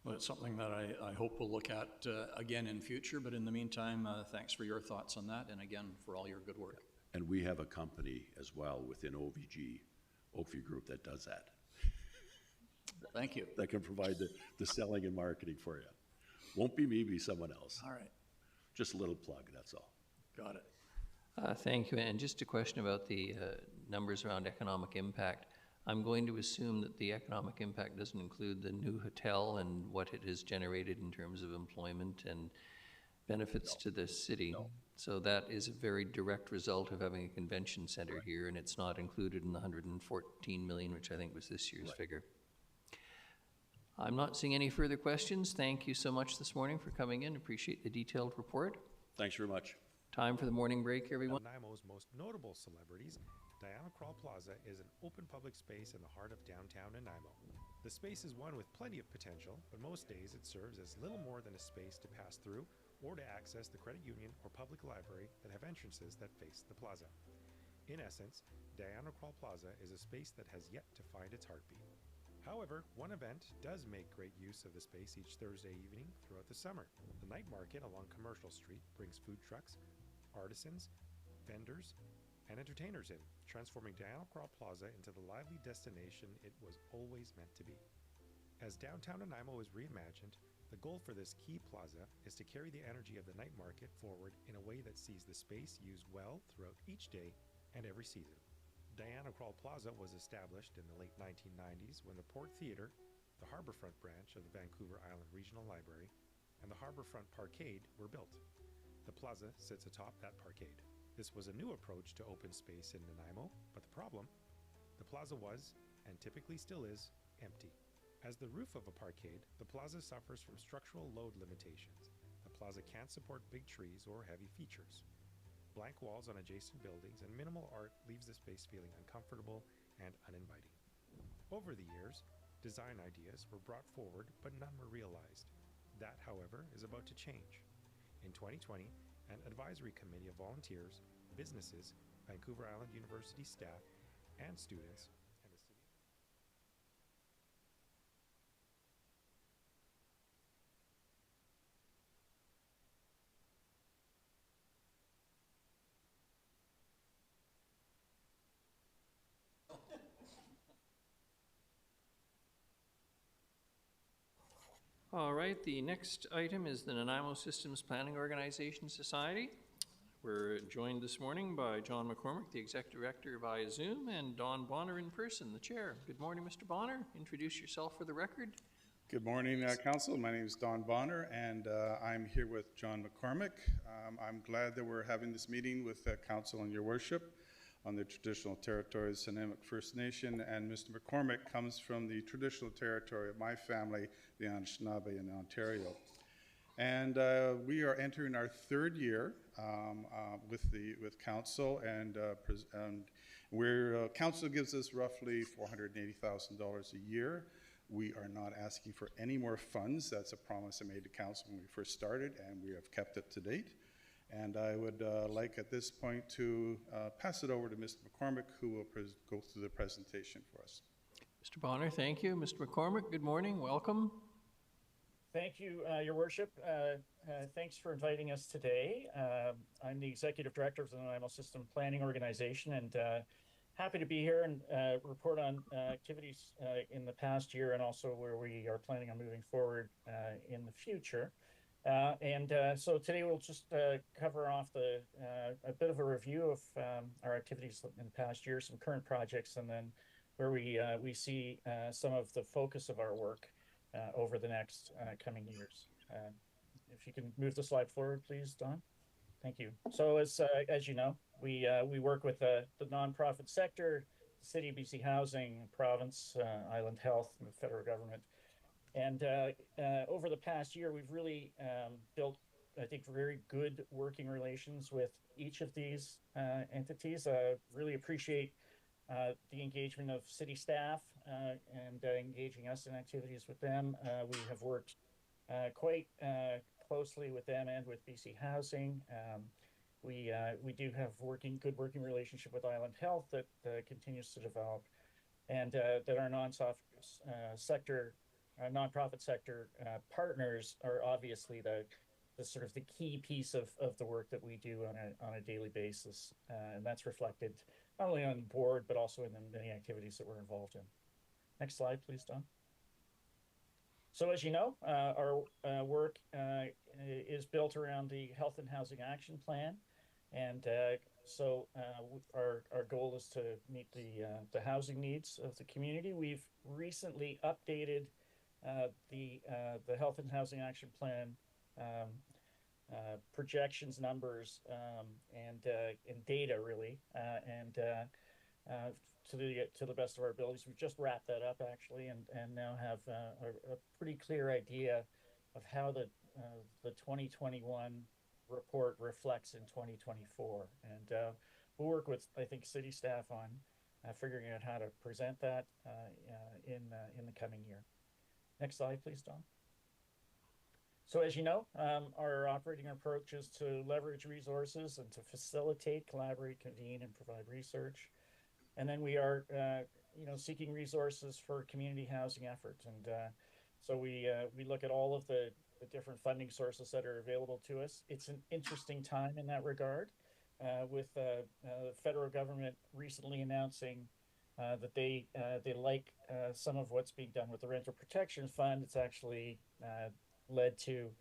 Well, it's something that I hope we'll look at again in future, but in the meantime, thanks for your thoughts on that, and again, for all your good work. And we have a company as well within OVG, Oakview Group, that does that. Thank you. That can provide the selling and marketing for you. Won't be me, be someone else. All right. Just a little plug, that's all. Got it. Thank you. And just a question about the numbers around economic impact. I'm going to assume that the economic impact doesn't include the new hotel and what it has generated in terms of employment and benefits to the city. No. So that is a very direct result of having a convention center here, and it's not included in the 114 million, which I think was this year's figure. I'm not seeing any further questions. Thank you so much this morning for coming in. Appreciate the detailed report. Thanks very much. Time for the morning break, everyone. Nanaimo's most notable celebrities, Diana Krall Plaza is an open public space in the heart of downtown Nanaimo. The space is one with plenty of potential, but most days it serves as little more than a space to pass through or to access the credit union or public library that have entrances that face the plaza. In essence, Diana Krall Plaza is a space that has yet to find its heartbeat. However, one event does make great use of the space each Thursday evening throughout the summer. The night market along Commercial Street brings food trucks, artisans, vendors, and entertainers in, transforming Diana Krall Plaza into the lively destination it was always meant to be. As downtown Nanaimo is reimagined, the goal for this key plaza is to carry the energy of the night market forward in a way that sees the space used well throughout each day and every season. Diana Krall Plaza was established in the late 1990s when the Port Theatre, the Harbourfront branch of the Vancouver Island Regional Library, and the Harbourfront Parkade were built. The plaza sits atop that parkade. This was a new approach to open space in Nanaimo, but the problem? The plaza was, and typically still is, empty. As the roof of a parkade, the plaza suffers from structural load limitations. The plaza can't support big trees or heavy features. Blank walls on adjacent buildings and minimal art leaves the space feeling uncomfortable and uninviting. Over the years, design ideas were brought forward, but none were realized. That, however, is about to change. In 2020, an advisory committee of volunteers, businesses, Vancouver Island University staff, and students, and the city. All right, the next item is the Nanaimo Systems Planning Organization Society. We're joined this morning by John McCormick, the Executive Director via Zoom, and Don Bonner in person, the Chair. Good morning, Mr. Bonner. Introduce yourself for the record. Good morning, Council. My name is Don Bonner, and I'm here with John McCormick. I'm glad that we're having this meeting with Council and Your Worship on the traditional territories of Nanaimo First Nation, and Mr. McCormick comes from the traditional territory of my family, the Anishinaabe in Ontario. And we are entering our third year with Council, and Council gives us roughly $480,000 a year. We are not asking for any more funds. That's a promise I made to council when we first started, and we have kept it to date. And I would like at this point to pass it over to Mr. McCormick, who will go through the presentation for us. Mr. Bonner, thank you. Mr. McCormick, good morning, welcome. Thank you, Your Worship. Thanks for inviting us today. I'm the Executive Director of the Nanaimo System Planning Organization, and happy to be here and report on activities in the past year and also where we are planning on moving forward in the future. So today we'll just cover off a bit of a review of our activities in the past year, some current projects, and then where we see some of the focus of our work over the next coming years. If you can move the slide forward, please, Don. Thank you. So as you know, we work with the nonprofit sector, the City of BC Housing, province, Island Health, and the federal government. And over the past year, we've really built, I think, very good working relations with each of these entities. Really appreciate the engagement of city staff and engaging us in activities with them. We have worked quite closely with them and with BC Housing. We do have good working relationship with Island Health that continues to develop, and that our nonprofit sector partners are obviously the sort of the key piece of the work that we do on a daily basis, and that's reflected not only on the board but also in the many activities that we're involved in. Next slide, please, Don. So as you know, our work is built around the Health and Housing Action Plan, and so our goal is to meet the housing needs of the community. We've recently updated the Health and Housing Action Plan projections, numbers, and data, really, and to the best of our abilities. We've just wrapped that up, actually, and now have a pretty clear idea of how the 2021 report reflects in 2024. And we'll work with, I think, city staff on figuring out how to present that in the coming year. Next slide, please, Don. So as you know, our operating approach is to leverage resources and to facilitate, collaborate, convene, and provide research. And then we are, seeking resources for community housing efforts. And so we look at all of the different funding sources that are available to us. It's an interesting time in that regard, with the federal government recently announcing that they like some of what's being done with the Rental Protection Fund. It's actually led to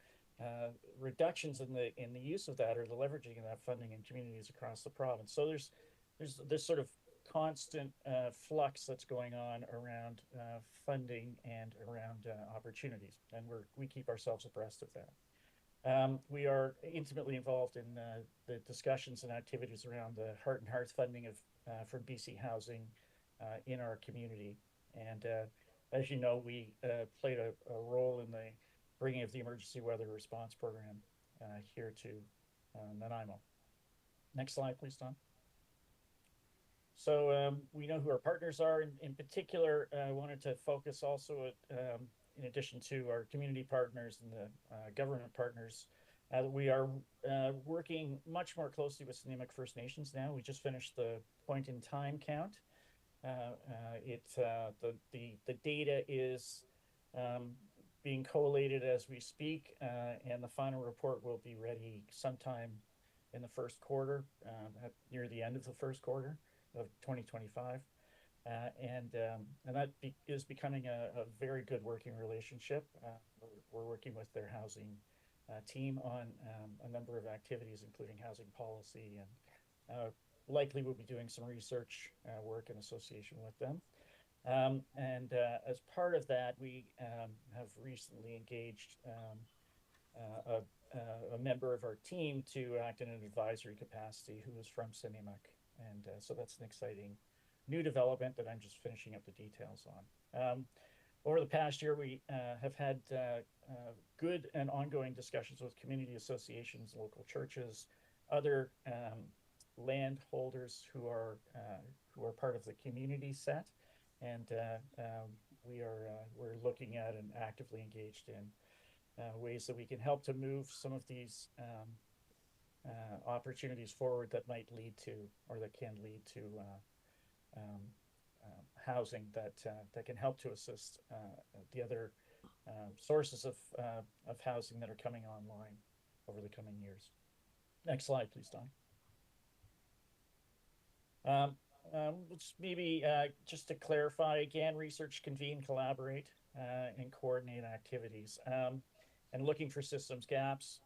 reductions in the use of that, or the leveraging of that funding in communities across the province. So there's this sort of constant flux that's going on around funding and around opportunities, and we keep ourselves abreast of that. We are intimately involved in the discussions and activities around the Heart and Hearth funding from BC Housing in our community. And as you know, we played a role in the bringing of the Emergency Weather Response Program here to Nanaimo. Next slide, please, Don. So we know who our partners are. In particular, I wanted to focus also, in addition to our community partners and the government partners, we are working much more closely with Nunavut First Nations now. We just finished the point-in-time count. The data is being collated as we speak, and the final report will be ready sometime in the first quarter, near the end of the first quarter of 2025. And that is becoming a very good working relationship. We're working with their housing team on a number of activities, including housing policy, and likely we'll be doing some research work in association with them. And as part of that, we have recently engaged a member of our team to act in an advisory capacity who is from Nunavut. And so that's an exciting new development that I'm just finishing up the details on. Over the past year, we have had good and ongoing discussions with community associations, local churches, other landholders who are part of the community set. And we're looking at and actively engaged in ways that we can help to move some of these opportunities forward that might lead to, or that can lead to housing that can help to assist the other sources of housing that are coming online over the coming years. Next slide, please, Don. Maybe just to clarify again, research, convene, collaborate, and coordinate activities, and looking for systems gaps.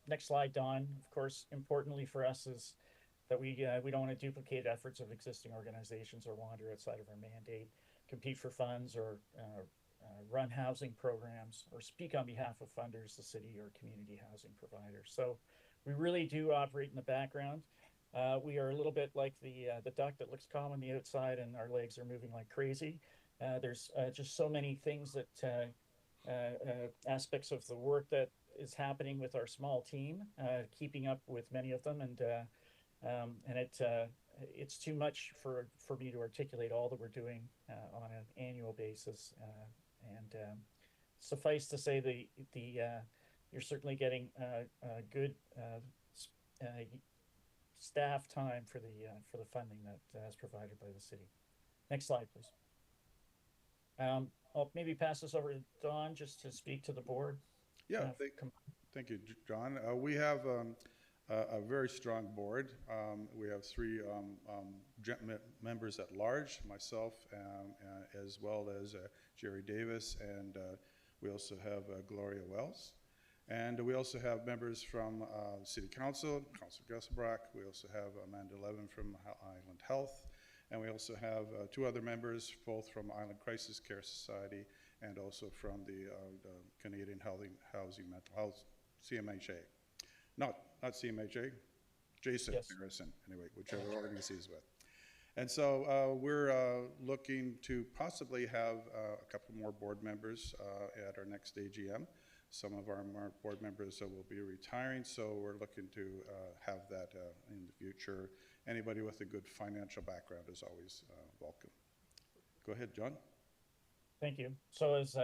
Next slide, Don. Of course, importantly for us is that we don't want to duplicate efforts of existing organizations or wander outside of our mandate, compete for funds, or run housing programs, or speak on behalf of funders, the city, or community housing providers. So we really do operate in the background. We are a little bit like the duck that looks calm on the outside and our legs are moving like crazy. There's just so many things that aspects of the work that is happening with our small team, keeping up with many of them, and it's too much for me to articulate all that we're doing on an annual basis. Suffice to say, you're certainly getting good staff time for the funding that is provided by the city. Next slide, please. I'll maybe pass this over to Don just to speak to the board. Yeah, thank you, John. We have a very strong board. We have three members at large, myself, as well as Jerry Davis, and we also have Gloria Wells. And we also have members from City Council, Councilor Gusselbrock. We also have Amanda Levin from Island Health. And we also have two other members, both from Island Crisis Care Society and also from the Canadian Housing Mental Health, CMHA. Not CMHA, Jason Harrison, anyway, whichever organization he's with. And so we're looking to possibly have a couple more board members at our next AGM. Some of our board members will be retiring, so we're looking to have that in the future. Anybody with a good financial background is always welcome. Go ahead, John. Thank you. So as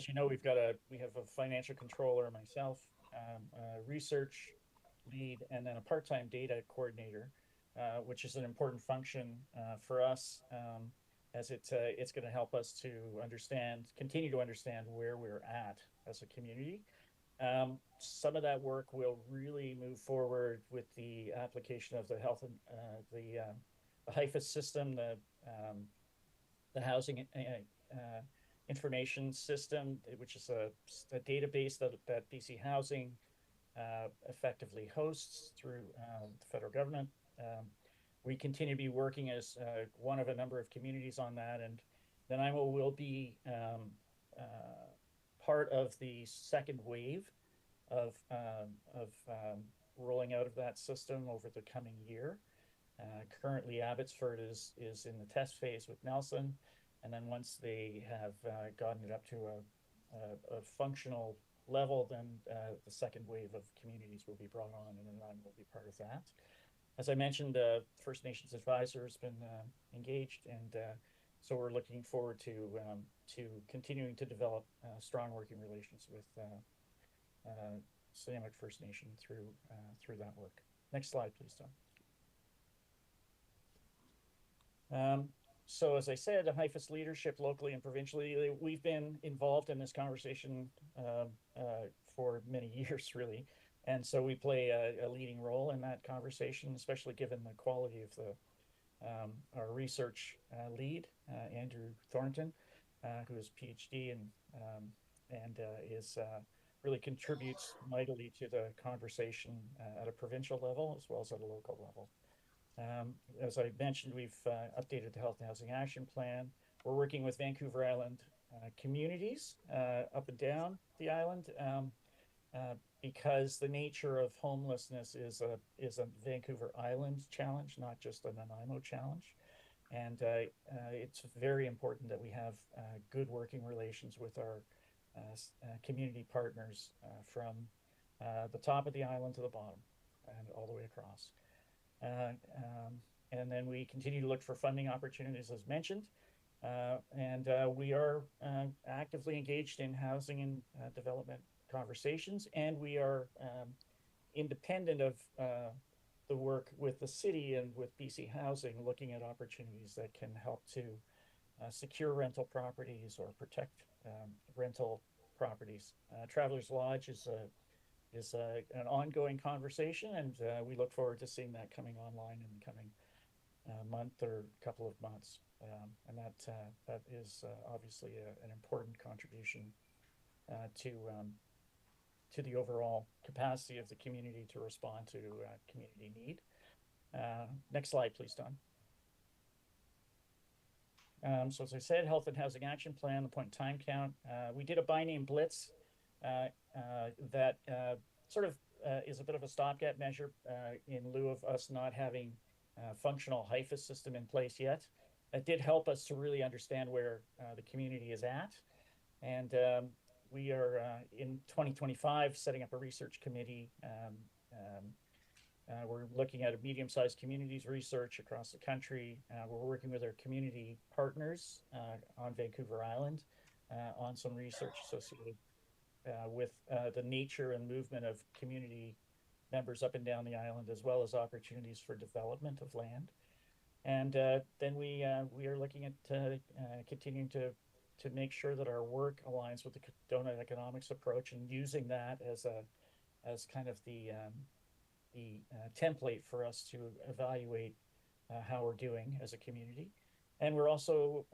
you know, we have a financial controller, myself, a research lead, and then a part-time data coordinator, which is an important function for us, as it's going to help us to continue to understand where we're at as a community. Some of that work will really move forward with the application of the health and the HIFAS system, the housing information system, which is a database that BC Housing effectively hosts through the federal government. We continue to be working as one of a number of communities on that, and then I will be part of the second wave of rolling out of that system over the coming year. Currently, Abbotsford is in the test phase with Nelson, and then once they have gotten it up to a functional level, then the second wave of communities will be brought on, and then I will be part of that. As I mentioned, First Nations Advisor has been engaged, and so we're looking forward to continuing to develop strong working relations with Sinixt First Nation through that work. Next slide, please, Tom. So as I said, the HIFAS leadership locally and provincially, we've been involved in this conversation for many years, really. And so we play a leading role in that conversation, especially given the quality of our research lead, Andrew Thornton, who is PhD and really contributes mightily to the conversation at a provincial level as well as at a local level. As I mentioned, we've updated the Health and Housing Action Plan. We're working with Vancouver Island communities up and down the island because the nature of homelessness is a Vancouver Island challenge, not just a Nanaimo challenge. And it's very important that we have good working relations with our community partners from the top of the island to the bottom and all the way across. And then we continue to look for funding opportunities, as mentioned. We are actively engaged in housing and development conversations, and we are independent of the work with the city and with BC Housing, looking at opportunities that can help to secure rental properties or protect rental properties. Travelers Lodge is an ongoing conversation, and we look forward to seeing that coming online in the coming month or couple of months. And that is obviously an important contribution to the overall capacity of the community to respond to community need. Next slide, please, Don. So as I said, Health and Housing Action Plan, the point in time count. We did a by name blitz that sort of is a bit of a stopgap measure in lieu of us not having a functional HIFAS system in place yet. It did help us to really understand where the community is at. And we are in 2025 setting up a research committee. We're looking at a medium-sized communities research across the country. We're working with our community partners on Vancouver Island on some research associated with the nature and movement of community members up and down the island, as well as opportunities for development of land. And then we are looking at continuing to make sure that our work aligns with the donut economics approach, and using that as kind of the template for us to evaluate how we're doing as a community. And we're also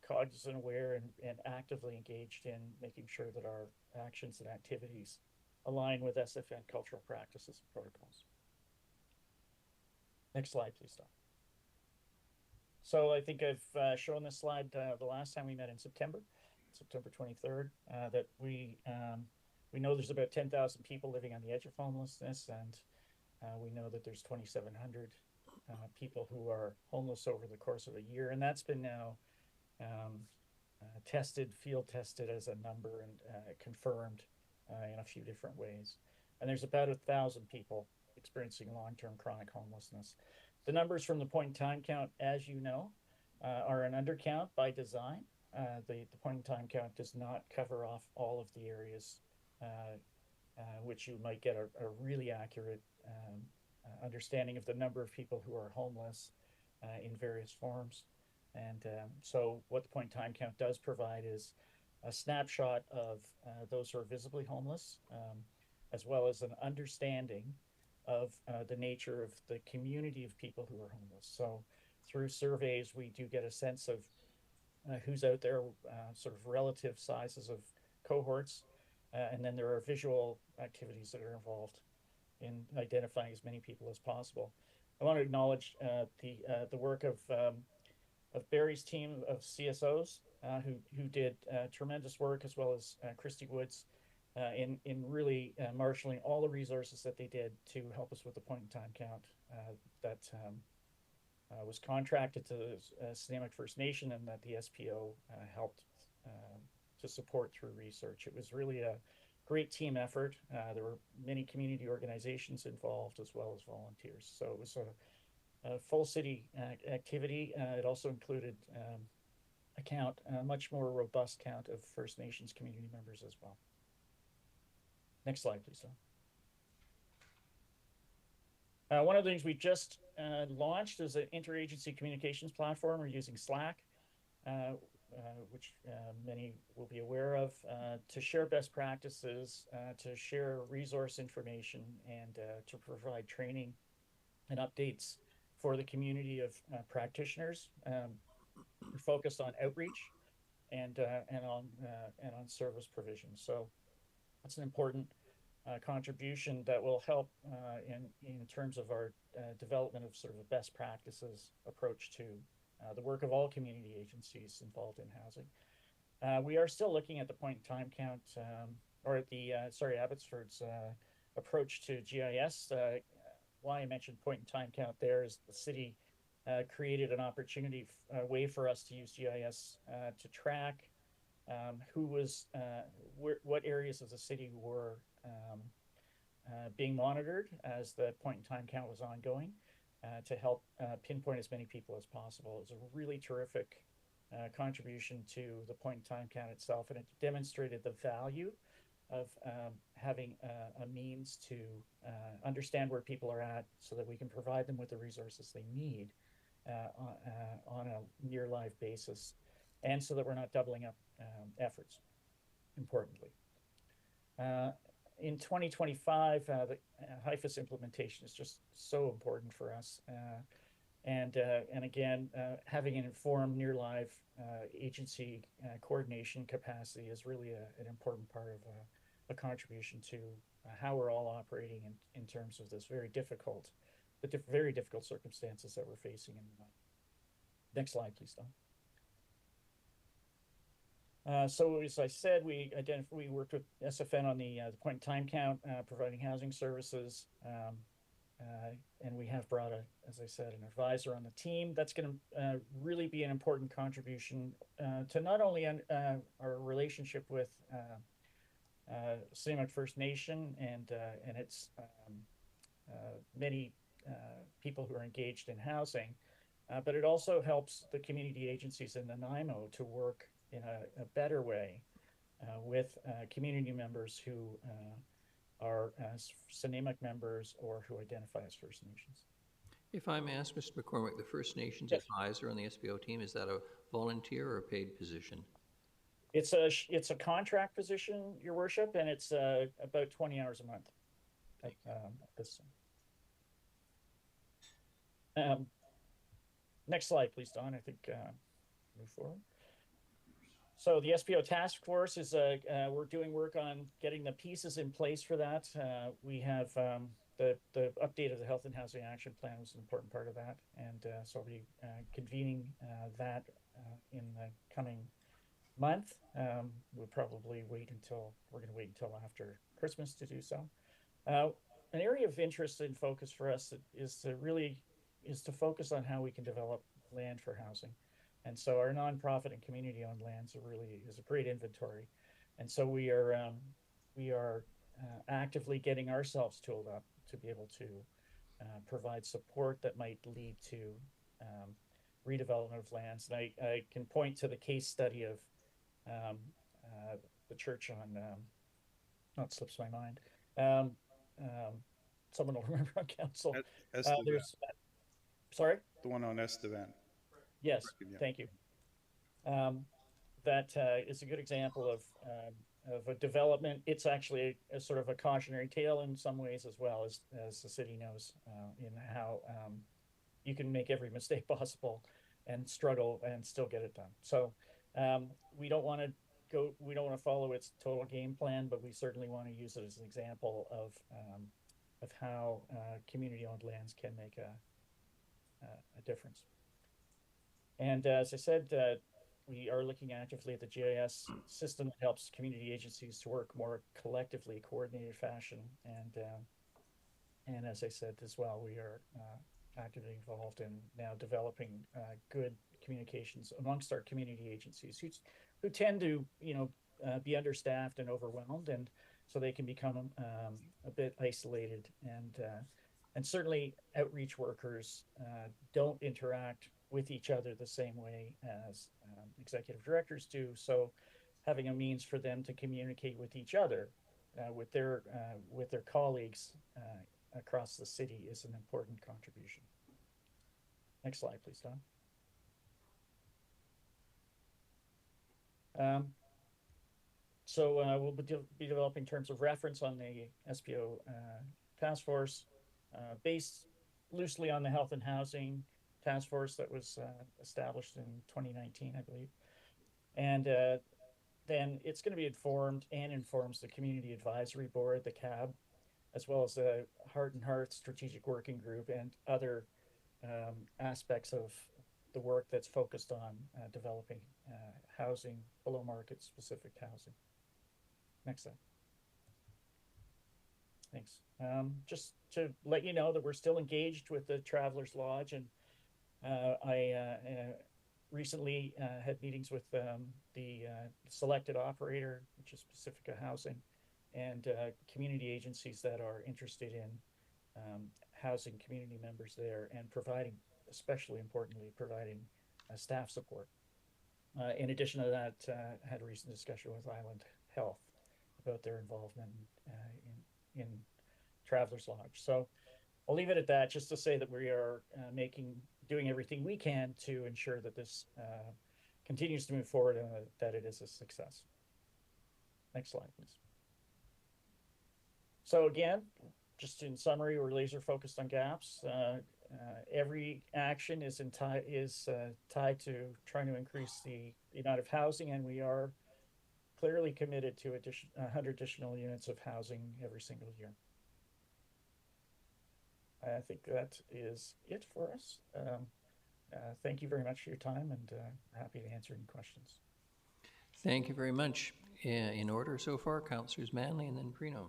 cognizant, aware, and actively engaged in making sure that our actions and activities align with SFN cultural practices and protocols. Next slide, please, Don. So I think I've shown this slide the last time we met in September 23rd, that we know there's about 10,000 people living on the edge of homelessness, and we know that there's 2,700 people who are homeless over the course of a year, and that's been now field tested as a number, and confirmed in a few different ways. And there's about 1,000 people experiencing long-term chronic homelessness. The numbers from the point in time count, as you know, are an undercount by design. The point in time count does not cover off all of the areas which you might get a really accurate understanding of the number of people who are homeless in various forms. And so what the point in time count does provide is a snapshot of those who are visibly homeless, as well as an understanding of the nature of the community of people who are homeless. So through surveys, we do get a sense of who's out there, sort of relative sizes of cohorts, and then there are visual activities that are involved in identifying as many people as possible. I want to acknowledge the work of Barry's team of CSOs who did tremendous work, as well as Christy Woods, in really marshaling all the resources that they did to help us with the point in time count that was contracted to Snuneymuxw First Nation, and that the SPO helped to support through research. It was really a great team effort. There were many community organizations involved, as well as volunteers. So it was a full city activity. It also included a much more robust count of First Nations community members as well. Next slide, please, Don. One of the things we just launched is an interagency communications platform. We're using Slack, which many will be aware of, to share best practices, to share resource information, and to provide training and updates for the community of practitioners. We're focused on outreach and on service provision. So that's an important contribution that will help in terms of our development of sort of a best practices approach to the work of all community agencies involved in housing. We are still looking at the point in time count, or at the, Abbotsford's approach to GIS. Why I mentioned point in time count there is the city created an opportunity, a way for us to use GIS to track who was, what areas of the city were being monitored as the point in time count was ongoing, to help pinpoint as many people as possible. It was a really terrific contribution to the point in time count itself, and it demonstrated the value of having a means to understand where people are at so that we can provide them with the resources they need on a near live basis, and so that we're not doubling up efforts, importantly. In 2025, the HIFIS implementation is just so important for us. And again, having an informed near live agency coordination capacity is really an important part of a contribution to how we're all operating in terms of this very difficult circumstances that we're facing. Next slide, please, Don. So as I said, we worked with SFN on the point in time count, providing housing services. And we have brought, as I said, an advisor on the team. That's going to really be an important contribution to not only our relationship with Sinimaq First Nation and its many people who are engaged in housing, but it also helps the community agencies in Nanaimo to work in a better way with community members who are Sinimaq members or who identify as First Nations. If I may ask, Mr. McCormick, the First Nations Yes. advisor on the SBO team, is that a volunteer or a paid position? It's a contract position, Your Worship, and it's about 20 hours a month. Next slide, please, Don. I think move forward. So the SPO task force is we're doing work on getting the pieces in place for that. We have the update of the Health and Housing Action Plan was an important part of that, and so we'll be convening that in the coming month. We're going to wait until after Christmas to do so. An area of interest and focus for us is to focus on how we can develop land for housing. And so our nonprofit and community-owned lands is a great inventory. And so we are actively getting ourselves tooled up to be able to provide support that might lead to redevelopment of lands. And I can point to the case study of the church on, it slips my mind. Someone will remember on council. Sorry? The one on Estevan. Yes, Yeah. thank you. That is a good example of a development. It's actually a sort of a cautionary tale in some ways as well, as the city knows, in how you can make every mistake possible and struggle and still get it done. So we don't want to follow its total game plan, but we certainly want to use it as an example of how community-owned lands can make a difference. And as I said, we are looking actively at the GIS system that helps community agencies to work more collectively, coordinated fashion. And as I said as well, we are actively involved in now developing good communications amongst our community agencies who tend to, be understaffed and overwhelmed, and so they can become a bit isolated. And certainly outreach workers don't interact with each other the same way as executive directors do. So having a means for them to communicate with each other, with their colleagues across the city is an important contribution. Next slide, please, Don. So we'll be developing terms of reference on the SPO task force based loosely on the Health and Housing Task Force that was established in 2019, I believe. And then it's going to be informs the Community Advisory Board, the CAB, as well as the Heart and Hearth Strategic Working Group and other aspects of the work that's focused on developing housing, below market specific housing. Next slide. Thanks. Just to let you know that we're still engaged with the Travelers Lodge, and I recently had meetings with the selected operator, which is Pacifica Housing, and community agencies that are interested in housing community members there and providing, especially importantly, providing staff support. In addition to that, had a recent discussion with Island Health about their involvement in Travelers Lodge. So I'll leave it at that, just to say that we are doing everything we can to ensure that this continues to move forward and that it is a success. Next slide, please. So again, just in summary, we're laser focused on gaps. Every action is tied to trying to increase the amount of housing, and we are clearly committed to 100 additional units of housing every single year. I think that is it for us. Thank you very much for your time, and happy to answer any questions. Thank you very much. In order so far, Councillors Manley and then Prino.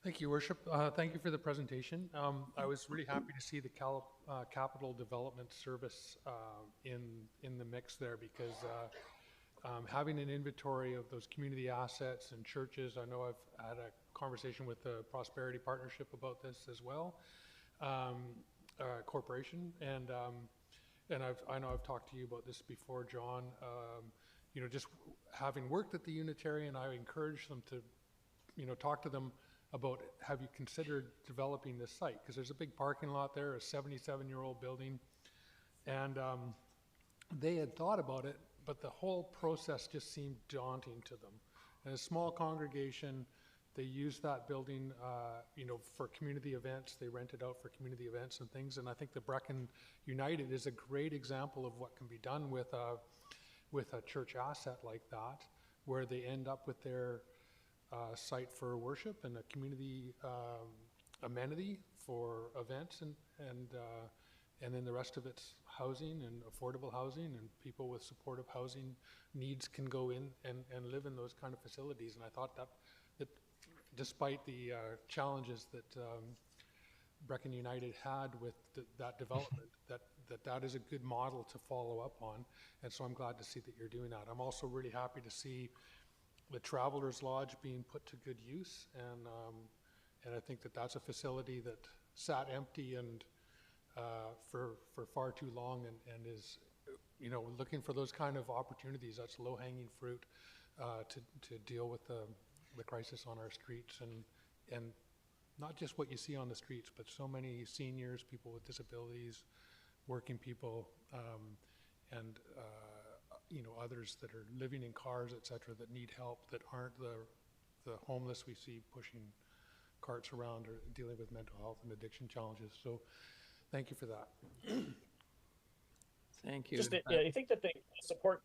Thank you, Worship. Thank you for the presentation. I was really happy to see the Capital Development Service in the mix there, because having an inventory of those community assets and churches, I know I've had a conversation with the Prosperity Partnership about this as well, corporation, and I know I've talked to you about this before, John. You know, just having worked at the Unitarian, I encourage them to, you know, talk to them about, have you considered developing this site? Because there's a big parking lot there, a 77-year-old building, and they had thought about it, but the whole process just seemed daunting to them. And a small congregation, they use that building, you know, for community events. They rent it out for community events and things. And I think the Brecon United is a great example of what can be done with a church asset like that, where they end up with their site for worship and a community amenity for events, and then the rest of it's housing and affordable housing, and people with supportive housing needs can go in and live in those kind of facilities. And I thought that despite the challenges that Brecon United had with that development, that is a good model to follow up on. And so I'm glad to see that you're doing that. I'm also really happy to see the Travelers Lodge being put to good use, and I think that that's a facility that sat empty and for far too long, and is, you know, looking for those kind of opportunities. That's low-hanging fruit to deal with the crisis on our streets, and not just what you see on the streets, but so many seniors, people with disabilities, working people, and you know, others that are living in cars, et cetera, that need help, that aren't the homeless we see pushing carts around or dealing with mental health and addiction challenges. So thank you for that. Thank you. Just, I think that they support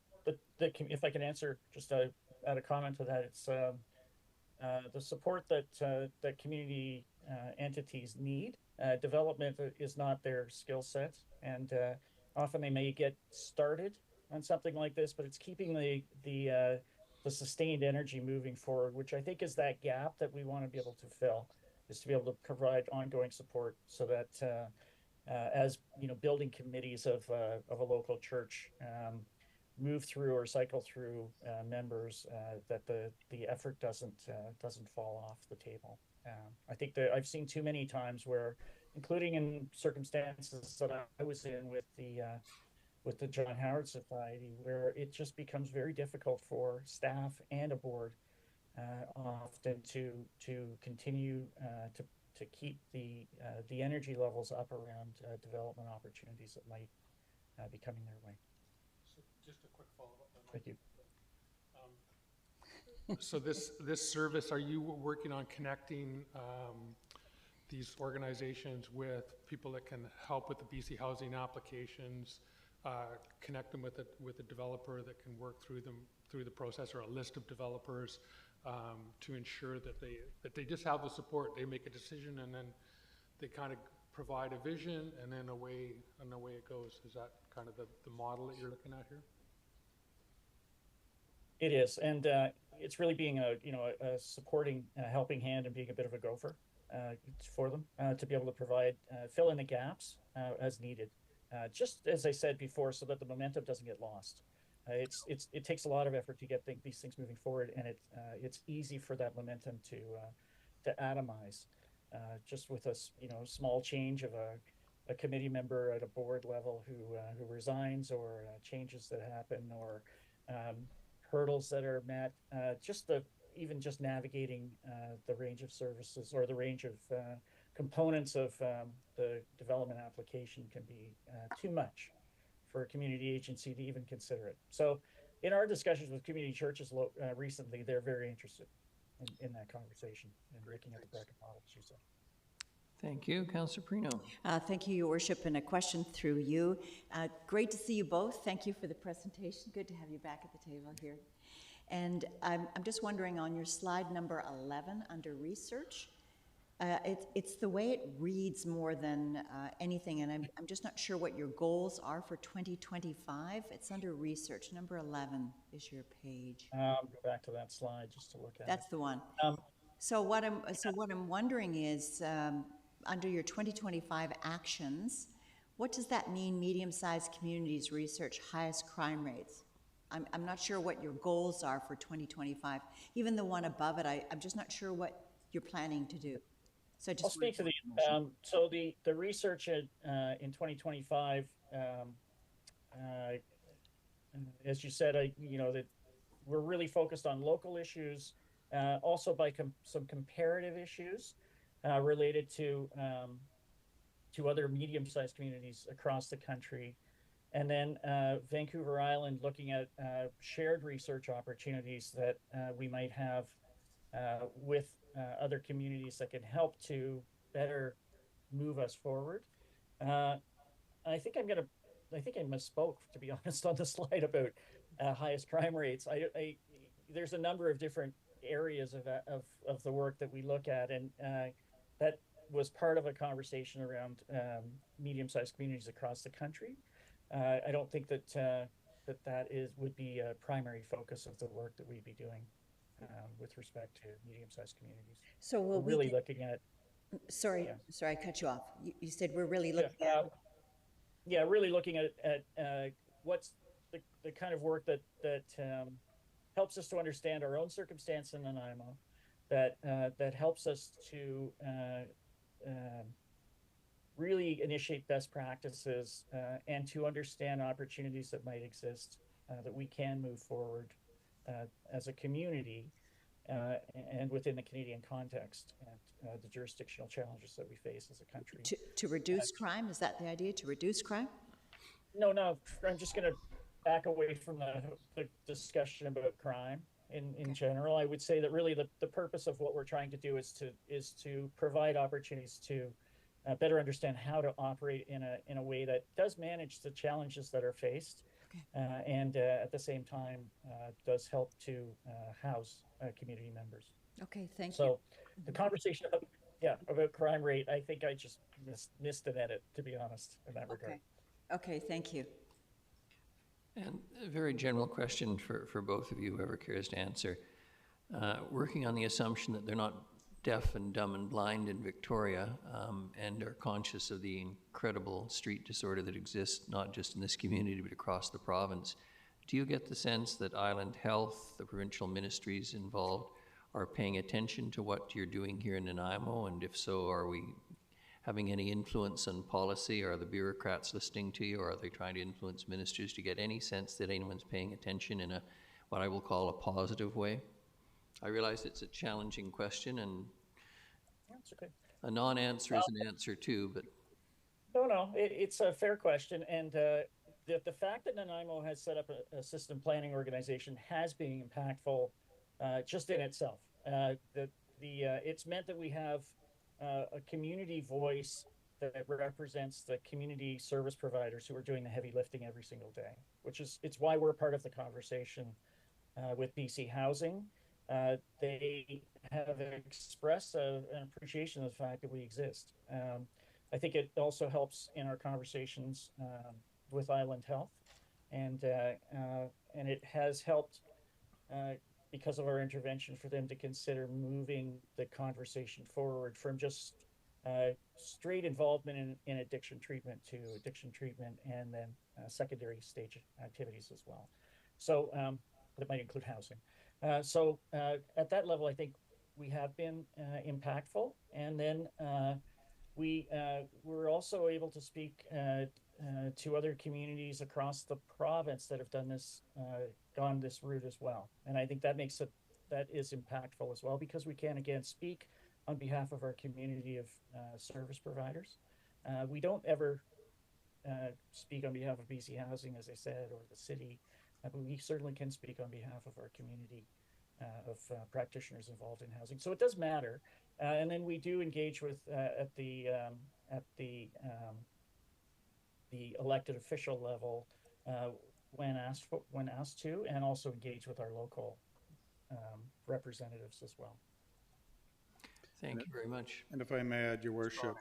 if I can answer, just add a comment to that, it's the support that community entities need. Development is not their skill set, and often they may get started on something like this, but it's keeping the sustained energy moving forward, which I think is that gap that we want to be able to fill, is to be able to provide ongoing support, so that as you know, building committees of a local church move through or cycle through members, that the effort doesn't fall off the table. I think that I've seen too many times where, including in circumstances that I was in with the John Howard Society, where it just becomes very difficult for staff and a board often to continue to keep the energy levels up around development opportunities that might be coming their way. So just a quick follow-up. Thank you. So this service, are you working on connecting these organizations with people that can help with the BC housing applications, connect them with a developer that can work through the process, or a list of developers, to ensure that they just have the support? They make a decision, and then they kind of provide a vision, and then away it goes. Is that kind of the model that you're looking at here? It is, and it's really being a supporting, helping hand, and being a bit of a gopher for them to be able to provide, fill in the gaps as needed. Just as I said before, so that the momentum doesn't get lost. It takes a lot of effort to get these things moving forward, and it's easy for that momentum to atomize. Just with a small change of a committee member at a board level who resigns, or changes that happen, or hurdles that are met. Even just navigating the range of services, or the range of components of the development application can be too much for a community agency to even consider it. So in our discussions with community churches recently, they're very interested in that conversation and looking at the bracket model, as you said. Thank you. Councillor Perino. Thank you, Your Worship, and a question through you. Great to see you both. Thank you for the presentation. Good to have you back at the table here. And I'm just wondering, on your slide number 11 under research, it's the way it reads more than anything, and I'm just not sure what your goals are for 2025. It's under research. Number 11 is your page. Go back to that slide just to look at That's it. the one. So what I'm wondering is, under your 2025 actions, what does that mean, medium-sized communities research highest crime rates? I'm not sure what your goals are for 2025. Even the one above it, I'm just not sure what you're planning to do. So I'll speak to the research in 2025. As you said, that we're really focused on local issues, also by some comparative issues related to other medium-sized communities across the country. And then Vancouver Island, looking at shared research opportunities that we might have with other communities that can help to better move us forward. I think I misspoke, to be honest, on the slide about highest crime rates. There's a number of different areas of the work that we look at, and that was part of a conversation around medium-sized communities across the country. I don't think that would be a primary focus of the work that we'd be doing with respect to medium-sized communities. So we're really looking at. Sorry, I cut you off. You said we're really looking at. Really looking at what's the kind of work that helps us to understand our own circumstance in Nanaimo, that helps us to really initiate best practices and to understand opportunities that might exist that we can move forward as a community and within the Canadian context, and the jurisdictional challenges that we face as a country. To reduce crime? Is that the idea, to reduce crime? No, I'm just going to back away from the discussion about crime in general. I would say that really the purpose of what we're trying to do is to provide opportunities to better understand how to operate in a way that does manage the challenges that are faced, and at the same time does help to house community members. Okay, thank you. So the conversation about crime rate, I think I just missed an edit, to be honest, in that regard. Okay, thank you. And a very general question for both of you, whoever cares to answer. Working on the assumption that they're not deaf and dumb and blind in Victoria, and are conscious of the incredible street disorder that exists, not just in this community, but across the province, do you get the sense that Island Health, the provincial ministries involved, are paying attention to what you're doing here in Nanaimo? And if so, are we having any influence on policy? Are the bureaucrats listening to you, or are they trying to influence ministers? To get any sense that anyone's paying attention in what I will call a positive way? I realize it's a challenging question, and that's okay. A non-answer is an answer too, but... No, it's a fair question, and the fact that Nanaimo has set up a system planning organization has been impactful just in itself. It's meant that we have a community voice that represents the community service providers who are doing the heavy lifting every single day, it's why we're part of the conversation with BC Housing. They have expressed an appreciation of the fact that we exist. I think it also helps in our conversations with Island Health, and it has helped because of our intervention for them to consider moving the conversation forward from just straight involvement in addiction treatment to addiction treatment and then secondary stage activities as well. So that might include housing. So at that level, I think we have been impactful. And then We're also able to speak to other communities across the province that have done this, gone this route as well. And I think that that is impactful as well, because we can again speak on behalf of our community of service providers. We don't ever speak on behalf of BC Housing, as I said, or the city, but we certainly can speak on behalf of our community of practitioners involved in housing. So it does matter. And then we do engage with at the elected official level when asked to, and also engage with our local representatives as well. Thank you very much. And if I may add, Your Worship,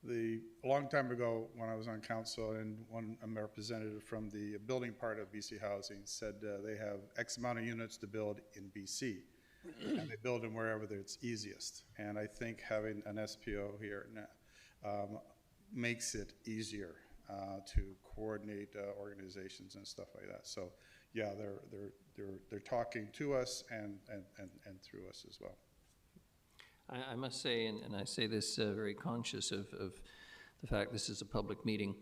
a long time ago when I was on council, and a representative from the building part of BC Housing said they have X amount of units to build in BC, and they build them wherever it's easiest. And I think having an SPO here makes it easier to coordinate organizations and stuff like that. So yeah, they're talking to us and through us as well. I must say, and I say this very conscious of the fact this is a public meeting,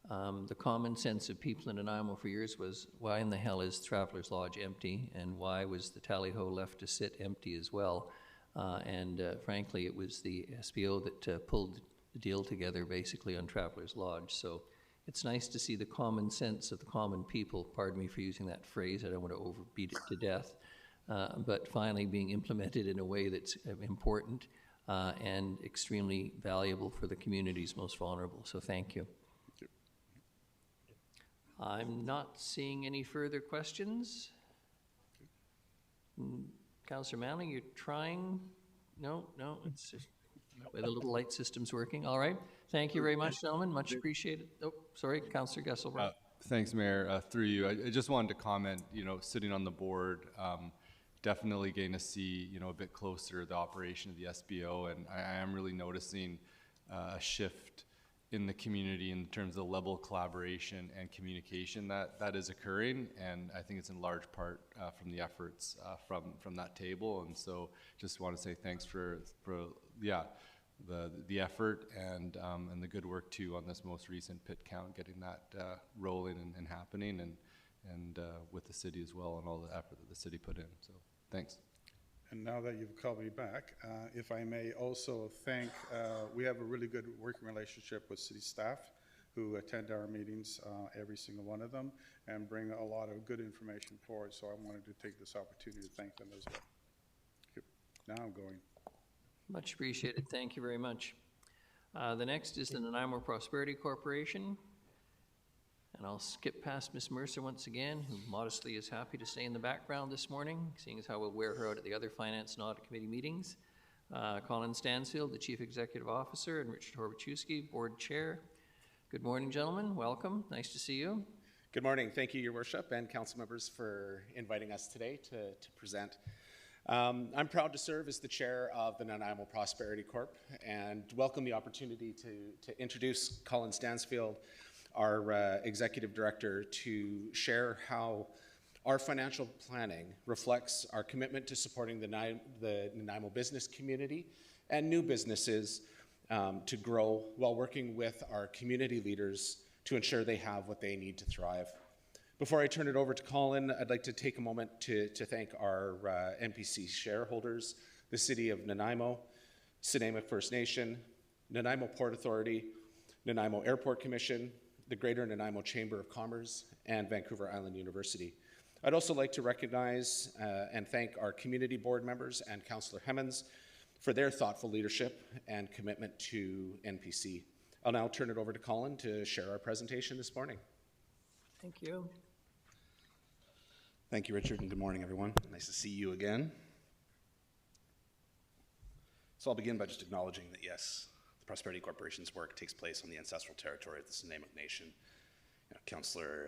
the common sense of people in Nanaimo for years was, why in the hell is Travelers Lodge empty, and why was the Tally-Ho left to sit empty as well? Frankly, it was the SPO that pulled the deal together basically on Travelers Lodge. So it's nice to see the common sense of the common people, pardon me for using that phrase, I don't want to overbeat it to death, but finally being implemented in a way that's important and extremely valuable for the communities most vulnerable. So thank you. I'm not seeing any further questions. Councillor Manley, you're trying? No, it's just the little light system's working. All right. Thank you very much, gentlemen. Much appreciated. Oh, sorry, Councillor Gesselbrock. Thanks, Mayor. Through you, I just wanted to comment, sitting on the board, definitely getting to see, a bit closer the operation of the SBO, and I am really noticing a shift in the community in terms of the level of collaboration and communication that is occurring, and I think it's in large part from the efforts from that table. And so just want to say thanks for the effort and the good work too on this most recent pit count, getting that rolling and happening, and with the city as well, and all the effort that the city put in. So thanks. And now that you've called me back, if I may also thank, we have a really good working relationship with city staff who attend our meetings, every single one of them, and bring a lot of good information forward. So I wanted to take this opportunity to thank them as well. Now I'm going. Much appreciated. Thank you very much. The next is the Nanaimo Prosperity Corporation. And I'll skip past Ms. Mercer once again, who modestly is happy to stay in the background this morning, seeing as how we'll wear her out at the other Finance and Audit Committee meetings. Colin Stansfield, the Chief Executive Officer, and Richard Horbaczewski, Board Chair. Good morning, gentlemen. Welcome. Nice to see you. Good morning. Thank you, Your Worship, and council members for inviting us today to present. I'm proud to serve as the chair of the Nanaimo Prosperity Corp and welcome the opportunity to introduce Colin Stansfield, our executive director, to share how our financial planning reflects our commitment to supporting the Nanaimo business community and new businesses to grow while working with our community leaders to ensure they have what they need to thrive. Before I turn it over to Colin, I'd like to take a moment to thank our NPC shareholders, the City of Nanaimo, Sinamik First Nation, Nanaimo Port Authority, Nanaimo Airport Commission, the Greater Nanaimo Chamber of Commerce, and Vancouver Island University. I'd also like to recognize and thank our community board members and Councillor Hemmons for their thoughtful leadership and commitment to NPC. I'll now turn it over to Colin to share our presentation this morning. Thank you. Thank you, Richard, and good morning, everyone. Nice to see you again. So I'll begin by just acknowledging that, yes, the Prosperity Corporation's work takes place on the ancestral territory of the Sinamik Nation. Councillor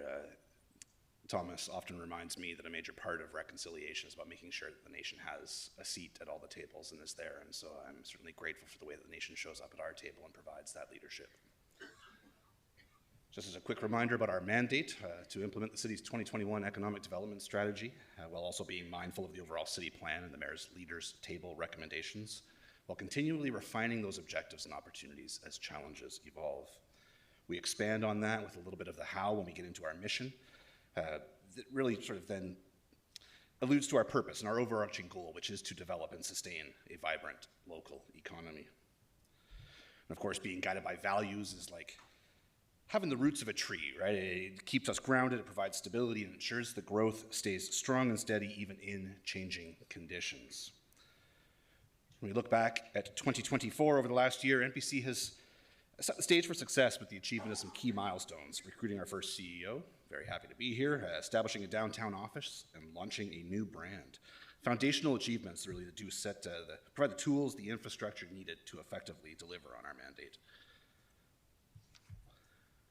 Thomas often reminds me that a major part of reconciliation is about making sure that the nation has a seat at all the tables and is there, and so I'm certainly grateful for the way that the nation shows up at our table and provides that leadership. Just as a quick reminder about our mandate to implement the city's 2021 economic development strategy, while also being mindful of the overall city plan and the mayor's leaders table recommendations. while continually refining those objectives and opportunities as challenges evolve. We expand on that with a little bit of the how when we get into our mission. That really sort of then alludes to our purpose and our overarching goal, which is to develop and sustain a vibrant local economy. And of course, being guided by values is like having the roots of a tree, right? It keeps us grounded, it provides stability, and ensures the growth stays strong and steady even in changing conditions. When we look back at 2024, over the last year, NPC has set the stage for success with the achievement of some key milestones: recruiting our first CEO, very happy to be here, establishing a downtown office, and launching a new brand. Foundational achievements really that do provide the tools, the infrastructure needed to effectively deliver on our mandate.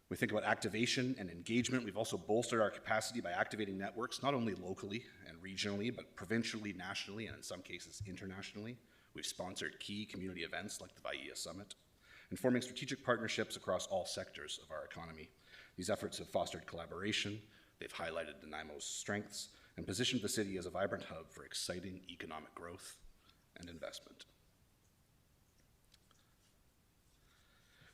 We think about activation and engagement. We've also bolstered our capacity by activating networks, not only locally and regionally, but provincially, nationally, and in some cases internationally. We've sponsored key community events like the Bahia Summit, and forming strategic partnerships across all sectors of our economy. These efforts have fostered collaboration, they've highlighted Nanaimo's strengths, and positioned the city as a vibrant hub for exciting economic growth and investment.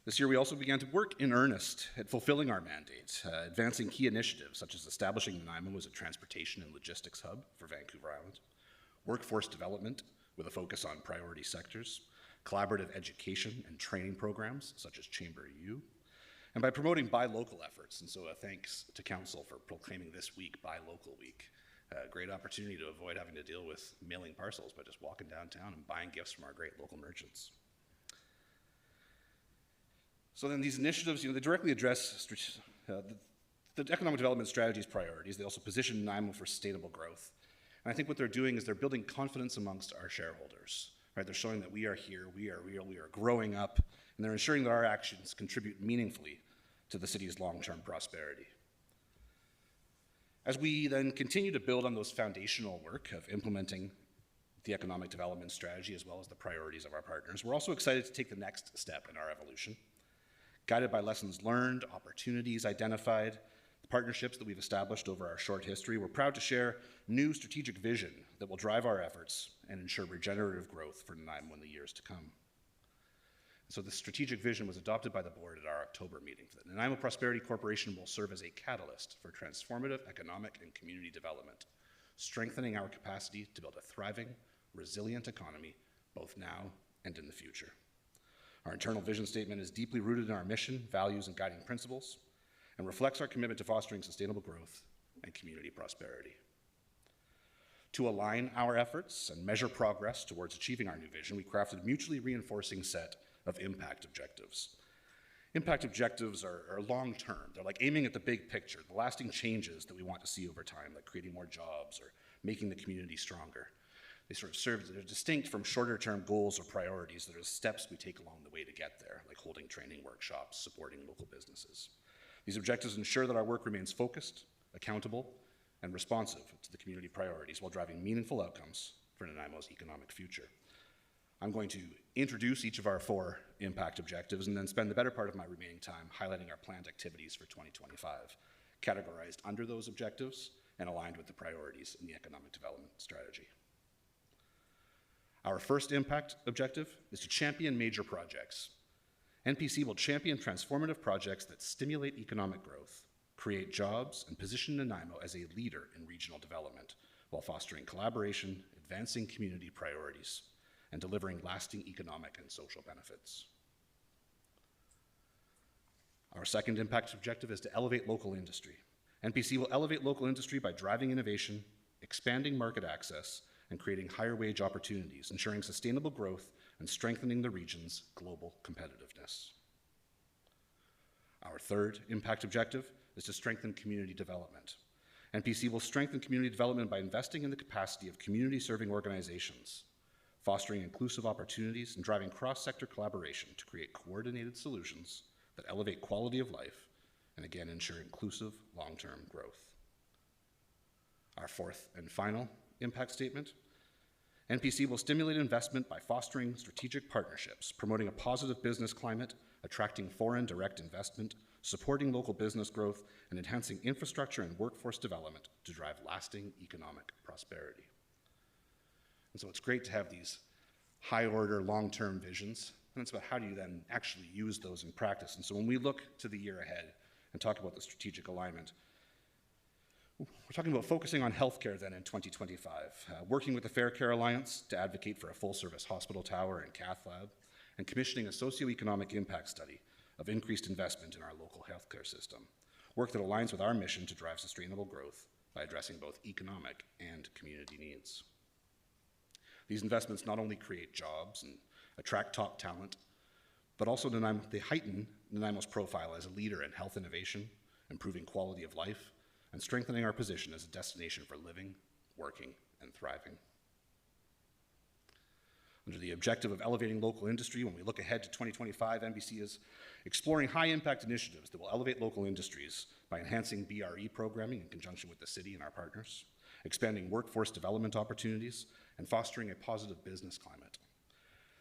This year, we also began to work in earnest at fulfilling our mandate, advancing key initiatives such as establishing Nanaimo as a transportation and logistics hub for Vancouver Island, workforce development with a focus on priority sectors, collaborative education and training programs such as Chamber U, and by promoting buy local efforts. And so thanks to Council for proclaiming this week Buy Local Week. A great opportunity to avoid having to deal with mailing parcels by just walking downtown and buying gifts from our great local merchants. So then these initiatives, they directly address the economic development strategy's priorities. They also position Nanaimo for sustainable growth. And I think what they're doing is they're building confidence amongst our shareholders. Right? They're showing that we are here, we are real, we are growing up, and they're ensuring that our actions contribute meaningfully to the city's long-term prosperity. As we then continue to build on those foundational work of implementing the economic development strategy as well as the priorities of our partners, we're also excited to take the next step in our evolution. Guided by lessons learned, opportunities identified, the partnerships that we've established over our short history, we're proud to share new strategic vision that will drive our efforts and ensure regenerative growth for Nanaimo in the years to come. So the strategic vision was adopted by the board at our October meeting. The Nanaimo Prosperity Corporation will serve as a catalyst for transformative economic and community development, strengthening our capacity to build a thriving, resilient economy, both now and in the future. Our internal vision statement is deeply rooted in our mission, values, and guiding principles, and reflects our commitment to fostering sustainable growth and community prosperity. To align our efforts and measure progress towards achieving our new vision, we crafted a mutually reinforcing set of impact objectives. Impact objectives are long-term. They're like aiming at the big picture, the lasting changes that we want to see over time, like creating more jobs or making the community stronger. They sort of serve, they're distinct from shorter-term goals or priorities that are steps we take along the way to get there, like holding training workshops, supporting local businesses. These objectives ensure that our work remains focused, accountable, and responsive to the community priorities while driving meaningful outcomes for Nanaimo's economic future. I'm going to introduce each of our 4 impact objectives and then spend the better part of my remaining time highlighting our planned activities for 2025, categorized under those objectives and aligned with the priorities in the economic development strategy. Our first impact objective is to champion major projects. NPC will champion transformative projects that stimulate economic growth, create jobs, and position Nanaimo as a leader in regional development while fostering collaboration, advancing community priorities, and delivering lasting economic and social benefits. Our second impact objective is to elevate local industry. NPC will elevate local industry by driving innovation, expanding market access, and creating higher wage opportunities, ensuring sustainable growth and strengthening the region's global competitiveness. Our third impact objective is to strengthen community development. NPC will strengthen community development by investing in the capacity of community-serving organizations, fostering inclusive opportunities, and driving cross-sector collaboration to create coordinated solutions that elevate quality of life and again ensure inclusive long-term growth. Our fourth and final impact statement: NPC will stimulate investment by fostering strategic partnerships, promoting a positive business climate, attracting foreign direct investment, supporting local business growth, and enhancing infrastructure and workforce development to drive lasting economic prosperity. And so it's great to have these high-order, long-term visions, and it's about how do you then actually use those in practice. And so when we look to the year ahead and talk about the strategic alignment, we're talking about focusing on healthcare then in 2025, working with the Fair Care Alliance to advocate for a full-service hospital tower and cath lab, and commissioning a socioeconomic impact study of increased investment in our local healthcare system, work that aligns with our mission to drive sustainable growth by addressing both economic and community needs. These investments not only create jobs and attract top talent, but also they heighten Nanaimo's profile as a leader in health innovation, improving quality of life, and strengthening our position as a destination for living, working, and thriving. Under the objective of elevating local industry, when we look ahead to 2025, NBC is exploring high-impact initiatives that will elevate local industries by enhancing BRE programming in conjunction with the city and our partners, expanding workforce development opportunities, and fostering a positive business climate.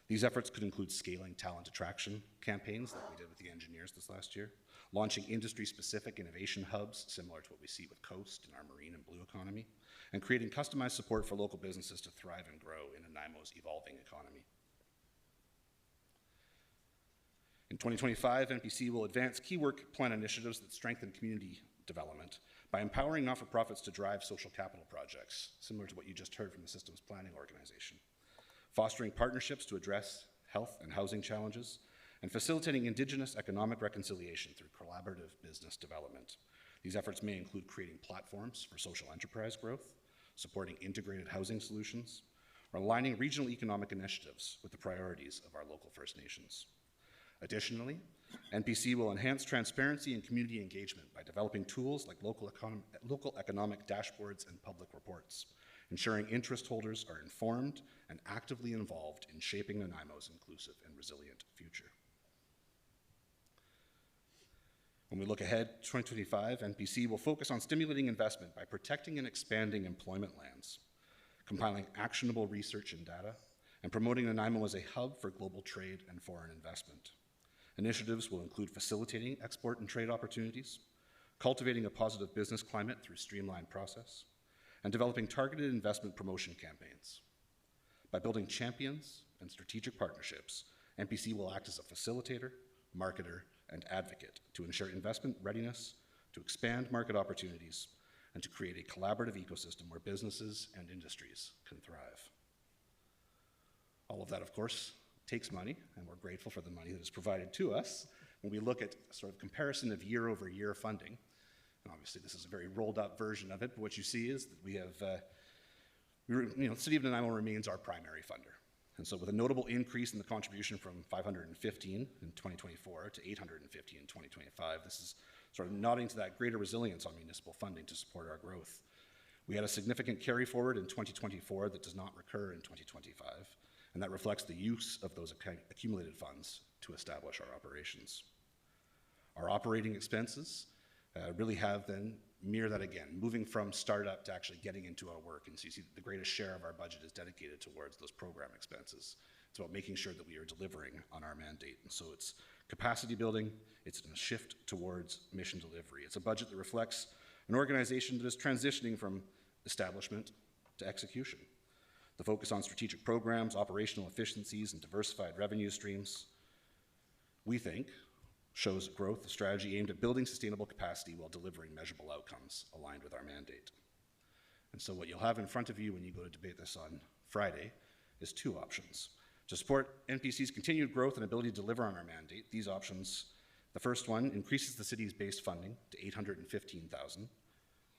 These efforts could include scaling talent attraction campaigns like we did with the engineers this last year, launching industry-specific innovation hubs similar to what we see with Coast in our marine and blue economy, and creating customized support for local businesses to thrive and grow in Nanaimo's evolving economy. In 2025, NPC will advance key work plan initiatives that strengthen community development by empowering not-for-profits to drive social capital projects, similar to what you just heard from the Systems Planning Organization, fostering partnerships to address health and housing challenges, and facilitating Indigenous economic reconciliation through collaborative business development. These efforts may include creating platforms for social enterprise growth, supporting integrated housing solutions, or aligning regional economic initiatives with the priorities of our local First Nations. Additionally, NPC will enhance transparency and community engagement by developing tools like local economic dashboards and public reports, ensuring interest holders are informed and actively involved in shaping Nanaimo's inclusive and resilient future. When we look ahead to 2025, NPC will focus on stimulating investment by protecting and expanding employment lands, compiling actionable research and data, and promoting Nanaimo as a hub for global trade and foreign investment. Initiatives will include facilitating export and trade opportunities, cultivating a positive business climate through streamlined process, and developing targeted investment promotion campaigns. By building champions and strategic partnerships, NPC will act as a facilitator, marketer, and advocate to ensure investment readiness, to expand market opportunities, and to create a collaborative ecosystem where businesses and industries can thrive. All of that, of course, takes money, and we're grateful for the money that is provided to us. When we look at sort of comparison of year-over-year funding, and obviously this is a very rolled-up version of it, but what you see is that we have, the City of Nanaimo remains our primary funder. And so with a notable increase in the contribution from 515 in 2024 to 850 in 2025, this is sort of nodding to that greater resilience on municipal funding to support our growth. We had a significant carry forward in 2024 that does not recur in 2025, and that reflects the use of those accumulated funds to establish our operations. Our operating expenses really have then mirror that again, moving from startup to actually getting into our work. And so you see that the greatest share of our budget is dedicated towards those program expenses. It's about making sure that we are delivering on our mandate. And so it's capacity building, it's a shift towards mission delivery. It's a budget that reflects an organization that is transitioning from establishment to execution. The focus on strategic programs, operational efficiencies, and diversified revenue streams, we think, shows growth strategy aimed at building sustainable capacity while delivering measurable outcomes aligned with our mandate. And so what you'll have in front of you when you go to debate this on Friday is two options. To support NPC's continued growth and ability to deliver on our mandate, these options, the first one increases the city's base funding to $815,000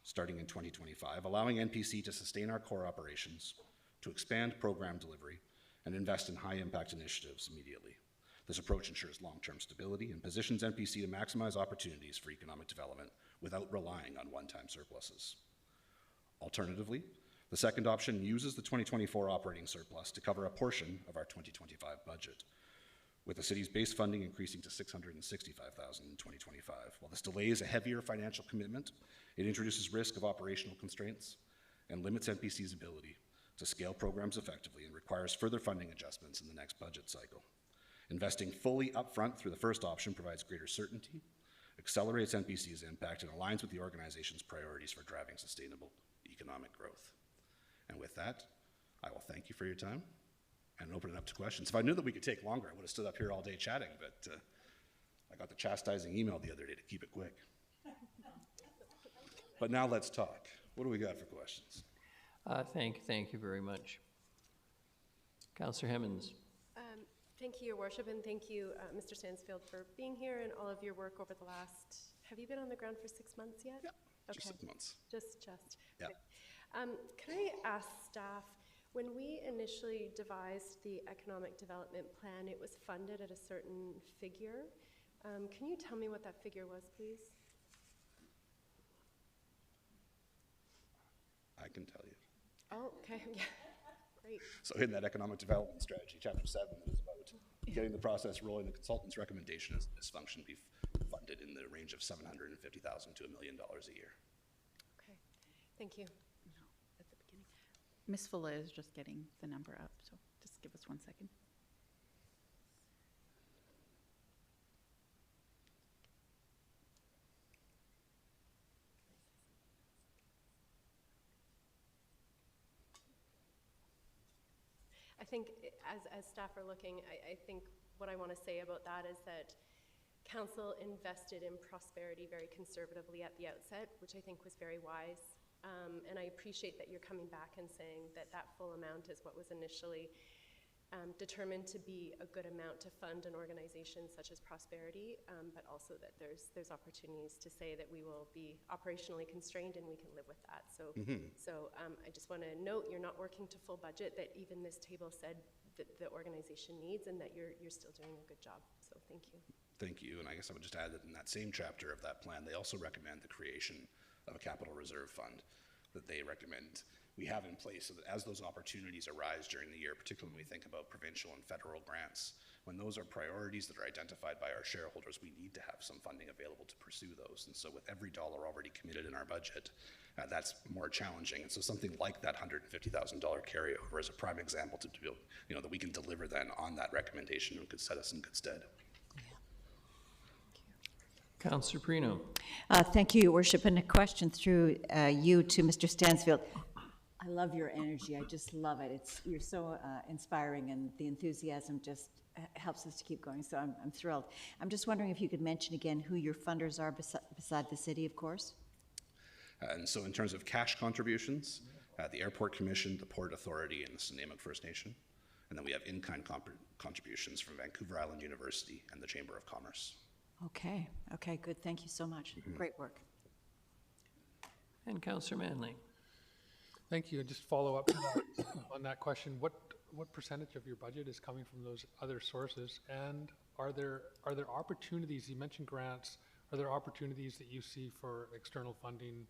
starting in 2025, allowing NPC to sustain our core operations, to expand program delivery, and invest in high-impact initiatives immediately. This approach ensures long-term stability and positions NPC to maximize opportunities for economic development without relying on one-time surpluses. Alternatively, the second option uses the 2024 operating surplus to cover a portion of our 2025 budget, with the city's base funding increasing to $665,000 in 2025. While this delays a heavier financial commitment, it introduces risk of operational constraints and limits NPC's ability to scale programs effectively and requires further funding adjustments in the next budget cycle. Investing fully upfront through the first option provides greater certainty, accelerates NPC's impact, and aligns with the organization's priorities for driving sustainable economic growth. And with that, I will thank you for your time, and open it up to questions. If I knew that we could take longer, I would have stood up here all day chatting, but I got the chastising email the other day to keep it quick. But now let's talk. What do we got for questions? Thank you very much. Councillor Hemmons. Thank you, Your Worship, and thank you, Mr. Stansfield, for being here and all of your work over the last, have you been on the ground for 6 months yet? Yeah, okay. just 6 months. Just. Yeah. Okay. Can I ask staff, when we initially devised the economic development plan, it was funded at a certain figure. Can you tell me what that figure was, please? I can tell you. Oh, okay, yeah, great. So in that economic development strategy, chapter 7 is about getting the process rolling. The consultant's recommendation is that this function be funded in the range of $750,000 to $1 million a year. Okay, thank you. At the beginning. Ms. Fuller is just getting the number up, so just give us 1 second. I think as staff are looking, I think what I want to say about that is that Council invested in prosperity very conservatively at the outset, which I think was very wise. And I appreciate that you're coming back and saying that that full amount is what was initially determined to be a good amount to fund an organization such as Prosperity, but also that there's opportunities to say that we will be operationally constrained and we can live with that. So, I just want to note you're not working to full budget, that even this table said that the organization needs, and that you're still doing a good job. So thank you. Thank you, and I guess I would just add that in that same chapter of that plan, they also recommend the creation of a capital reserve fund that they recommend we have in place so that as those opportunities arise during the year, particularly when we think about provincial and federal grants, when those are priorities that are identified by our shareholders, we need to have some funding available to pursue those. And so with every dollar already committed in our budget, that's more challenging. And so something like that $150,000 carryover is a prime example to build, that we can deliver then on that recommendation and could set us in good stead. Councillor Perino. Thank you, Your Worship. And a question through you to Mr. Stansfield. I love your energy. I just love it. You're so inspiring, and the enthusiasm just helps us to keep going. So I'm thrilled. I'm just wondering if you could mention again who your funders are beside the city, of course. And so in terms of cash contributions, the Airport Commission, the Port Authority, and the Nunavut First Nation. And then we have in-kind contributions from Vancouver Island University and the Chamber of Commerce. Okay, good. Thank you so much. Great work. And Councillor Manley. Thank you. And just follow up on that question. What percentage of your budget is coming from those other sources? And are there opportunities, you mentioned grants, are there opportunities that you see for external funding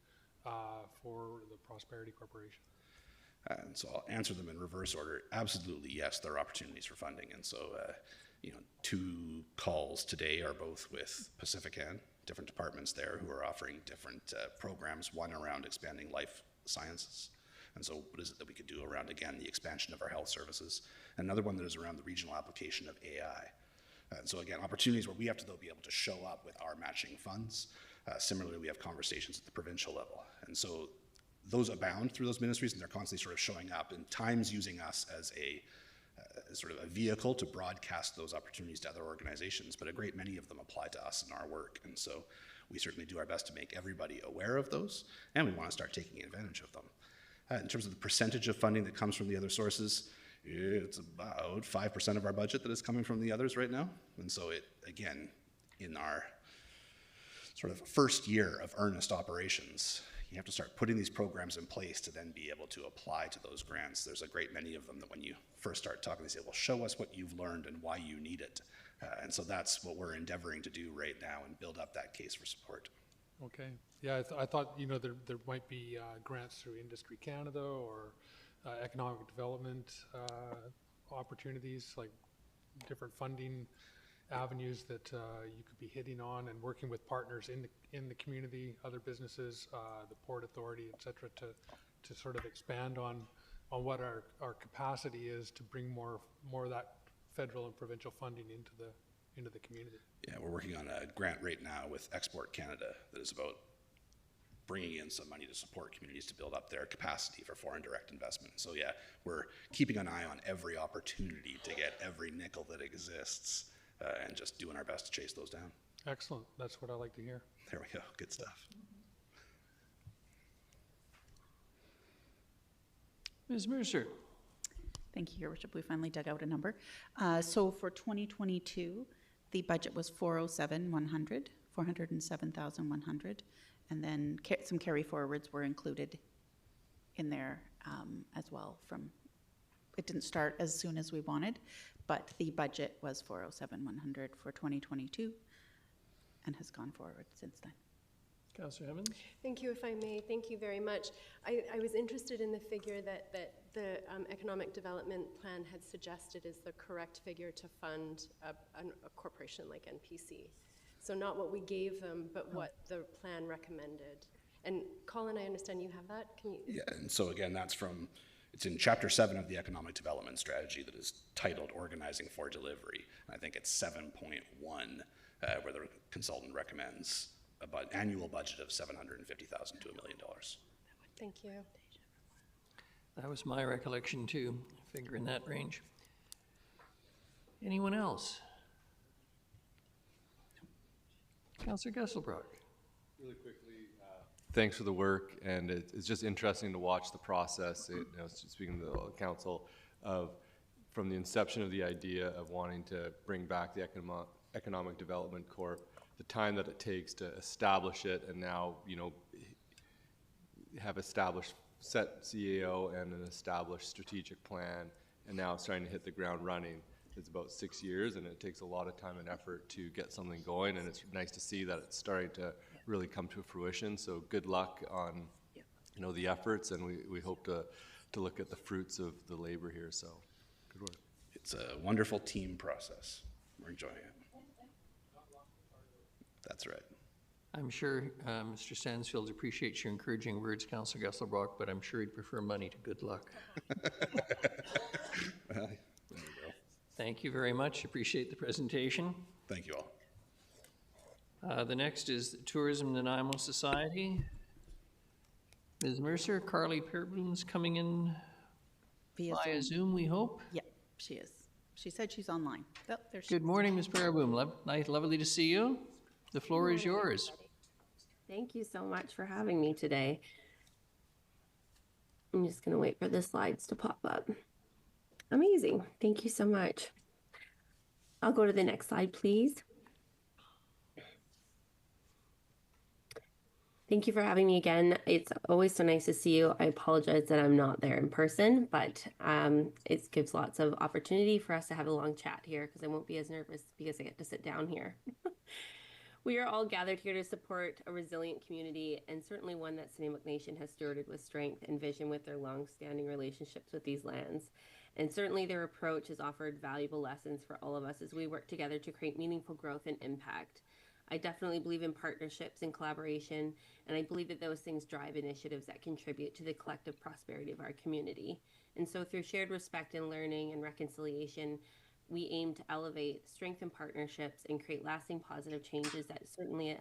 for the Prosperity Corporation? And so I'll answer them in reverse order. Absolutely, yes, there are opportunities for funding. And so, 2 calls today are both with Pacifican, different departments there who are offering different programs, one around expanding life sciences. And so what is it that we could do around, again, the expansion of our health services? Another one that is around the regional application of AI. And so again, opportunities where we have to, though, be able to show up with our matching funds. Similarly, we have conversations at the provincial level. And so those abound through those ministries, and they're constantly sort of showing up, and times using us as a sort of a vehicle to broadcast those opportunities to other organizations, but a great many of them apply to us in our work. And so we certainly do our best to make everybody aware of those, and we want to start taking advantage of them. In terms of the percentage of funding that comes from the other sources, it's about 5% of our budget that is coming from the others right now. And so it, again, in our sort of first year of earnest operations, you have to start putting these programs in place to then be able to apply to those grants. There's a great many of them that when you first start talking, they say, well, show us what you've learned and why you need it. And so that's what we're endeavoring to do right now and build up that case for support. Okay. Yeah, I thought, there might be grants through Industry Canada or economic development opportunities, like different funding avenues that you could be hitting on and working with partners in the community, other businesses, the Port Authority, et cetera, to sort of expand on what our capacity is to bring more of that federal and provincial funding into the community. Yeah, we're working on a grant right now with Export Canada that is about bringing in some money to support communities to build up their capacity for foreign direct investment. So yeah, we're keeping an eye on every opportunity to get every nickel that exists and just doing our best to chase those down. Excellent. That's what I like to hear. There we go. Good stuff. Ms. Mercer. Thank you, Your Worship. We finally dug out a number. So for 2022, the budget was 407,100, 407,100, and then some carry forwards were included in there as well. It didn't start as soon as we wanted, but the budget was 407,100 for 2022 and has gone forward since then. Councillor Evans? Thank you, if I may. Thank you very much. I was interested in the figure that the Economic Development Plan had suggested is the correct figure to fund a corporation like NPC. So not what we gave them, but what the plan recommended. And Colin, I understand you have that. Can you? Yeah, and so again, it's in Chapter 7 of the Economic Development Strategy that is titled Organizing for Delivery. And I think it's 7.1 where the consultant recommends an annual budget of $750,000 to $1 million. Thank you. That was my recollection too, figure in that range. Anyone else? Councillor Gesselbrock. Really quickly, thanks for the work, and it's just interesting to watch the process. Speaking to the council, from the inception of the idea of wanting to bring back the Economic Development Corp, the time that it takes to establish it, and now have established set CAO and an established strategic plan, and now starting to hit the ground running. It's about 6 years, and it takes a lot of time and effort to get something going, and it's nice to see that it's starting to really come to fruition. So good luck on the efforts, and we hope to look at the fruits of the labor here. So good work. It's a wonderful team process. We're enjoying it. That's right. I'm sure Mr. Sansfield appreciates your encouraging words, Councillor Gesselbrock, but I'm sure he'd prefer money to good luck. Well, there you go. Thank you very much. Appreciate the presentation. Thank you all. The next is the Tourism Nanaimo Society. Ms. Mercer, Carly Peerbloom's coming in via Zoom, we hope. Yep, she is. She said she's online. Oh, there she Good morning, Ms. Peerbloom. Lovely to see you. The floor is yours. Thank you so much for having me today. I'm just going to wait for the slides to pop up. Amazing. Thank you so much. I'll go to the next slide, please. Thank you for having me again. It's always so nice to see you. I apologize that I'm not there in person, but it gives lots of opportunity for us to have a long chat here because I won't be as nervous because I get to sit down here. We are all gathered here to support a resilient community, and certainly one that Nanaimo Nation has stewarded with strength and vision with their long-standing relationships with these lands. And certainly their approach has offered valuable lessons for all of us as we work together to create meaningful growth and impact. I definitely believe in partnerships and collaboration, and I believe that those things drive initiatives that contribute to the collective prosperity of our community. And so through shared respect and learning and reconciliation, we aim to elevate, strengthen partnerships, and create lasting positive changes that certainly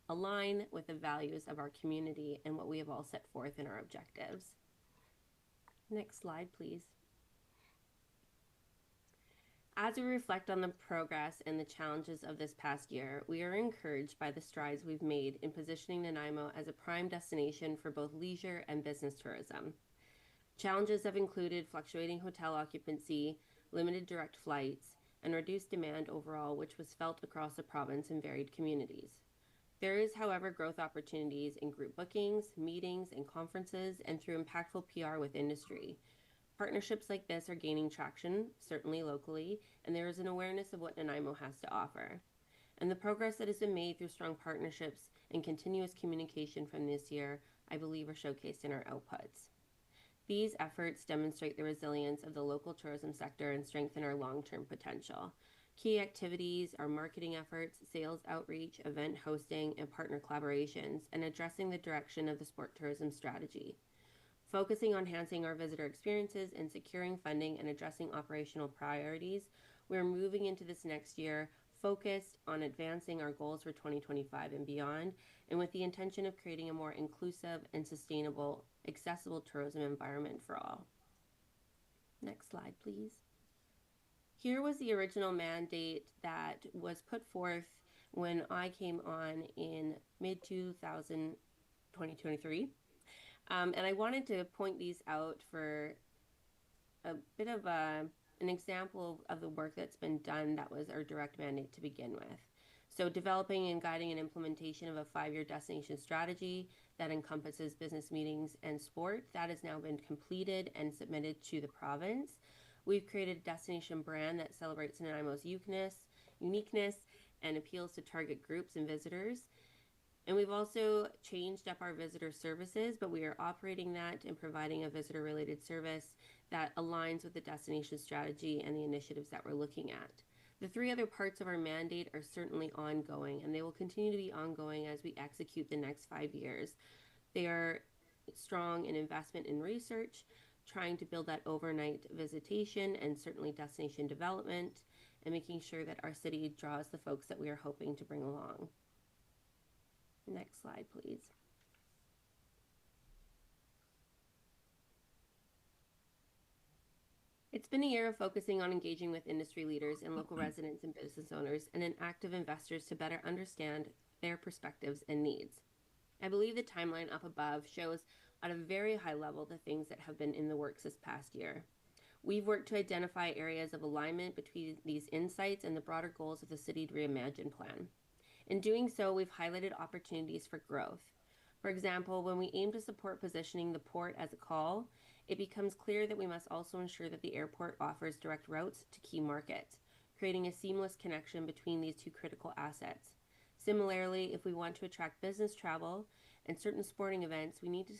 align with the values of our community and what we have all set forth in our objectives. Next slide, please. As we reflect on the progress and the challenges of this past year, we are encouraged by the strides we've made in positioning Nanaimo as a prime destination for both leisure and business tourism. Challenges have included fluctuating hotel occupancy, limited direct flights, and reduced demand overall, which was felt across the province in varied communities. There is, however, growth opportunities in group bookings, meetings, and conferences, and through impactful PR with industry. Partnerships like this are gaining traction, certainly locally, and there is an awareness of what Nanaimo has to offer. And the progress that has been made through strong partnerships and continuous communication from this year, I believe, are showcased in our outputs. These efforts demonstrate the resilience of the local tourism sector and strengthen our long-term potential. Key activities are marketing efforts, sales outreach, event hosting, and partner collaborations, and addressing the direction of the sport tourism strategy. Focusing on enhancing our visitor experiences and securing funding and addressing operational priorities, we are moving into this next year focused on advancing our goals for 2025 and beyond, and with the intention of creating a more inclusive and sustainable, accessible tourism environment for all. Next slide, please. Here was the original mandate that was put forth when I came on in mid-2023. And I wanted to point these out for a bit of an example of the work that's been done that was our direct mandate to begin with. So developing and guiding an implementation of a 5-year destination strategy that encompasses business meetings and sport, that has now been completed and submitted to the province. We've created a destination brand that celebrates Nanaimo's uniqueness and appeals to target groups and visitors. And we've also changed up our visitor services, but we are operating that and providing a visitor-related service that aligns with the destination strategy and the initiatives that we're looking at. The 3 other parts of our mandate are certainly ongoing, and they will continue to be ongoing as we execute the next 5 years. They are strong in investment in research, trying to build that overnight visitation and certainly destination development, and making sure that our city draws the folks that we are hoping to bring along. Next slide, please. It's been a year of focusing on engaging with industry leaders and local residents and business owners and active investors to better understand their perspectives and needs. I believe the timeline up above shows at a very high level the things that have been in the works this past year. We've worked to identify areas of alignment between these insights and the broader goals of the City Reimagined Plan. In doing so, we've highlighted opportunities for growth. For example, when we aim to support positioning the port as a call, it becomes clear that we must also ensure that the airport offers direct routes to key markets, creating a seamless connection between these 2 critical assets. Similarly, if we want to attract business travel and certain sporting events, we need to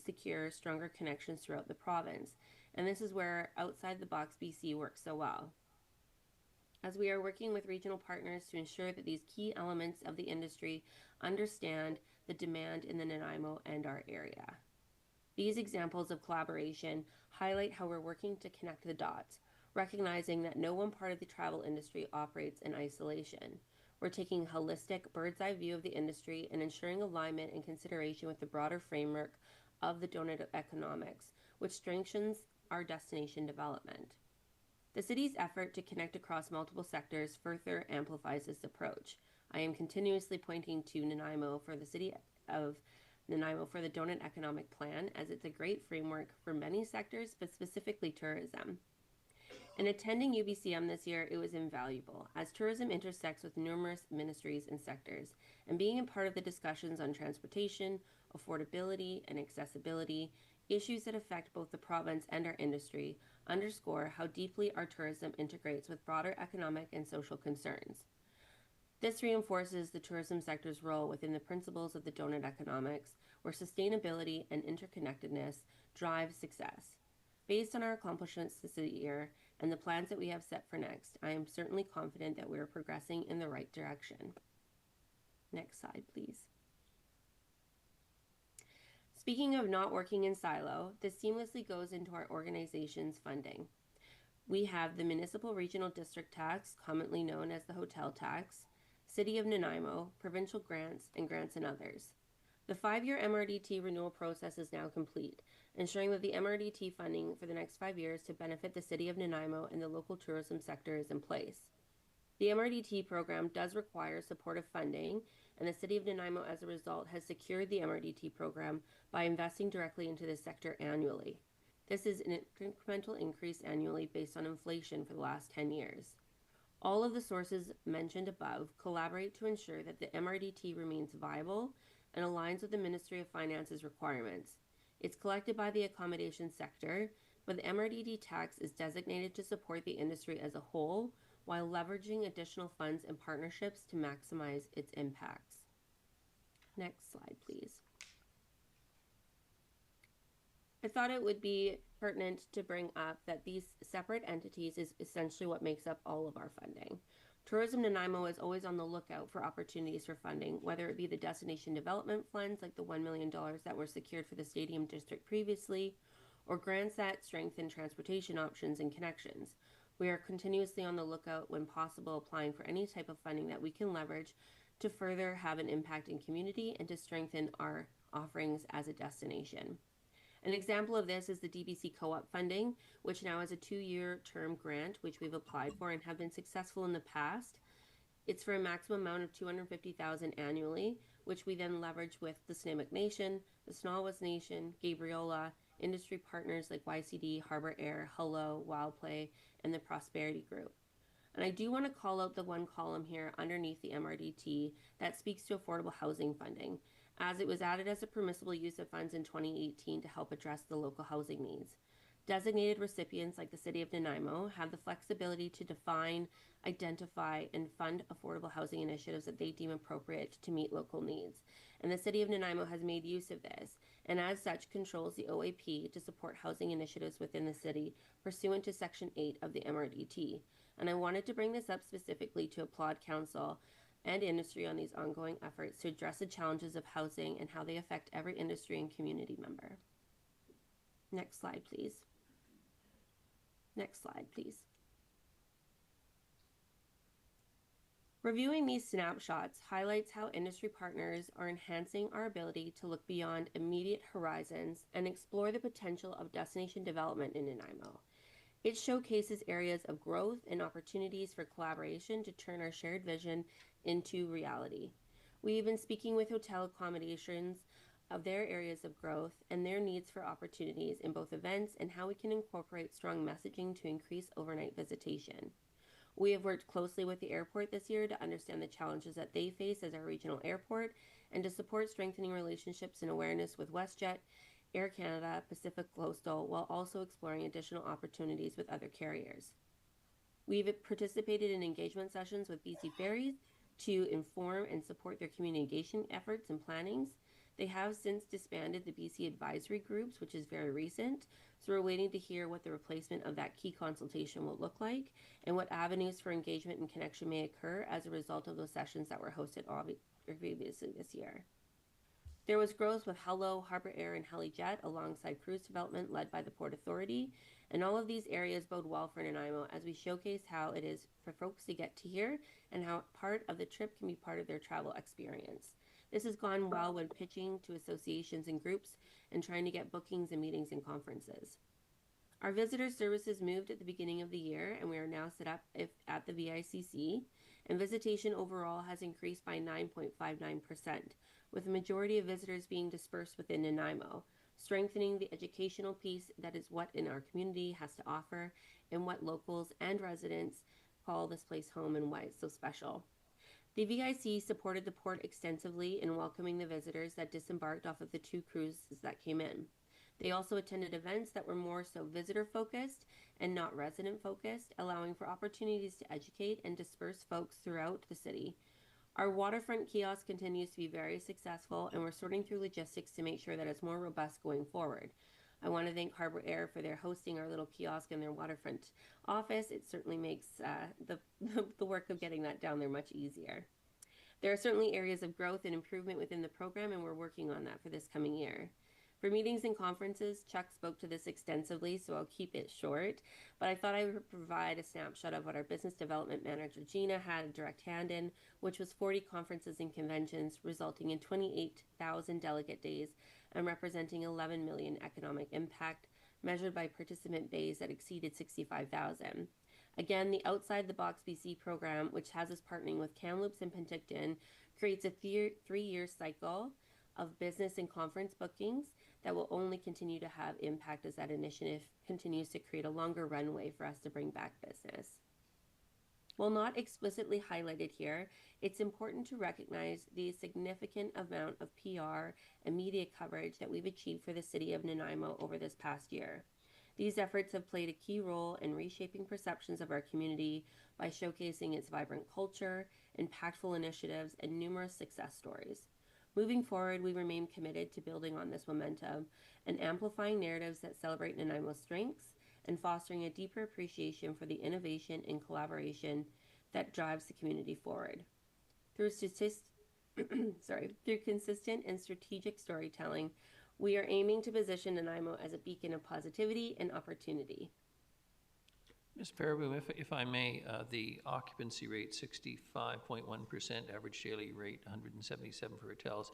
secure stronger connections throughout the province, and this is where Outside the Box BC works so well, as we are working with regional partners to ensure that these key elements of the industry understand the demand in the Nanaimo and our area. These examples of collaboration highlight how we're working to connect the dots, recognizing that no one part of the travel industry operates in isolation. We're taking a holistic, bird's-eye view of the industry and ensuring alignment and consideration with the broader framework of the donut economics, which strengthens our destination development. The city's effort to connect across multiple sectors further amplifies this approach. I am continuously pointing to Nanaimo for the City of Nanaimo for the Donut Economic Plan, as it's a great framework for many sectors, but specifically tourism. In attending UBCM this year, it was invaluable, as tourism intersects with numerous ministries and sectors, and being a part of the discussions on transportation, affordability, and accessibility, issues that affect both the province and our industry, underscore how deeply our tourism integrates with broader economic and social concerns. This reinforces the tourism sector's role within the principles of the donut economics, where sustainability and interconnectedness drive success. Based on our accomplishments this year and the plans that we have set for next, I am certainly confident that we are progressing in the right direction. Next slide, please. Speaking of not working in silo, this seamlessly goes into our organization's funding. We have the Municipal Regional District Tax, commonly known as the hotel tax, City of Nanaimo, provincial grants, and grants and others. The 5-year MRDT renewal process is now complete, ensuring that the MRDT funding for the next 5 years to benefit the City of Nanaimo and the local tourism sector is in place. The MRDT program does require supportive funding, and the City of Nanaimo, as a result, has secured the MRDT program by investing directly into this sector annually. This is an incremental increase annually based on inflation for the last 10 years. All of the sources mentioned above collaborate to ensure that the MRDT remains viable and aligns with the Ministry of Finance's requirements. It's collected by the accommodation sector, but the MRDT tax is designated to support the industry as a whole while leveraging additional funds and partnerships to maximize its impacts. Next slide, please. I thought it would be pertinent to bring up that these separate entities is essentially what makes up all of our funding. Tourism Nanaimo is always on the lookout for opportunities for funding, whether it be the destination development funds like the $1 million that were secured for the Stadium District previously, or grants that strengthen transportation options and connections. We are continuously on the lookout when possible, applying for any type of funding that we can leverage to further have an impact in community and to strengthen our offerings as a destination. An example of this is the DBC Co-op funding, which now has a 2-year term grant, which we've applied for and have been successful in the past. It's for a maximum amount of $250,000 annually, which we then leverage with the Snuneymuxw Nation, the Snalwas Nation, Gabriola, industry partners like YCD, Harbor Air, Hello, Wild Play, and the Prosperity Group. And I do want to call out the one column here underneath the MRDT that speaks to affordable housing funding, as it was added as a permissible use of funds in 2018 to help address the local housing needs. Designated recipients like the City of Nanaimo have the flexibility to define, identify, and fund affordable housing initiatives that they deem appropriate to meet local needs. And the City of Nanaimo has made use of this, and as such controls the OAP to support housing initiatives within the city pursuant to Section 8 of the MRDT. And I wanted to bring this up specifically to applaud Council and industry on these ongoing efforts to address the challenges of housing and how they affect every industry and community member. Next slide, please. Next slide, please. Reviewing these snapshots highlights how industry partners are enhancing our ability to look beyond immediate horizons and explore the potential of destination development in Nanaimo. It showcases areas of growth and opportunities for collaboration to turn our shared vision into reality. We've been speaking with hotel accommodations of their areas of growth and their needs for opportunities in both events and how we can incorporate strong messaging to increase overnight visitation. We have worked closely with the airport this year to understand the challenges that they face as our regional airport and to support strengthening relationships and awareness with WestJet, Air Canada, Pacific Coastal, while also exploring additional opportunities with other carriers. We've participated in engagement sessions with BC Ferries to inform and support their community engagement efforts and plannings. They have since disbanded the BC advisory groups, which is very recent, so we're waiting to hear what the replacement of that key consultation will look like and what avenues for engagement and connection may occur as a result of those sessions that were hosted previously this year. There was growth with Hello, Harbor Air, and HeliJet alongside cruise development led by the Port Authority, and all of these areas bode well for Nanaimo as we showcase how it is for folks to get to here and how part of the trip can be part of their travel experience. This has gone well when pitching to associations and groups and trying to get bookings and meetings and conferences. Our visitor services moved at the beginning of the year, and we are now set up at the VICC, and visitation overall has increased by 9.59%, with the majority of visitors being dispersed within Nanaimo, strengthening the educational piece that is what in our community has to offer and what locals and residents call this place home and why it's so special. The VIC supported the port extensively in welcoming the visitors that disembarked off of the 2 cruises that came in. They also attended events that were more so visitor focused and not resident focused, allowing for opportunities to educate and disperse folks throughout the city. Our waterfront kiosk continues to be very successful, and we're sorting through logistics to make sure that it's more robust going forward. I want to thank Harbor Air for their hosting our little kiosk in their waterfront office. It certainly makes the work of getting that down there much easier. There are certainly areas of growth and improvement within the program, and we're working on that for this coming year. For meetings and conferences, Chuck spoke to this extensively, so I'll keep it short, but I thought I would provide a snapshot of what our business development manager, Gina, had a direct hand in, which was 40 conferences and conventions, resulting in 28,000 delegate days and representing 11 million economic impact, measured by participant base that exceeded 65,000. Again, the Outside the Box BC program, which has us partnering with Kamloops and Penticton, creates a 3-year cycle of business and conference bookings that will only continue to have impact as that initiative continues to create a longer runway for us to bring back business. While not explicitly highlighted here, it's important to recognize the significant amount of PR and media coverage that we've achieved for the City of Nanaimo over this past year. These efforts have played a key role in reshaping perceptions of our community by showcasing its vibrant culture, impactful initiatives, and numerous success stories. Moving forward, we remain committed to building on this momentum and amplifying narratives that celebrate Nanaimo's strengths and fostering a deeper appreciation for the innovation and collaboration that drives the community forward. Through consistent and strategic storytelling, we are aiming to position Nanaimo as a beacon of positivity and opportunity. Ms. Faribault, if I may, the occupancy rate, 65.1%, average daily rate, 177 for hotels.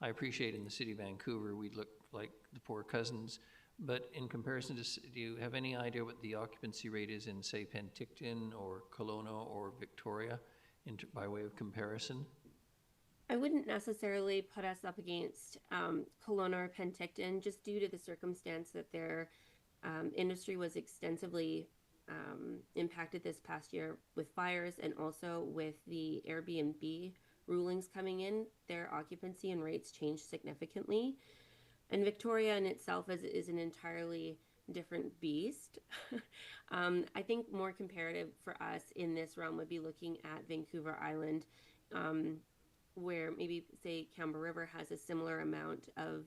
I appreciate in the city of Vancouver, we look like the poor cousins, but in comparison to, do you have any idea what the occupancy rate is in, say, Penticton or Kelowna or Victoria, by way of comparison? I wouldn't necessarily put us up against Kelowna or Penticton, just due to the circumstance that their industry was extensively impacted this past year with fires, and also with the Airbnb rulings coming in. Their occupancy and rates changed significantly. And Victoria in itself is an entirely different beast. I think more comparative for us in this realm would be looking at Vancouver Island, where maybe, say, Campbell River has a similar amount of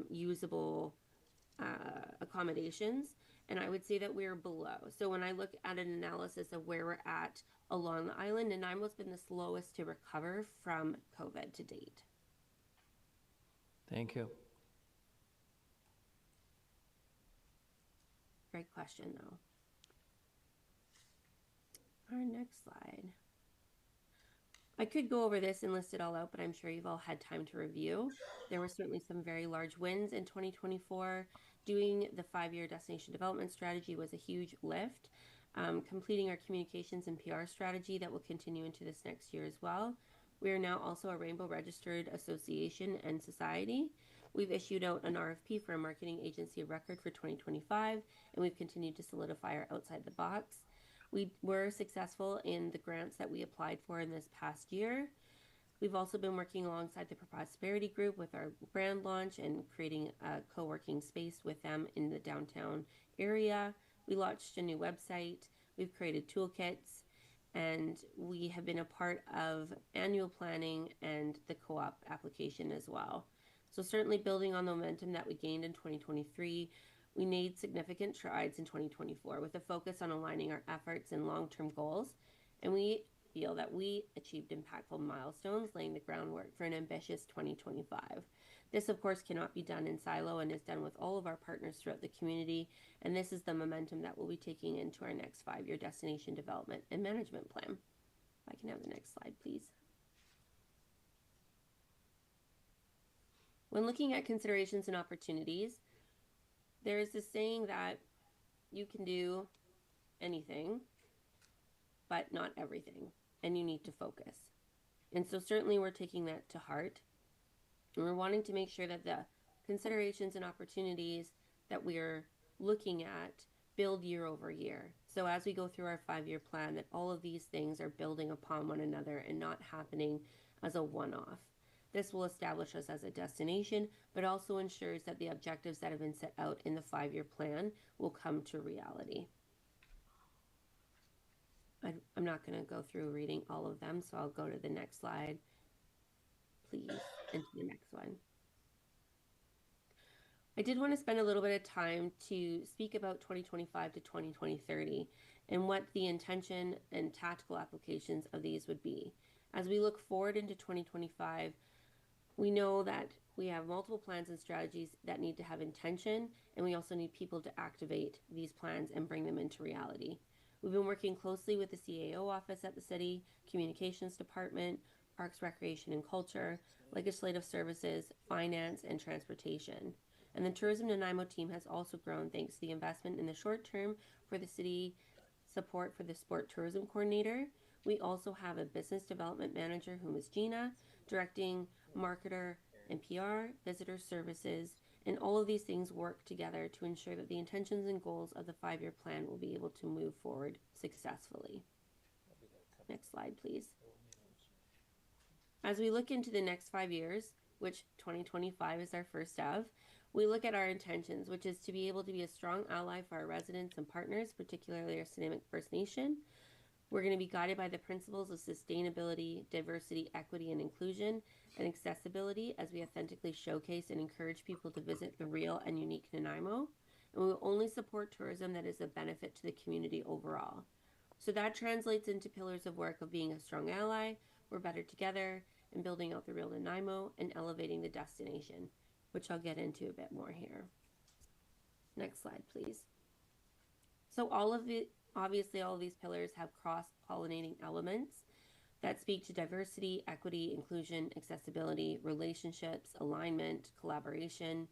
usable accommodations, and I would say that we're below. So when I look at an analysis of where we're at along the island, Nanaimo's been the slowest to recover from COVID to date. Thank you. Great question, though. Our next slide. I could go over this and list it all out, but I'm sure you've all had time to review. There were certainly some very large wins in 2024. Doing the 5-year destination development strategy was a huge lift. Completing our communications and PR strategy that will continue into this next year as well. We are now also a Rainbow Registered Association and Society. We've issued out an RFP for a marketing agency of record for 2025, and we've continued to solidify our outside the box. We were successful in the grants that we applied for in this past year. We've also been working alongside the Prosperity Group with our brand launch and creating a co-working space with them in the downtown area. We launched a new website. We've created toolkits, and we have been a part of annual planning and the co-op application as well. So certainly building on the momentum that we gained in 2023, we made significant strides in 2024 with a focus on aligning our efforts and long-term goals, and we feel that we achieved impactful milestones, laying the groundwork for an ambitious 2025. This, of course, cannot be done in silo and is done with all of our partners throughout the community, and this is the momentum that we'll be taking into our next 5-year destination development and management plan. If I can have the next slide, please. When looking at considerations and opportunities, there is this saying that you can do anything, but not everything, and you need to focus. And so certainly we're taking that to heart, and we're wanting to make sure that the considerations and opportunities that we're looking at build year over year. So as we go through our 5-year plan, that all of these things are building upon one another and not happening as a one-off. This will establish us as a destination, but also ensures that the objectives that have been set out in the 5-year plan will come to reality. I'm not going to go through reading all of them, so I'll go to the next slide, please, and to the next one. I did want to spend a little bit of time to speak about 2025 to 2030 and what the intention and tactical applications of these would be. As we look forward into 2025, we know that we have multiple plans and strategies that need to have intention, and we also need people to activate these plans and bring them into reality. We've been working closely with the CAO office at the city, communications department, parks, recreation and culture, legislative services, finance, and transportation. And the Tourism Nanaimo team has also grown thanks to the investment in the short term for the city support for the sport tourism coordinator. We also have a business development manager, whom is Gina, directing marketer and PR, visitor services, and all of these things work together to ensure that the intentions and goals of the 5-year plan will be able to move forward successfully. Next slide, please. As we look into the next 5 years, which 2025 is our first of, we look at our intentions, which is to be able to be a strong ally for our residents and partners, particularly our Sinixic First Nation. We're going to be guided by the principles of sustainability, diversity, equity, and inclusion, and accessibility as we authentically showcase and encourage people to visit the real and unique Nanaimo. And we will only support tourism that is a benefit to the community overall. So that translates into pillars of work of being a strong ally, we're better together, and building out the real Nanaimo and elevating the destination, which I'll get into a bit more here. Next slide, please. So all of Obviously, all of these pillars have cross-pollinating elements that speak to diversity, equity, inclusion, accessibility, relationships, alignment, collaboration,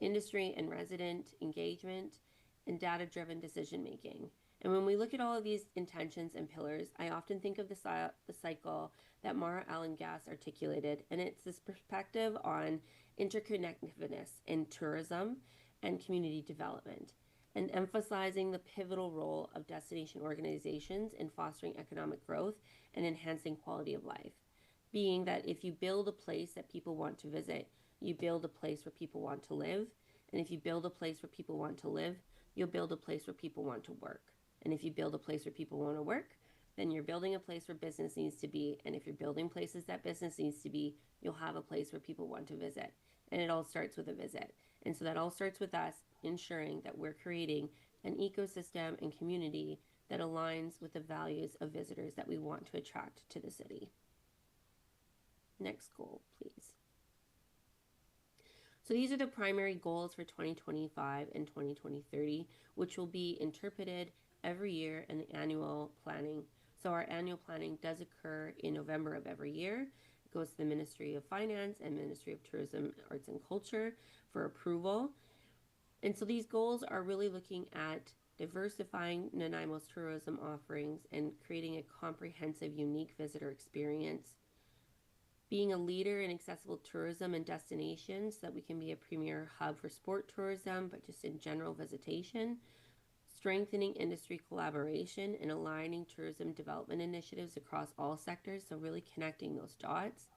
industry and resident engagement, and data-driven decision-making. And when we look at all of these intentions and pillars, I often think of the cycle that Mara Allen Gass articulated, and it's this perspective on interconnectedness in tourism and community development, and emphasizing the pivotal role of destination organizations in fostering economic growth and enhancing quality of life. Being that if you build a place that people want to visit, you build a place where people want to live. And if you build a place where people want to live, you'll build a place where people want to work. And if you build a place where people want to work, then you're building a place where business needs to be. And if you're building places that business needs to be, you'll have a place where people want to visit. And it all starts with a visit. And so that all starts with us ensuring that we're creating an ecosystem and community that aligns with the values of visitors that we want to attract to the city. Next goal, please. So these are the primary goals for 2025 and 2030, which will be interpreted every year in the annual planning. So our annual planning does occur in November of every year. It goes to the Ministry of Finance and Ministry of Tourism, Arts and Culture for approval. And so these goals are really looking at diversifying Nanaimo's tourism offerings and creating a comprehensive, unique visitor experience, being a leader in accessible tourism and destinations so that we can be a premier hub for sport tourism, but just in general visitation, strengthening industry collaboration and aligning tourism development initiatives across all sectors, so really connecting those dots,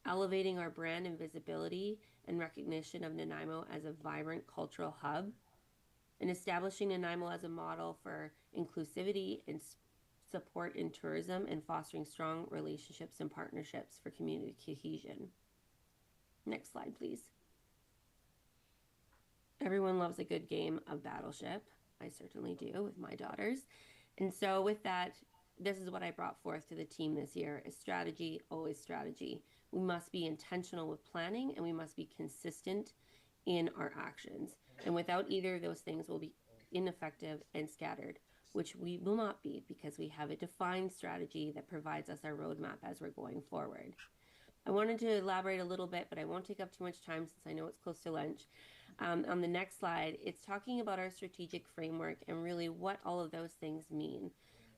elevating our brand and visibility and recognition of Nanaimo as a vibrant cultural hub, and establishing Nanaimo as a model for inclusivity and support in tourism and fostering strong relationships and partnerships for community cohesion. Next slide, please. Everyone loves a good game of Battleship. I certainly do with my daughters. And so with that, this is what I brought forth to the team this year, is strategy, always strategy. We must be intentional with planning and we must be consistent in our actions. And without either of those things, we'll be ineffective and scattered, which we will not be because we have a defined strategy that provides us our roadmap as we're going forward. I wanted to elaborate a little bit, but I won't take up too much time since I know it's close to lunch. On the next slide, it's talking about our strategic framework and really what all of those things mean.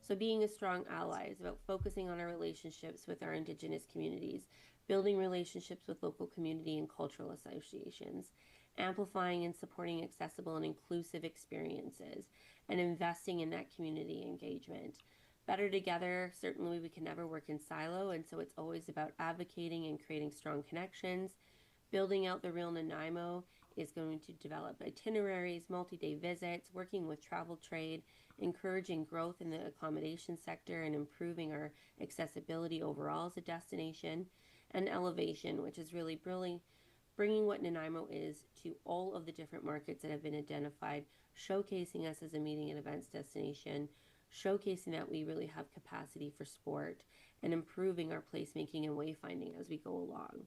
So being a strong ally is about focusing on our relationships with our Indigenous communities, building relationships with local community and cultural associations, amplifying and supporting accessible and inclusive experiences, and investing in that community engagement. Better together, certainly we can never work in silo, and so it's always about advocating and creating strong connections. Building out the real Nanaimo is going to develop itineraries, multi-day visits, working with travel trade, encouraging growth in the accommodation sector and improving our accessibility overall as a destination, and elevation, which is really bringing what Nanaimo is to all of the different markets that have been identified, showcasing us as a meeting and events destination, showcasing that we really have capacity for sport, and improving our placemaking and wayfinding as we go along.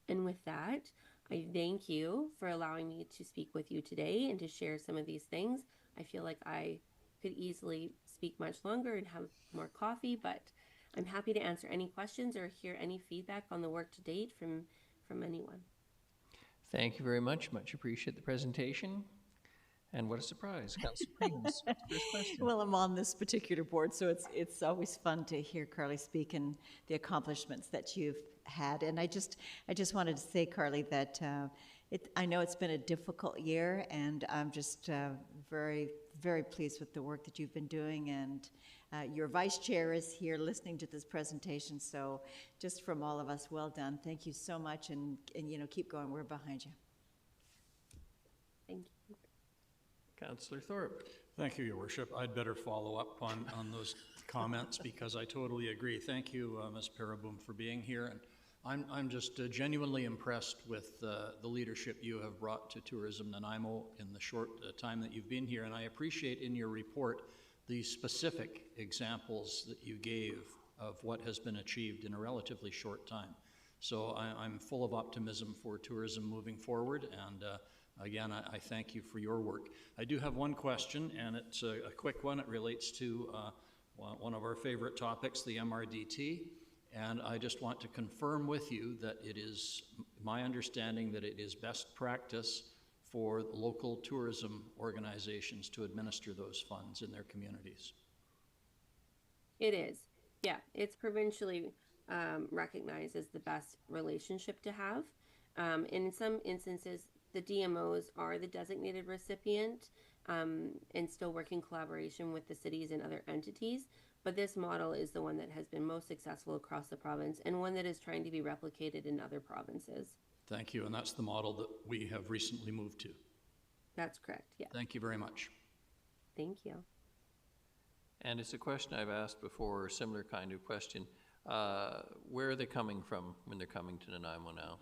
And with that, I thank you for allowing me to speak with you today and to share some of these things. I feel like I could easily speak much longer and have more coffee, but I'm happy to answer any questions or hear any feedback on the work to date from anyone. Thank you very much. Much appreciate the presentation. And what a surprise, Councilor Paynes, first question. Well, I'm on this particular board, so it's always fun to hear Carly speak and the accomplishments that you've had. And I just wanted to say, Carly, that I know it's been a difficult year, and I'm just very, very pleased with the work that you've been doing. And your vice chair is here listening to this presentation, so just from all of us, well done. Thank you so much, and keep going. We're behind you. Thank you. Councillor Thorpe. Thank you, Your Worship. I'd better follow up on those comments because I totally agree. Thank you, Ms. Paraboom, for being here. And I'm just genuinely impressed with the leadership you have brought to Tourism Nanaimo in the short time that you've been here. And I appreciate in your report the specific examples that you gave of what has been achieved in a relatively short time. So I'm full of optimism for tourism moving forward, and again, I thank you for your work. I do have one question, and it's a quick one. It relates to one of our favorite topics, the MRDT. And I just want to confirm with you that it is my understanding that it is best practice for local tourism organizations to administer those funds in their communities. It is. Yeah, it's provincially recognized as the best relationship to have. In some instances, the DMOs are the designated recipient and still work in collaboration with the cities and other entities. But this model is the one that has been most successful across the province and one that is trying to be replicated in other provinces. Thank you, and that's the model that we have recently moved to. That's correct, yeah. Thank you very much. Thank you. And it's a question I've asked before, a similar kind of question. Where are they coming from when they're coming to Nanaimo now?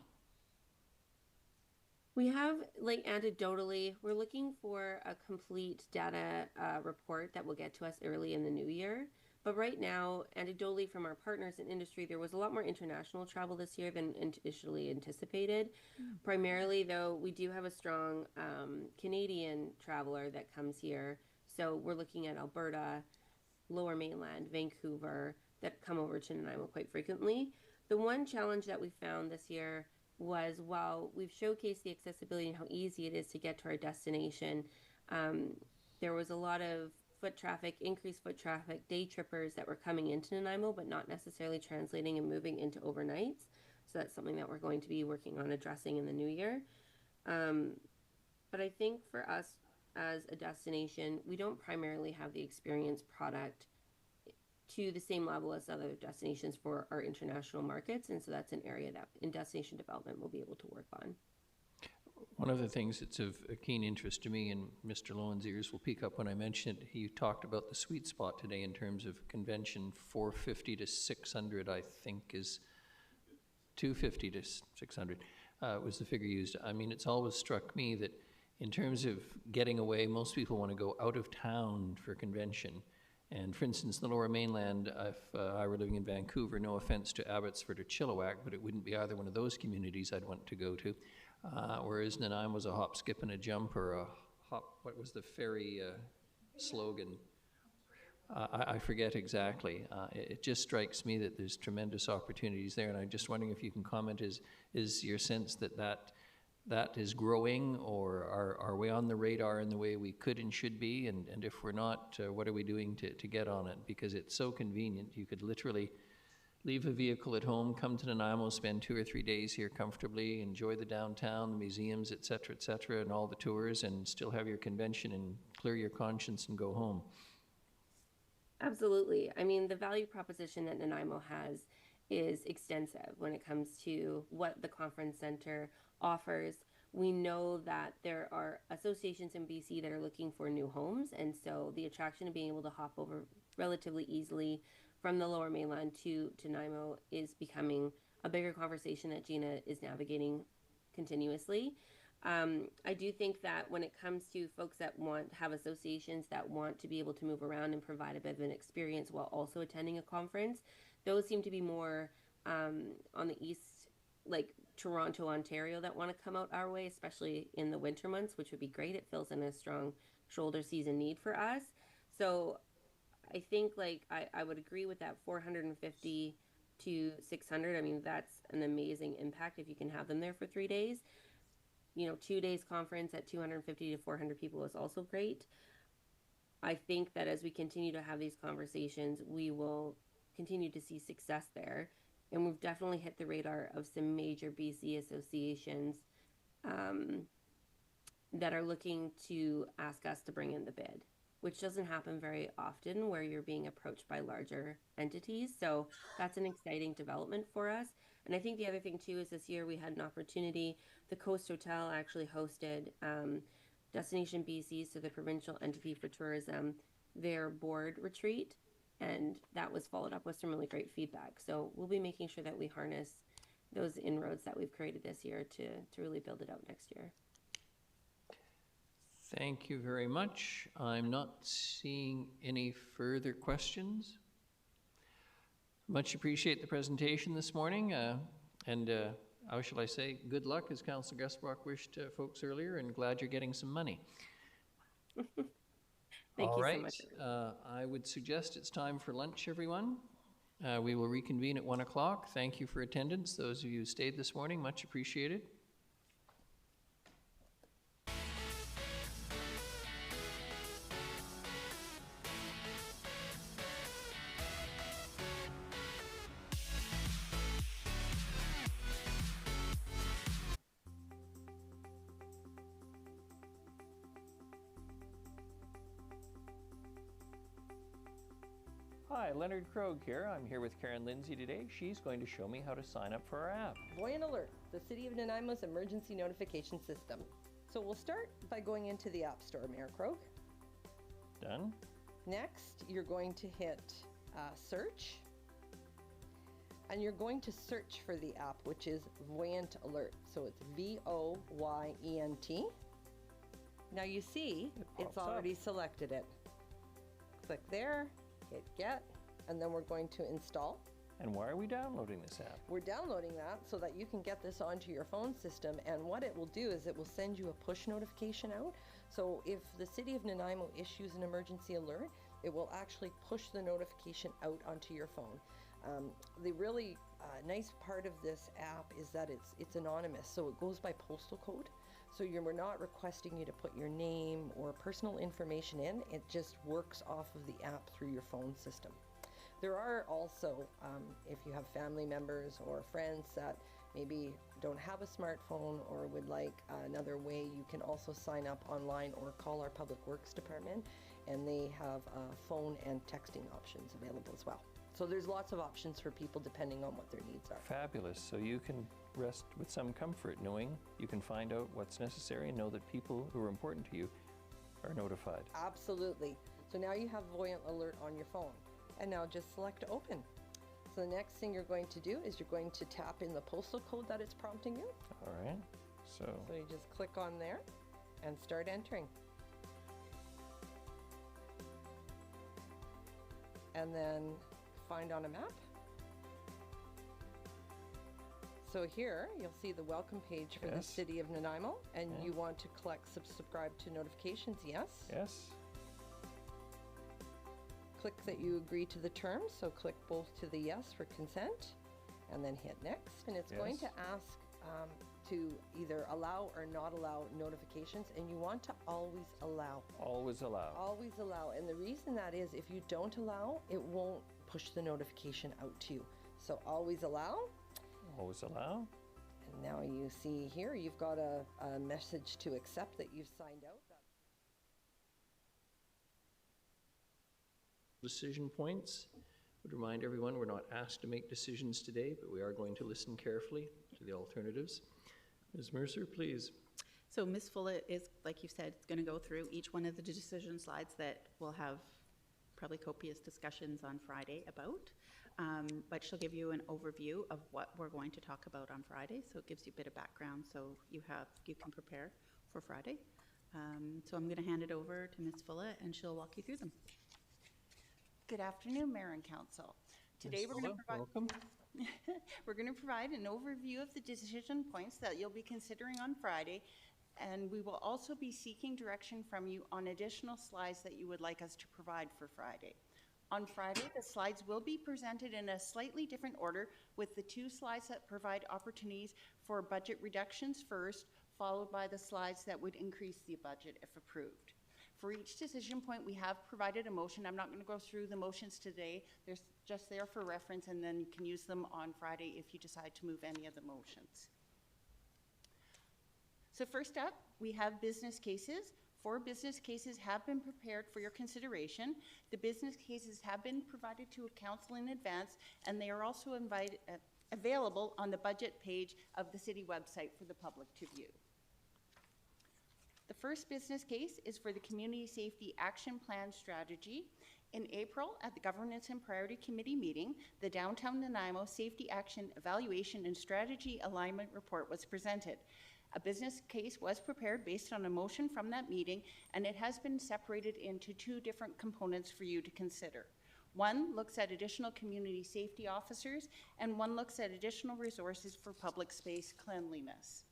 We have, like, anecdotally, we're looking for a complete data report that will get to us early in the new year. But right now, anecdotally from our partners in industry, there was a lot more international travel this year than initially anticipated. Primarily, though, we do have a strong Canadian traveler that comes here. So we're looking at Alberta, Lower Mainland, Vancouver, that come over to Nanaimo quite frequently. The one challenge that we found this year was, while we've showcased the accessibility and how easy it is to get to our destination, there was a lot of foot traffic, increased foot traffic, day trippers that were coming into Nanaimo, but not necessarily translating and moving into overnights. So that's something that we're going to be working on addressing in the new year. But I think for us as a destination, we don't primarily have the experience product to the same level as other destinations for our international markets. And so that's an area that in destination development we'll be able to work on. One of the things that's of a keen interest to me, and Mr. Lowen's ears will peak up when I mention it, he talked about the sweet spot today in terms of convention. 450 to 600, I think, is 250 to 600 was the figure used. I mean, it's always struck me that in terms of getting away, most people want to go out of town for convention. And for instance, the Lower Mainland, if I were living in Vancouver, no offense to Abbotsford or Chilliwack, but it wouldn't be either one of those communities I'd want to go to. Whereas Nanaimo was a hop, skip, and a jump, or a hop, what was the ferry slogan? I forget exactly. It just strikes me that there's tremendous opportunities there, and I'm just wondering if you can comment, is your sense that is growing, or are we on the radar in the way we could and should be? And if we're not, what are we doing to get on it? Because it's so convenient. You could literally leave a vehicle at home, come to Nanaimo, spend 2 or 3 days here comfortably, enjoy the downtown, the museums, et cetera, and all the tours, and still have your convention and clear your conscience and go home. Absolutely. I mean, the value proposition that Nanaimo has is extensive when it comes to what the conference center offers. We know that there are associations in BC that are looking for new homes, and so the attraction of being able to hop over relatively easily from the Lower Mainland to Nanaimo is becoming a bigger conversation that Gina is navigating continuously. I do think that when it comes to folks that have associations that want to be able to move around and provide a bit of an experience while also attending a conference, those seem to be more on the east, like Toronto, Ontario, that want to come out our way, especially in the winter months, which would be great. It fills in a strong shoulder season need for us. So I think, like, I would agree with that 450 to 600. I mean, that's an amazing impact if you can have them there for 3 days. You know, 2 days conference at 250 to 400 people is also great. I think that as we continue to have these conversations, we will continue to see success there. And we've definitely hit the radar of some major BC associations that are looking to ask us to bring in the bid, which doesn't happen very often where you're being approached by larger entities. So that's an exciting development for us. And I think the other thing too is this year we had an opportunity. The Coast Hotel actually hosted Destination BC, so the provincial entity for tourism, their board retreat. And that was followed up with some really great feedback. So we'll be making sure that we harness those inroads that we've created this year to really build it out next year. Thank you very much. I'm not seeing any further questions. Much appreciate the presentation this morning, and how shall I say, good luck, as Councillor Gusbrock wished folks earlier, and glad you're getting some money. Thank All you right. so much. I would suggest it's time for lunch, everyone. We will reconvene at 1 o'clock. Thank you for attendance. Those of you who stayed this morning, much appreciated. Hi, Leonard Krogh here. I'm here with Karen Lindsay today. She's going to show me how to sign up for our app. Voyant Alert, the City of Nanaimo's emergency notification system. So we'll start by going into the App Store, Mayor Krogh. Done. Next, you're going to hit search. And you're going to search for the app, which is Voyant Alert. So it's V-O-Y-E-N-T. Now you see, it's already selected it. Click there, hit get, and then we're going to install. And why are we downloading this app? We're downloading that so that you can get this onto your phone system, and what it will do is it will send you a push notification out. So if the City of Nanaimo issues an emergency alert, it will actually push the notification out onto your phone. The really nice part of this app is that it's anonymous, so it goes by postal code. So we're not requesting you to put your name or personal information in. It just works off of the app through your phone system. There are also, if you have family members or friends that maybe don't have a smartphone or would like another way, you can also sign up online or call our Public Works Department, and they have phone and texting options available as well. So there's lots of options for people depending on what their needs are. Fabulous. So you can rest with some comfort knowing you can find out what's necessary and know that people who are important to you are notified. Absolutely. So now you have Voyant Alert on your phone. And now just select open. So the next thing you're going to do is you're going to tap in the postal code that it's prompting you. All right. So you just click on there and start entering. And then find on a map. So here you'll see the welcome page for the City of Nanaimo, and you want to subscribe to notifications, yes? Yes. Click that you agree to the terms, so click both to the yes for consent, and then hit next. And it's going to ask to either allow or not allow notifications, and you want to always allow. Always allow. Always allow. And the reason that is, if you don't allow, it won't push the notification out to you. So always allow. Always allow. And now you see here, you've got a message to accept that you've signed out. Decision points. Would remind everyone we're not asked to make decisions today, but we are going to listen carefully to the alternatives. Ms. Mercer, please. So Ms. Fullett is, like you said, going to go through each one of the decision slides that we'll have probably copious discussions on Friday about. But she'll give you an overview of what we're going to talk about on Friday. So it gives you a bit of background so you can prepare for Friday. So I'm going to hand it over to Ms. Fullett and she'll walk you through them. Good afternoon, Mayor and Council. Today we're going to provide we're going to provide an overview of the decision points that you'll be considering on Friday, and we will also be seeking direction from you on additional slides that you would like us to provide for Friday. On Friday, the slides will be presented in a slightly different order, with the 2 slides that provide opportunities for budget reductions first, followed by the slides that would increase the budget if approved. For each decision point, we have provided a motion. I'm not going to go through the motions today. They're just there for reference, and then you can use them on Friday if you decide to move any of the motions. So first up, we have business cases. 4 business cases have been prepared for your consideration. The business cases have been provided to council in advance, and they are also available on the budget page of the city website for the public to view. The first business case is for the Community Safety Action Plan Strategy. In April, at the Governance and Priority Committee meeting, the Downtown Nanaimo Safety Action Evaluation and Strategy Alignment Report was presented. A business case was prepared based on a motion from that meeting, and it has been separated into 2 different components for you to consider. One looks at additional community safety officers, and one looks at additional resources for public space cleanliness.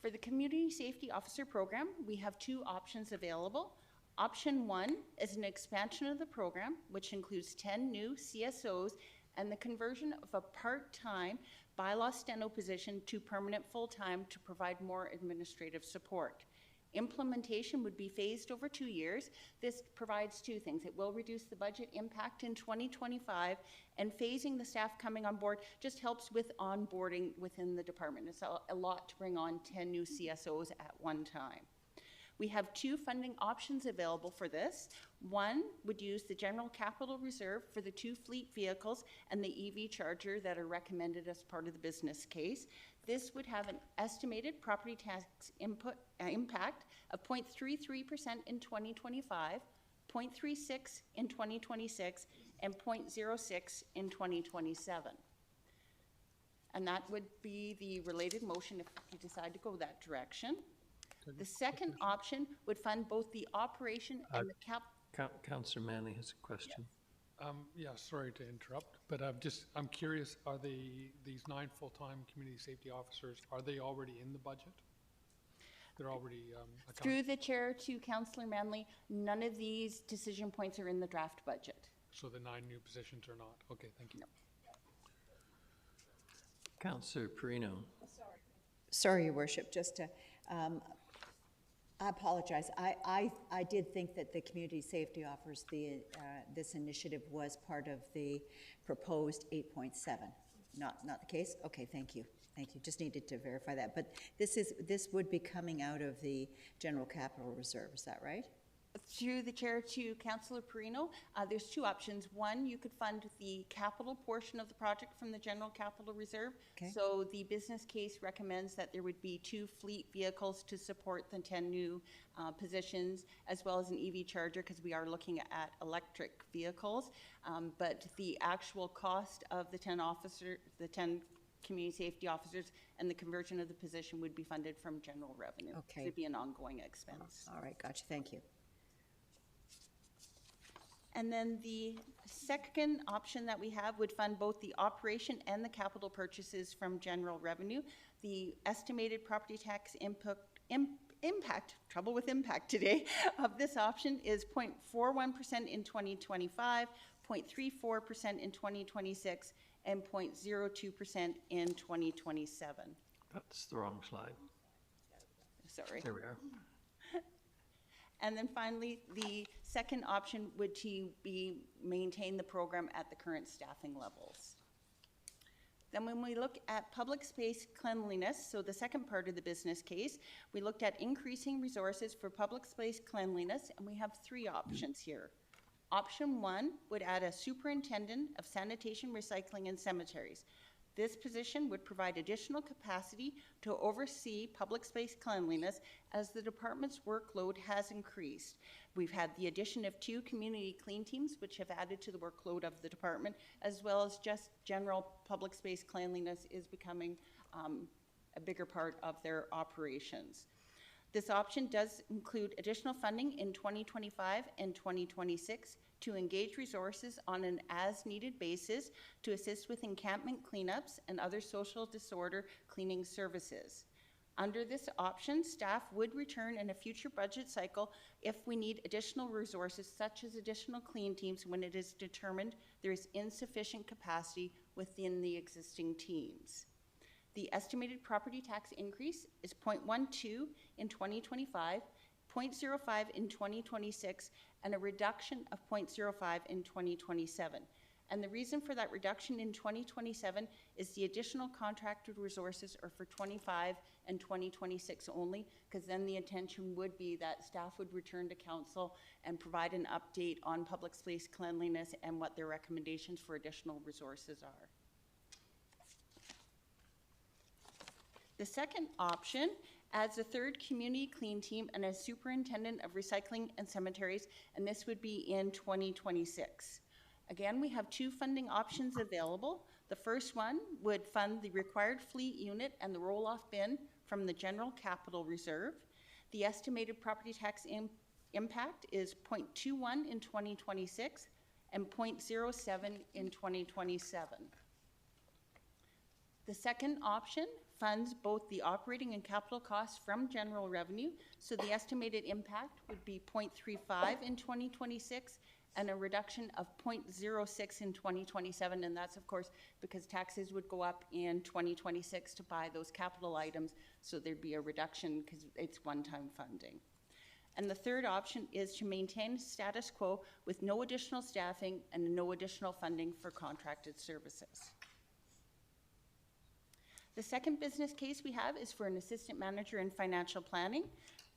For the Community Safety Officer Program, we have two options available. Option one is an expansion of the program, which includes 10 new CSOs and the conversion of a part-time bylaw steno position to permanent full-time to provide more administrative support. Implementation would be phased over 2 years. This provides two things. It will reduce the budget impact in 2025, and phasing the staff coming on board just helps with onboarding within the department. It's a lot to bring on 10 new CSOs at one time. We have two funding options available for this. One would use the general capital reserve for the 2 fleet vehicles and the EV charger that are recommended as part of the business case. This would have an estimated property tax impact of 0.33% in 2025, 0.36% in 2026, and 0.06% in 2027. And that would be the related motion if you decide to go that direction. The second option would fund both the operation and the Councillor Manley has a question. Yeah, sorry to interrupt, but I'm curious, are these 9 full-time community safety officers, are they already in the budget? They're already accounted? Through the chair to Councillor Manley, none of these decision points are in the draft budget. So the 9 new positions are not? Okay, thank you. No. Councillor Perino. Sorry, Your Worship, just to, I apologize. I did think that the community safety offers this initiative was part of the proposed 8.7. Not the case? Okay, thank you. Thank you. Just needed to verify that. But this would be coming out of the general capital reserve, is that right? Through the chair to Councillor Perino, there's two options. One, you could fund the capital portion of the project from the general capital reserve. Okay. So the business case recommends that there would be 2 fleet vehicles to support the 10 new positions, as well as an EV charger, because we are looking at electric vehicles. But the actual cost of the 10 community safety officers and the conversion of the position would be funded from general revenue. Okay. It would be an ongoing expense. All right, gotcha. Thank you. And then the second option that we have would fund both the operation and the capital purchases from general revenue. The estimated property tax impact, trouble with impact today, of this option is 0.41% in 2025, 0.34% in 2026, and 0.02% in 2027. That's the wrong slide. Sorry. There we are. And then finally, the second option would be maintain the program at the current staffing levels. Then when we look at public space cleanliness, so the second part of the business case, we looked at increasing resources for public space cleanliness, and we have 3 options here. Option 1 would add a superintendent of sanitation, recycling, and cemeteries. This position would provide additional capacity to oversee public space cleanliness as the department's workload has increased. We've had the addition of 2 community clean teams, which have added to the workload of the department, as well as just general public space cleanliness is becoming a bigger part of their operations. This option does include additional funding in 2025 and 2026 to engage resources on an as-needed basis to assist with encampment cleanups and other social disorder cleaning services. Under this option, staff would return in a future budget cycle if we need additional resources, such as additional clean teams, when it is determined there is insufficient capacity within the existing teams. The estimated property tax increase is 0.12 in 2025, 0.05 in 2026, and a reduction of 0.05 in 2027. And the reason for that reduction in 2027 is the additional contracted resources are for 25 and 2026 only, because then the intention would be that staff would return to council and provide an update on public space cleanliness and what their recommendations for additional resources are. The second option adds a 3rd community clean team and a superintendent of recycling and cemeteries, and this would be in 2026. Again, we have 2 funding options available. The first one would fund the required fleet unit and the roll-off bin from the general capital reserve. The estimated property tax impact is 0.21 in 2026 and 0.07 in 2027. The second option funds both the operating and capital costs from general revenue, so the estimated impact would be 0.35 in 2026 and a reduction of 0.06 in 2027, and that's of course because taxes would go up in 2026 to buy those capital items, so there'd be a reduction because it's one-time funding. And the third option is to maintain status quo with no additional staffing and no additional funding for contracted services. The second business case we have is for an assistant manager in financial planning.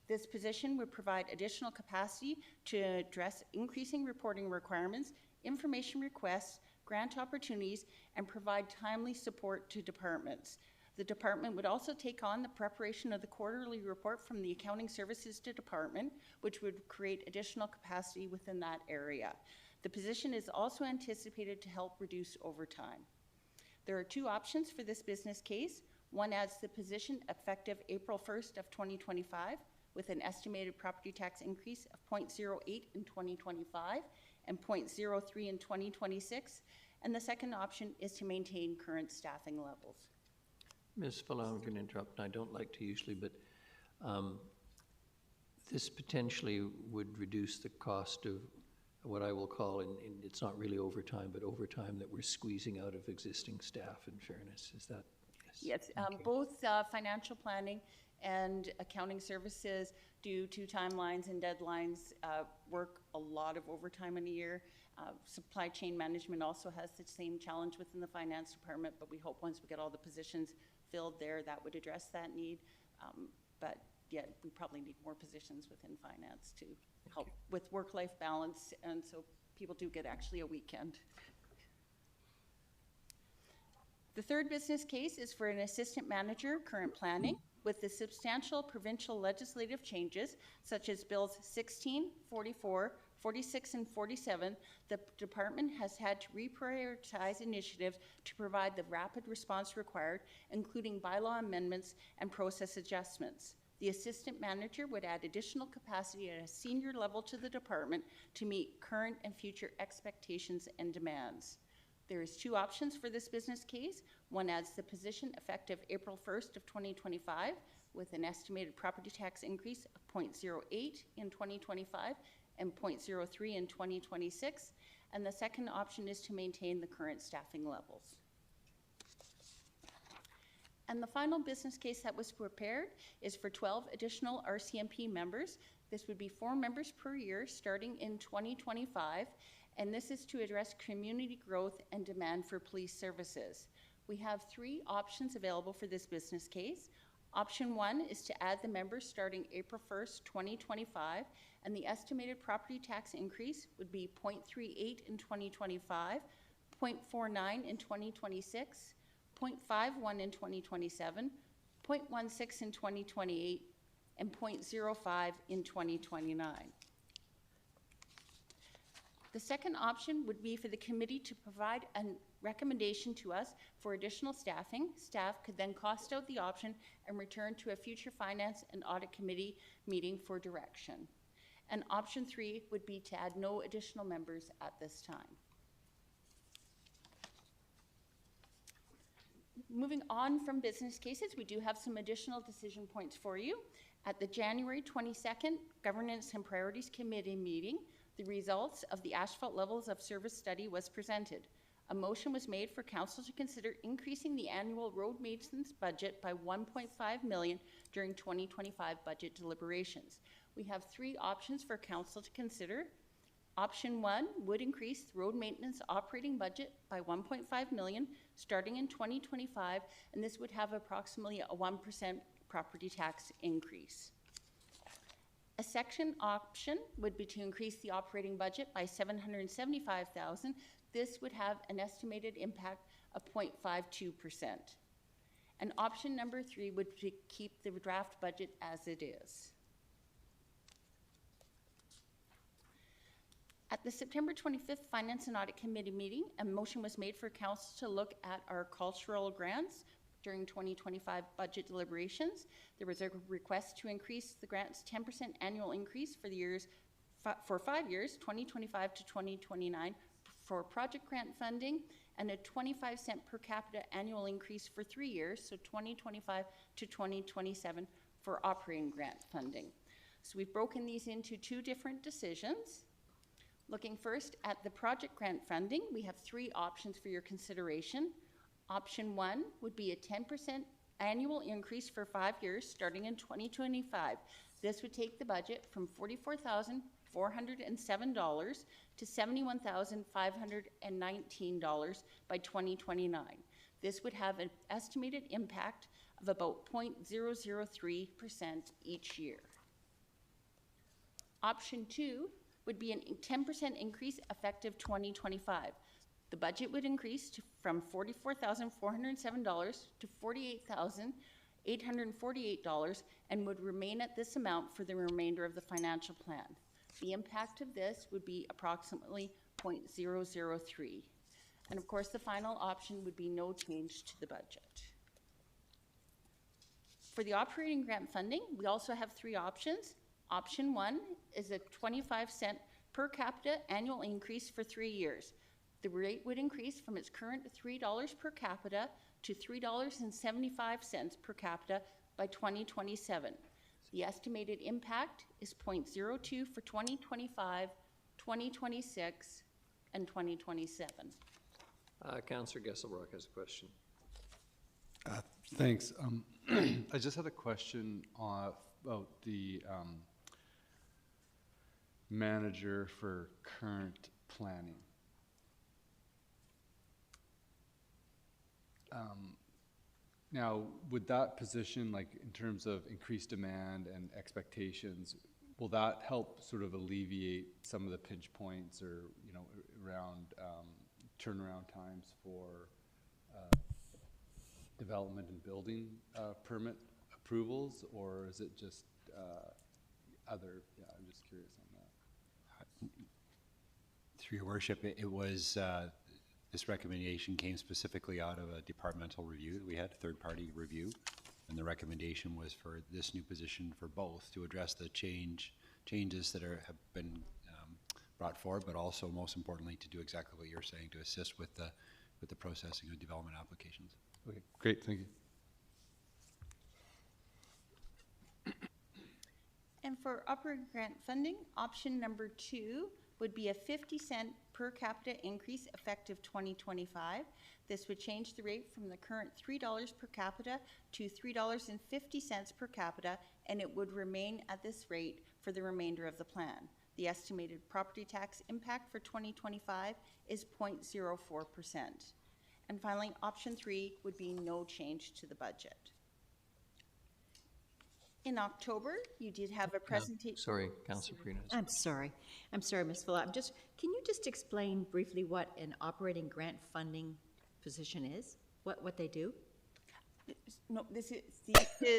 This position would provide additional capacity to address increasing reporting requirements, information requests, grant opportunities, and provide timely support to departments. The department would also take on the preparation of the quarterly report from the accounting services department, which would create additional capacity within that area. The position is also anticipated to help reduce overtime. There are two options for this business case. One adds the position effective April 1st of 2025 with an estimated property tax increase of 0.08 in 2025 and 0.03 in 2026. And the second option is to maintain current staffing levels. Ms. Fuller, I'm going to interrupt, and I don't like to usually, but this potentially would reduce the cost of what I will call, and it's not really overtime, but overtime that we're squeezing out of existing staff, in fairness. Is that? Yes, both financial planning and accounting services due to timelines and deadlines work a lot of overtime in a year. Supply chain management also has the same challenge within the finance department, but we hope once we get all the positions filled there, that would address that need. But yeah, we probably need more positions within finance to help with work-life balance, and so people do get actually a weekend. The third business case is for an assistant manager, current planning. With the substantial provincial legislative changes, such as Bills 16, 44, 46, and 47, the department has had to reprioritize initiatives to provide the rapid response required, including bylaw amendments and process adjustments. The assistant manager would add additional capacity at a senior level to the department to meet current and future expectations and demands. There is two options for this business case. One adds the position effective April 1st of 2025 with an estimated property tax increase of 0.08 in 2025 and 0.03 in 2026. And the second option is to maintain the current staffing levels. And the final business case that was prepared is for 12 additional RCMP members. This would be 4 members per year starting in 2025, and this is to address community growth and demand for police services. We have 3 options available for this business case. Option 1 is to add the members starting April 1st, 2025, and the estimated property tax increase would be 0.38 in 2025, 0.49 in 2026, 0.51 in 2027, 0.16 in 2028, and 0.05 in 2029. The second option would be for the committee to provide a recommendation to us for additional staffing. Staff could then cost out the option and return to a future Finance and Audit Committee meeting for direction. And option 3 would be to add no additional members at this time. Moving on from business cases, we do have some additional decision points for you. At the January 22nd Governance and Priorities Committee meeting, the results of the asphalt levels of service study was presented. A motion was made for council to consider increasing the annual road maintenance budget by $1.5 million during 2025 budget deliberations. We have 3 options for council to consider. Option 1 would increase the road maintenance operating budget by $1.5 million starting in 2025, and this would have approximately a 1% property tax increase. A second option would be to increase the operating budget by $775,000. This would have an estimated impact of 0.52%. And option number 3 would be to keep the draft budget as it is. At the September 25th Finance and Audit Committee meeting, a motion was made for council to look at our cultural grants during 2025 budget deliberations. There was a request to increase the grants 10% annual increase for the years for 5 years, 2025 to 2029, for project grant funding and a 25-cent per capita annual increase for 3 years, so 2025 to 2027 for operating grant funding. So we've broken these into 2 different decisions. Looking first at the project grant funding, we have 3 options for your consideration. Option 1 would be a 10% annual increase for 5 years starting in 2025. This would take the budget from $44,407 to $71,519 by 2029. This would have an estimated impact of about 0.003% each year. Option 2 would be a 10% increase effective 2025. The budget would increase from $44,407 to $48,848 and would remain at this amount for the remainder of the financial plan. The impact of this would be approximately 0.003. And of course, the final option would be no change to the budget. For the operating grant funding, we also have 3 options. Option 1 is a 25-cent per capita annual increase for 3 years. The rate would increase from its current $3 per capita to $3.75 per capita by 2027. The estimated impact is 0.02 for 2025, 2026, and 2027. Councillor Gesselbrock has a question. Thanks. I just had a question about the manager for current planning. Now, would that position, like in terms of increased demand and expectations, will that help sort of alleviate some of the pinch points or, you know, around turnaround times for development and building permit approvals, or is it just other? Yeah, I'm just curious on that. Through your worship, it was this recommendation came specifically out of a departmental review that we had, a third-party review, and the recommendation was for this new position for both to address the changes that have been brought forward, but also most importantly to do exactly what you're saying, to assist with the processing of development applications. Okay, great, thank you. And for operating grant funding, option number 2 would be a 50-cent per capita increase effective 2025. This would change the rate from the current $3 per capita to $3.50 per capita, and it would remain at this rate for the remainder of the plan. The estimated property tax impact for 2025 is 0.04%. And finally, option 3 would be no change to the budget. In October, you did have a presentation. Sorry, Councillor Prina. I'm sorry, Ms. Villa. Can you just explain briefly what an operating grant funding position is? What they do? No, this is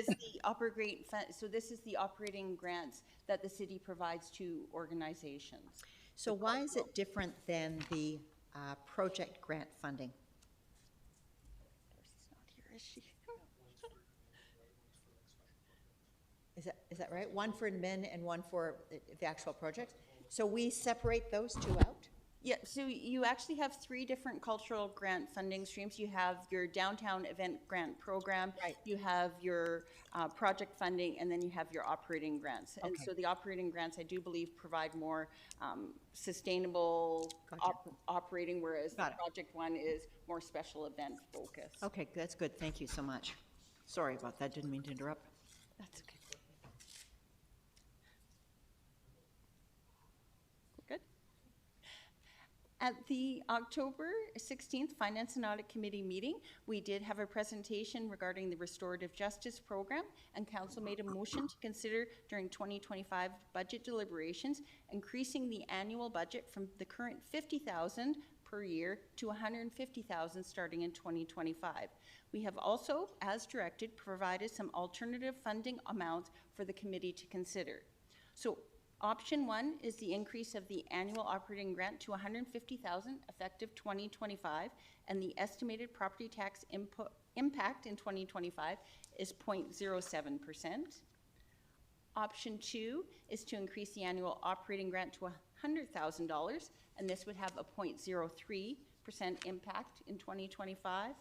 the operating fund. So this is the operating grants that the city provides to organizations. So why is it different than the project grant funding? Darcy's not here, is she? Is that right? One for admin and one for the actual projects? So we separate those 2 out? Yeah, so you actually have 3 different cultural grant funding streams. You have your downtown event grant program, right. You have your project funding, and then you have your operating grants. And Okay. so the operating grants, I do believe, provide more sustainable operating, whereas the project one is more special event focused. Okay, that's good. Thank you so much. Sorry about that. Didn't mean to interrupt. That's okay. Good. At the October 16th Finance and Audit Committee meeting, we did have a presentation regarding the Restorative Justice Program, and Council made a motion to consider during 2025 budget deliberations increasing the annual budget from the current $50,000 per year to $150,000 starting in 2025. We have also, as directed, provided some alternative funding amounts for the committee to consider. So option 1 is the increase of the annual operating grant to $150,000 effective 2025, and the estimated property tax impact in 2025 is 0.07%. Option 2 is to increase the annual operating grant to $100,000, and this would have a 0.03% impact in 2025.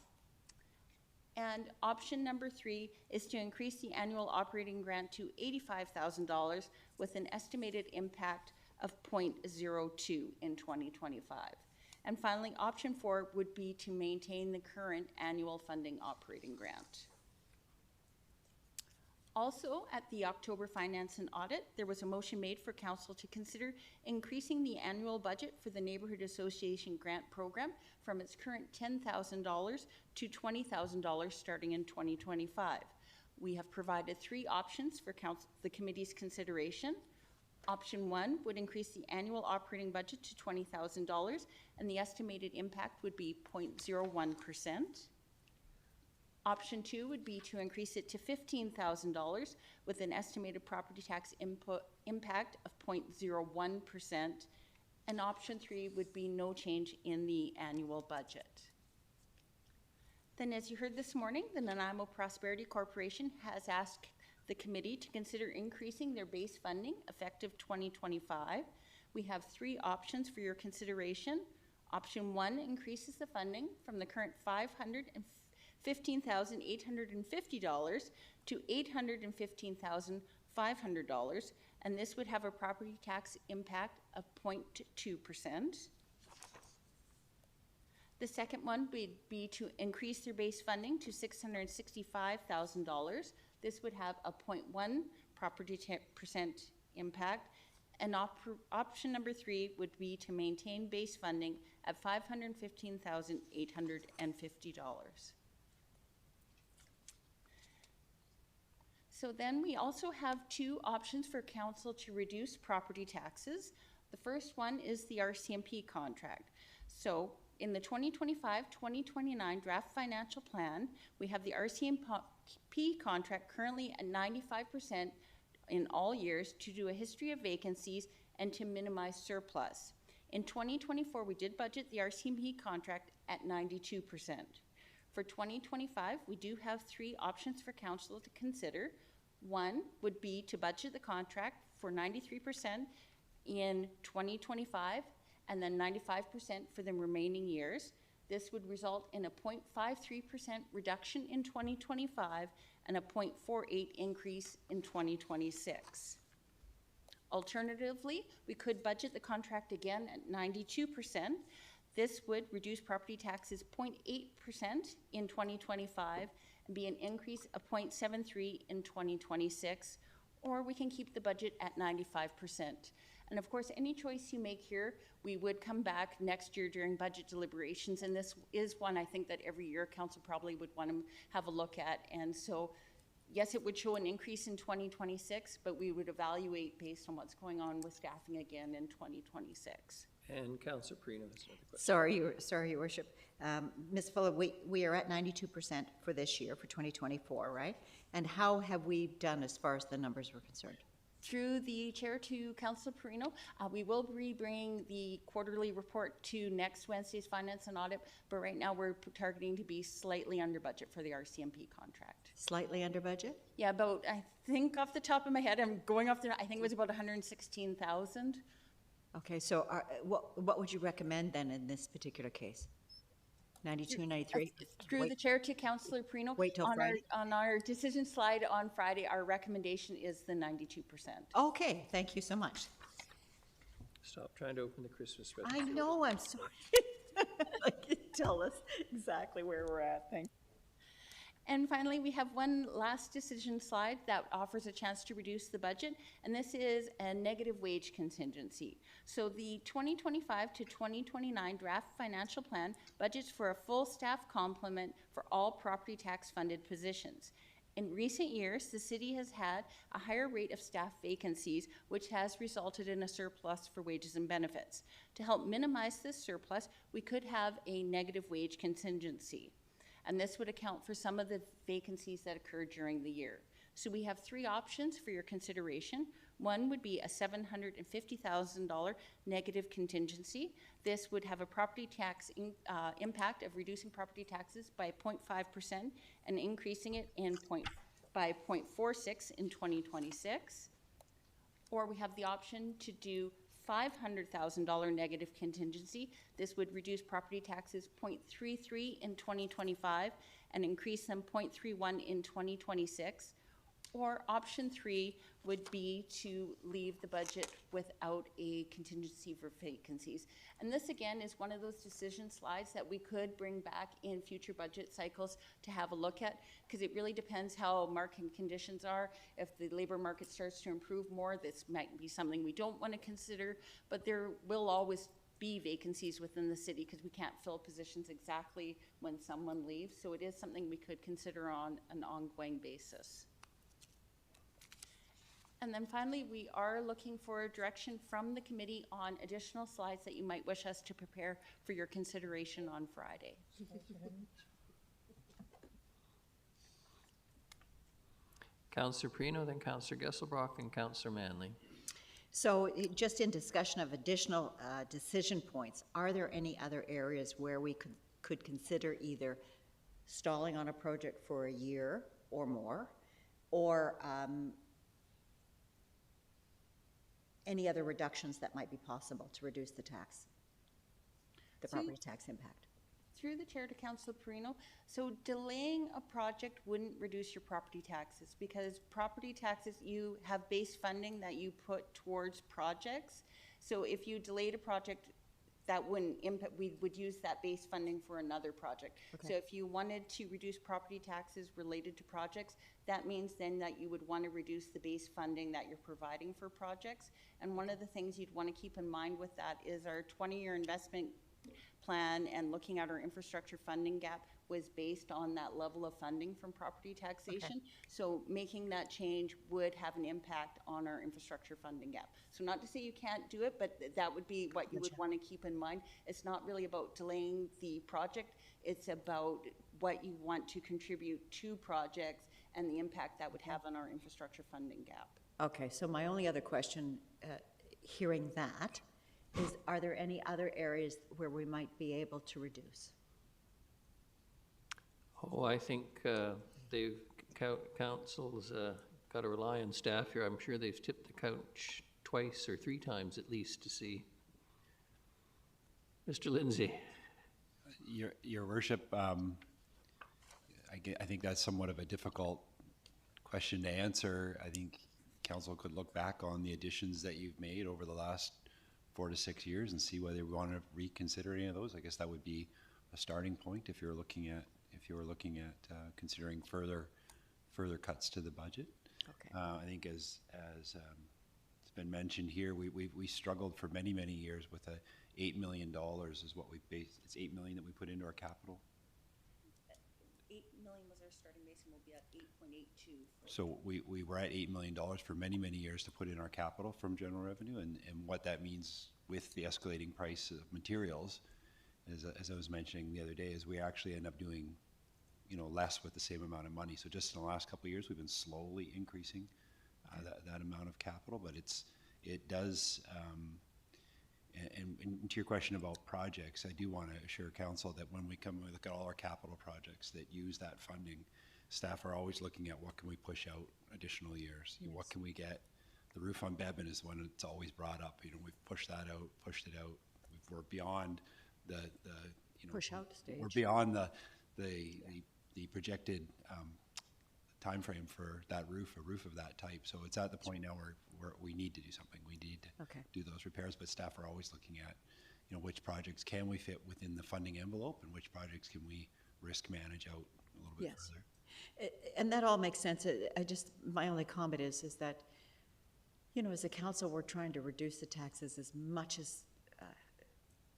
And option number 3 is to increase the annual operating grant to $85,000 with an estimated impact of 0.02 in 2025. And finally, option 4 would be to maintain the current annual funding operating grant. Also, at the October Finance and Audit, there was a motion made for Council to consider increasing the annual budget for the Neighbourhood Association Grant Program from its current $10,000 to $20,000 starting in 2025. We have provided 3 options for the Committee's consideration. Option 1 would increase the annual operating budget to $20,000, and the estimated impact would be 0.01%. Option 2 would be to increase it to $15,000 with an estimated property tax impact of 0.01%. And option 3 would be no change in the annual budget. Then, as you heard this morning, the Nanaimo Prosperity Corporation has asked the committee to consider increasing their base funding effective 2025. We have 3 options for your consideration. Option 1 increases the funding from the current $515,850 to $815,500, and this would have a property tax impact of 0.2%. The second one would be to increase their base funding to $665,000. This would have a 0.1% impact. And option number 3 would be to maintain base funding at $515,850. So then we also have 2 options for Council to reduce property taxes. The first one is the RCMP contract. So in the 2025-2029 draft financial plan, we have the RCMP contract currently at 95% in all years to do a history of vacancies and to minimize surplus. In 2024, we did budget the RCMP contract at 92%. For 2025, we do have 3 options for Council to consider. 1 would be to budget the contract for 93% in 2025 and then 95% for the remaining years. This would result in a 0.53% reduction in 2025 and a 0.48 increase in 2026. Alternatively, we could budget the contract again at 92%. This would reduce property taxes 0.8% in 2025 and be an increase of 0.73 in 2026, or we can keep the budget at 95%. And of course, any choice you make here, we would come back next year during budget deliberations, and this is one I think that every year Council probably would want to have a look at. And so, yes, it would show an increase in 2026, but we would evaluate based on what's going on with staffing again in 2026. And Councillor Perino has another question. Sorry, Your Worship. Ms. Fuller, we are at 92% for this year, for 2024, right? And how have we done as far as the numbers were concerned? Through the chair to Councillor Perino, we will be bringing the quarterly report to next Wednesday's Finance and Audit, but right now we're targeting to be slightly under budget for the RCMP contract. Slightly under budget? Yeah, about, I think off the top of my head, I'm going off there, I think it was about 116,000. Okay, so what would you recommend then in this particular case? 92, 93? Through the chair to Councillor Perino. Wait till Friday. On our decision slide on Friday, our recommendation is the 92%. Okay, thank you so much. Stop trying to open the Christmas present. I know, I'm sorry. Tell us exactly where we're at. Thanks. And finally, we have one last decision slide that offers a chance to reduce the budget, and this is a negative wage contingency. So the 2025 to 2029 draft financial plan budgets for a full staff complement for all property tax funded positions. In recent years, the city has had a higher rate of staff vacancies, which has resulted in a surplus for wages and benefits. To help minimize this surplus, we could have a negative wage contingency. And this would account for some of the vacancies that occurred during the year. So we have 3 options for your consideration. One would be a $750,000 negative contingency. This would have a property tax impact of reducing property taxes by 0.5% and increasing it by 0.46 in 2026. Or we have the option to do $500,000 negative contingency. This would reduce property taxes 0.33 in 2025 and increase them 0.31 in 2026. Or option 3 would be to leave the budget without a contingency for vacancies. And this again is one of those decision slides that we could bring back in future budget cycles to have a look at, because it really depends how market conditions are. If the labor market starts to improve more, this might be something we don't want to consider, but there will always be vacancies within the city because we can't fill positions exactly when someone leaves. So it is something we could consider on an ongoing basis. And then finally, we are looking for direction from the committee on additional slides that you might wish us to prepare for your consideration on Friday. Councillor Perino, then Councillor Gesselbrock, and Councillor Manley. So just in discussion of additional decision points, are there any other areas where we could consider either stalling on a project for a year or more, or any other reductions that might be possible to reduce the tax, the property tax impact? Through the chair to Councillor Perino, so delaying a project wouldn't reduce your property taxes, because property taxes, you have base funding that you put towards projects. So if you delayed a project, that wouldn't impact, we would use that base funding for another project. Okay. So if you wanted to reduce property taxes related to projects, that means then that you would want to reduce the base funding that you're providing for projects. And one of the things you'd want to keep in mind with that is our 20-year investment plan and looking at our infrastructure funding gap was based on that level of funding from property taxation. Okay. So making that change would have an impact on our infrastructure funding gap. So not to say you can't do it, but that would be what you would want to keep in mind. It's not really about delaying the project, it's about what you want to contribute to projects and the impact that would have on our infrastructure funding gap. Okay, so my only other question, hearing that, is are there any other areas where we might be able to Oh, I think council's got to rely on staff here. I'm sure they've tipped the couch twice or 3 times at least to see. Mr. Lindsay. Your Worship, I think that's somewhat of a difficult question to answer. I think council could look back on the additions that you've made over the last 4 to 6 years and see whether we want to reconsider any of those. I guess that would be a starting point if you were looking at considering further cuts to the budget. Okay. I think as it's been mentioned here, we struggled for many years with $8 million is what we based. It's $8 million that we put into our capital. 8 million was our starting base, and we'll be at 8.82. So we were at $8 million for many years to put in our capital from general revenue, and what that means with the escalating price of materials, as I was mentioning the other day, is we actually end up doing, less with the same amount of money. So just in the last couple of years, we've been slowly increasing that amount of capital, but it does. And to your question about projects, I do want to assure council that when we come and look at all our capital projects that use that funding, staff are always looking at what can we push out additional years. Yes. What can we get? The roof on Bevan is one that's always brought up. We've pushed that out, pushed it out. We're beyond the push out stage. We're beyond the projected time frame for that roof, a roof of that type. So it's at the point now where we need to do something. We need to do those repairs, but staff are always looking at, which projects can we fit within the funding envelope and which projects can we risk manage out a little bit further. And that all makes sense. My only comment is that, as a council, we're trying to reduce the taxes as much as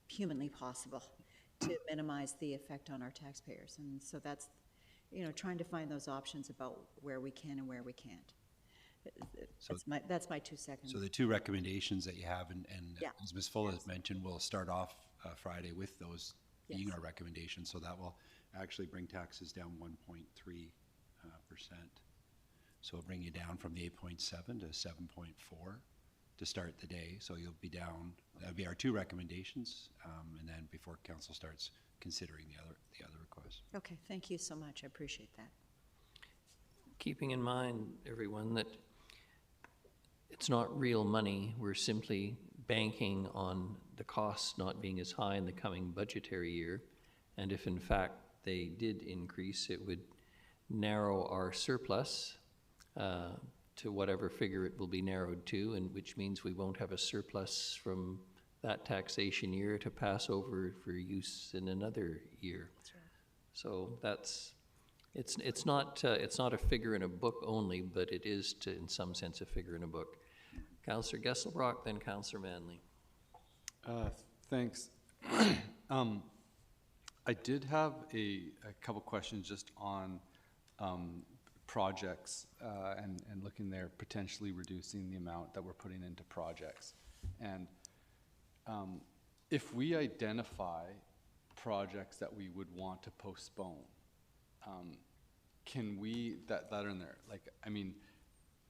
humanly possible to minimize the effect on our taxpayers. And so that's, trying to find those options about where we can and where we can't. That's my 2 seconds. So the 2 recommendations that you have, and yeah. as Ms. Fuller has mentioned, we'll start off Friday with those being our recommendations. So that will actually bring taxes down 1.3%. So it'll bring you down from the 8.7 to 7.4 to start the day. So you'll be down. That'll be our 2 recommendations, and then before council starts considering the other requests. Okay, thank you so much. I appreciate that. Keeping in mind, everyone, that it's not real money. We're simply banking on the costs not being as high in the coming budgetary year. And if in fact they did increase, it would narrow our surplus to whatever figure it will be narrowed to, and which means we won't have a surplus from that taxation year to pass over for use in another year. That's right. So that's, it's not a figure in a book only, but it is in some sense a figure in a book. Councillor Gesselbrock, then Councillor Manley. Thanks. I did have a couple questions just on projects and looking there, potentially reducing the amount that we're putting into projects. And if we identify projects that we would want to postpone, can we, that are in there, like, I mean,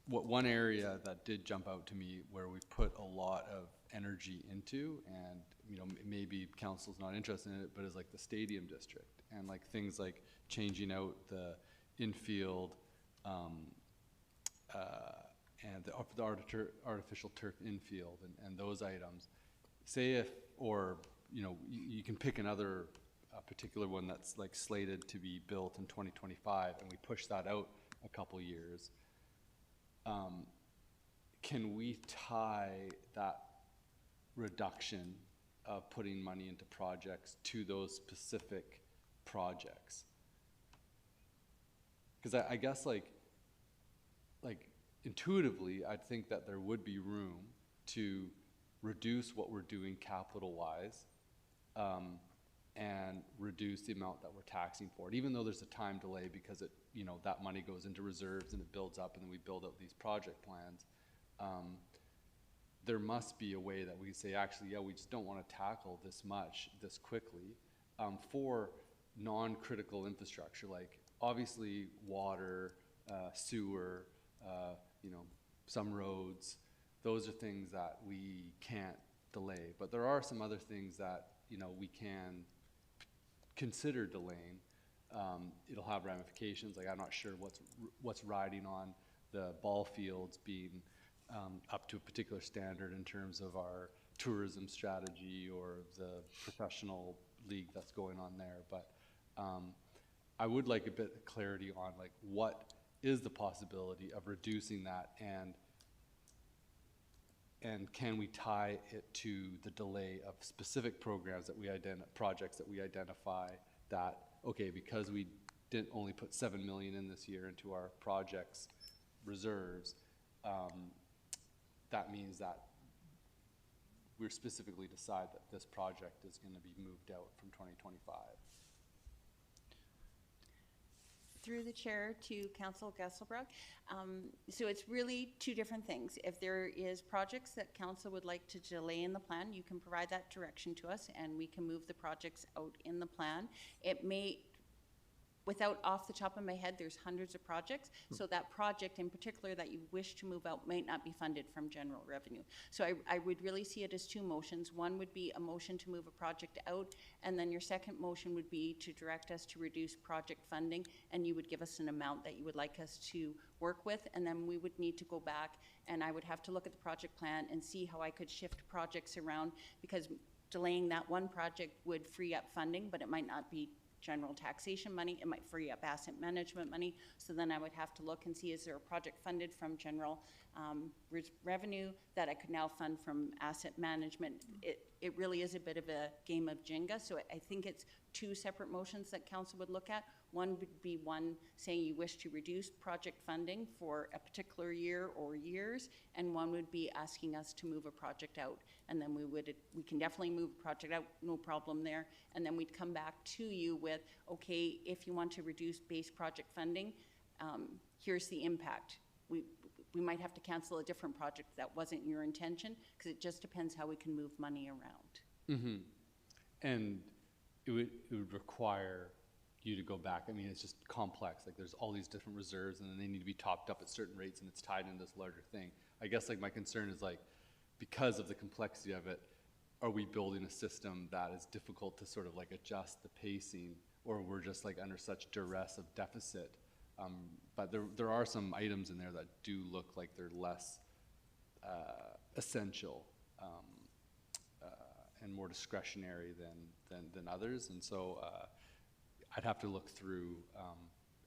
one area that did jump out to me where we put a lot of energy into, and you know, maybe council's not interested in it, but is like the stadium district, and like things like changing out the infield and the artificial turf infield and those items. Say if, or you know, you can pick another particular one that's like slated to be built in 2025, and we push that out a couple years. Can we tie that reduction of putting money into projects to those specific projects? Because I guess like intuitively, I'd think that there would be room to reduce what we're doing capital-wise and reduce the amount that we're taxing for it, even though there's a time delay because it, you know, that money goes into reserves and it builds up, and then we build out these project plans. There must be a way that we say, actually, yeah, we just don't want to tackle this much this quickly for non-critical infrastructure, like obviously water, sewer, you know, some roads. Those are things that we can't delay, but there are some other things that, you know, we can consider delaying. It'll have ramifications. Like, I'm not sure what's riding on the ball fields being up to a particular standard in terms of our tourism strategy or the professional league that's going on there. But I would like a bit of clarity on like what is the possibility of reducing that, and can we tie it to the delay of specific programs that we projects that we identify that, okay, because we didn't only put 7 million in this year into our projects reserves, that means that we're specifically decide that this project is going to be moved out from 2025. Through the chair to Council Gesselbrock. So it's really two different things. If there is projects that council would like to delay in the plan, you can provide that direction to us and we can move the projects out in the plan. It may, without off the top of my head, there's hundreds of projects. So that project in particular that you wish to move out might not be funded from general revenue. So I would really see it as two motions. One would be a motion to move a project out, and then your second motion would be to direct us to reduce project funding, and you would give us an amount that you would like us to work with, and then we would need to go back and I would have to look at the project plan and see how I could shift projects around, because delaying that one project would free up funding, but it might not be general taxation money. It might free up asset management money. So then I would have to look and see, is there a project funded from general revenue that I could now fund from asset management? It really is a bit of a game of Jenga. So I think it's two separate motions that council would look at. One would be one saying you wish to reduce project funding for a particular year or years, and one would be asking us to move a project out. And then we can definitely move a project out, no problem there. And then we'd come back to you with, okay, if you want to reduce base project funding, here's the impact. We might have to cancel a different project that wasn't your intention, because it just depends how we can move money around. Mm-hmm. And it would require you to go back. I mean, it's just complex. Like, there's all these different reserves, and then they need to be topped up at certain rates, and it's tied into this larger thing. I guess, like, my concern is, like, because of the complexity of it, are we building a system that is difficult to sort of, like, adjust the pacing, or we're just, like, under such duress of deficit? But there are some items in there that do look like they're less essential. and more discretionary than others. And so I'd have to look through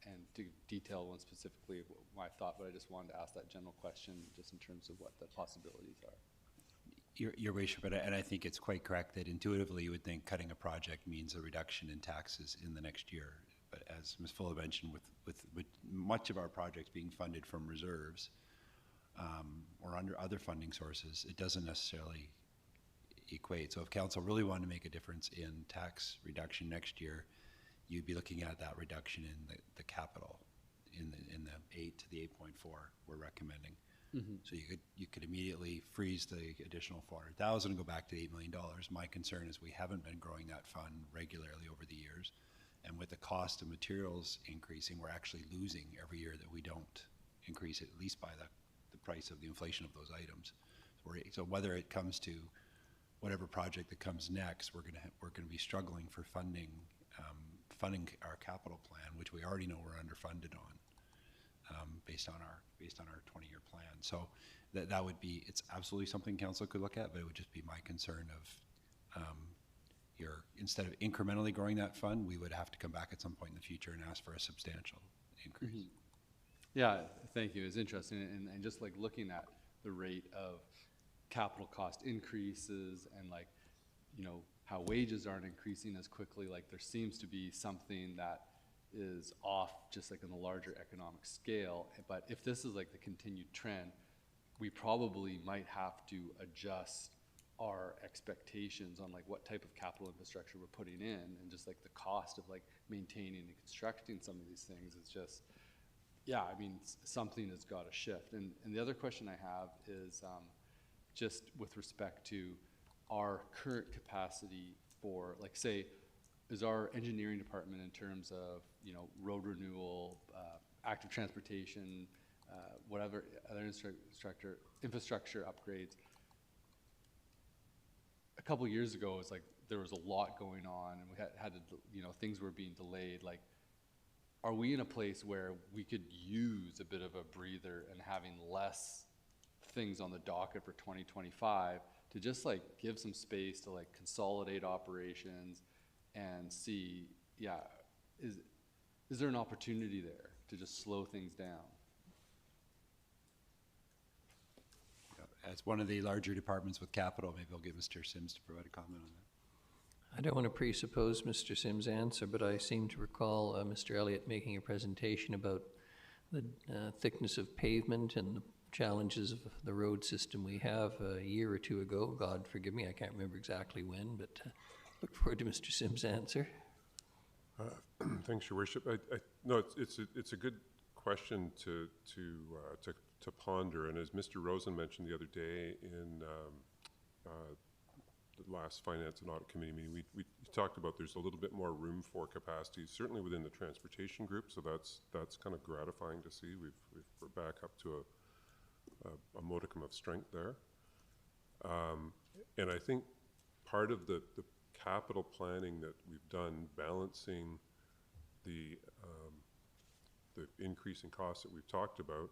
and to detail one specifically my thought, but I just wanted to ask that general question just in terms of what the possibilities are. Your worship, and I think it's quite correct that intuitively you would think cutting a project means a reduction in taxes in the next year. But as Ms. Fuller mentioned, with much of our projects being funded from reserves or under other funding sources, it doesn't necessarily equate. So if council really wanted to make a difference in tax reduction next year, you'd be looking at that reduction in the capital in the 8 to the 8.4 we're recommending. Mm-hmm. So you could immediately freeze the additional 400,000 and go back to $8 million. My concern is we haven't been growing that fund regularly over the years, and with the cost of materials increasing, we're actually losing every year that we don't increase it, at least by the price of the inflation of those items. So whether it comes to whatever project that comes next, we're going to be struggling for funding our capital plan, which we already know we're underfunded on, based on our 20-year plan. So that would be, it's absolutely something council could look at, but it would just be my concern of instead of incrementally growing that fund, we would have to come back at some point in the future and ask for a substantial increase. Mm-hmm. Yeah, thank you. It's interesting, and just like looking at the rate of capital cost increases and like, you know, how wages aren't increasing as quickly, like there seems to be something that is off just like on the larger economic scale. But if this is like the continued trend, we probably might have to adjust our expectations on like what type of capital infrastructure we're putting in, and just like the cost of like maintaining and constructing some of these things is just, yeah, I mean, something has got to shift. And the other question I have is just with respect to our current capacity for, like, say, is our engineering department in terms of, you know, road renewal, active transportation, whatever other infrastructure upgrades. A couple years ago, it was like there was a lot going on, and we had to, you know, things were being delayed. Like, are we in a place where we could use a bit of a breather and having less things on the docket for 2025 to just like give some space to like consolidate operations and see, yeah, is there an opportunity there to just slow things down? As one of the larger departments with capital, maybe I'll get Mr. Sims to provide a comment on that. I don't want to presuppose Mr. Sims' answer, but I seem to recall Mr. Elliott making a presentation about the thickness of pavement and the challenges of the road system we have a year or two ago. God forgive me, I can't remember exactly when, but look forward to Mr. Sims' answer. Thanks, Your Worship. No, it's a good question to ponder, and as Mr. Rosen mentioned the other day in the last Finance and Audit Committee meeting, we talked about there's a little bit more room for capacity, certainly within the transportation group. So that's kind of gratifying to see. We're back up to a modicum of strength there, and I think part of the capital planning that we've done, balancing the increase in costs that we've talked about,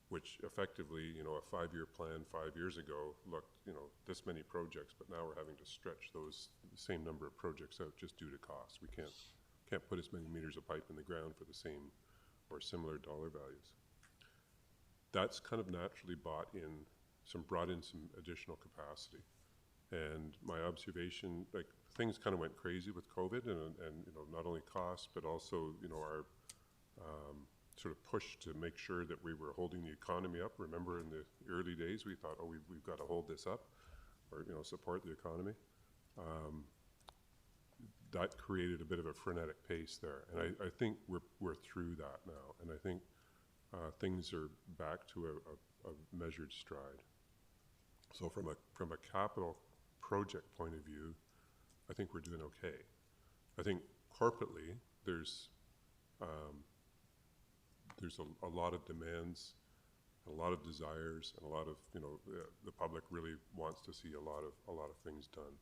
which effectively, you know, a 5-year plan 5 years ago looked, you know, this many projects, but now we're having to stretch those same number of projects out just due to costs. We can't put as many meters of pipe in the ground for the same or similar dollar values. That's kind of naturally brought in some additional capacity. And my observation, like, things kind of went crazy with COVID, and you know, not only costs, but also, you know, our sort of push to make sure that we were holding the economy up. Remember, in the early days, we thought, oh, we've got to hold this up, or, you know, support the economy. That created a bit of a frenetic pace there, and I think we're through that now, and I think things are back to a measured stride. So from a capital project point of view, I think we're doing okay. I think corporately, there's a lot of demands, a lot of desires, and a lot of, you know, the public really wants to see a lot of things done.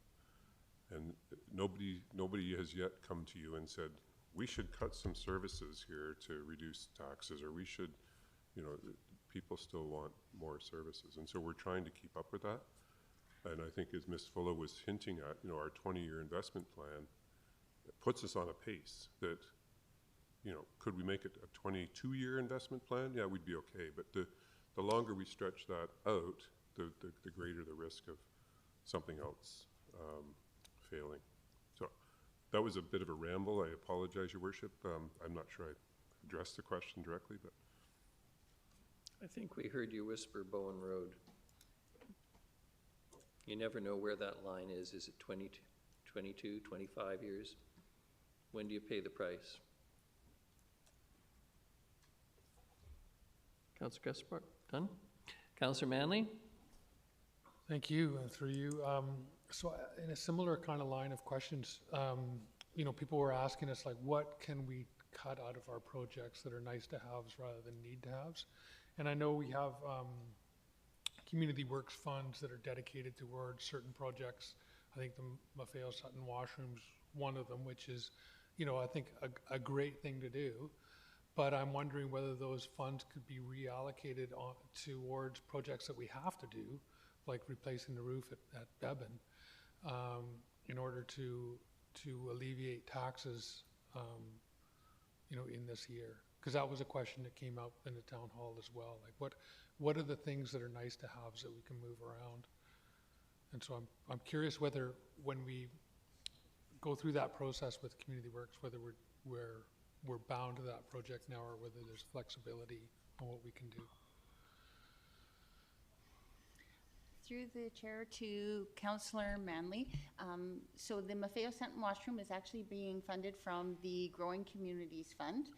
And nobody has yet come to you and said, we should cut some services here to reduce taxes, or we should, you know, people still want more services. And so we're trying to keep up with that. And I think as Ms. Fuller was hinting at, you know, our 20-year investment plan puts us on a pace that, you know, could we make it a 22-year investment plan? Yeah, we'd be okay. But the longer we stretch that out, the greater the risk of something else failing. So that was a bit of a ramble. I apologize, Your Worship. I'm not sure I addressed the question directly, but. I think we heard you whisper Bowen Road. You never know where that line is. Is it 20, 22, 25 years? When do you pay the price? Councillor Gusbart, done? Councillor Manley? Thank you, and through you. So in a similar kind of line of questions, you know, people were asking us, like, what can we cut out of our projects that are nice to haves rather than need to haves? And I know we have community works funds that are dedicated towards certain projects. I think the Maffeo Sutton washroom's one of them, which is, you know, I think a great thing to do. But I'm wondering whether those funds could be reallocated towards projects that we have to do, like replacing the roof at Beban, in order to alleviate taxes, you know, in this year. Because that was a question that came up in the town hall as well. Like, what are the things that are nice to haves that we can move around? And so I'm curious whether when we go through that process with Community Works, whether we're bound to that project now, or whether there's flexibility on what we can do. Through the chair to Councillor Manley. So the Maffeo Sutton washroom is actually being funded from the Growing Communities Fund,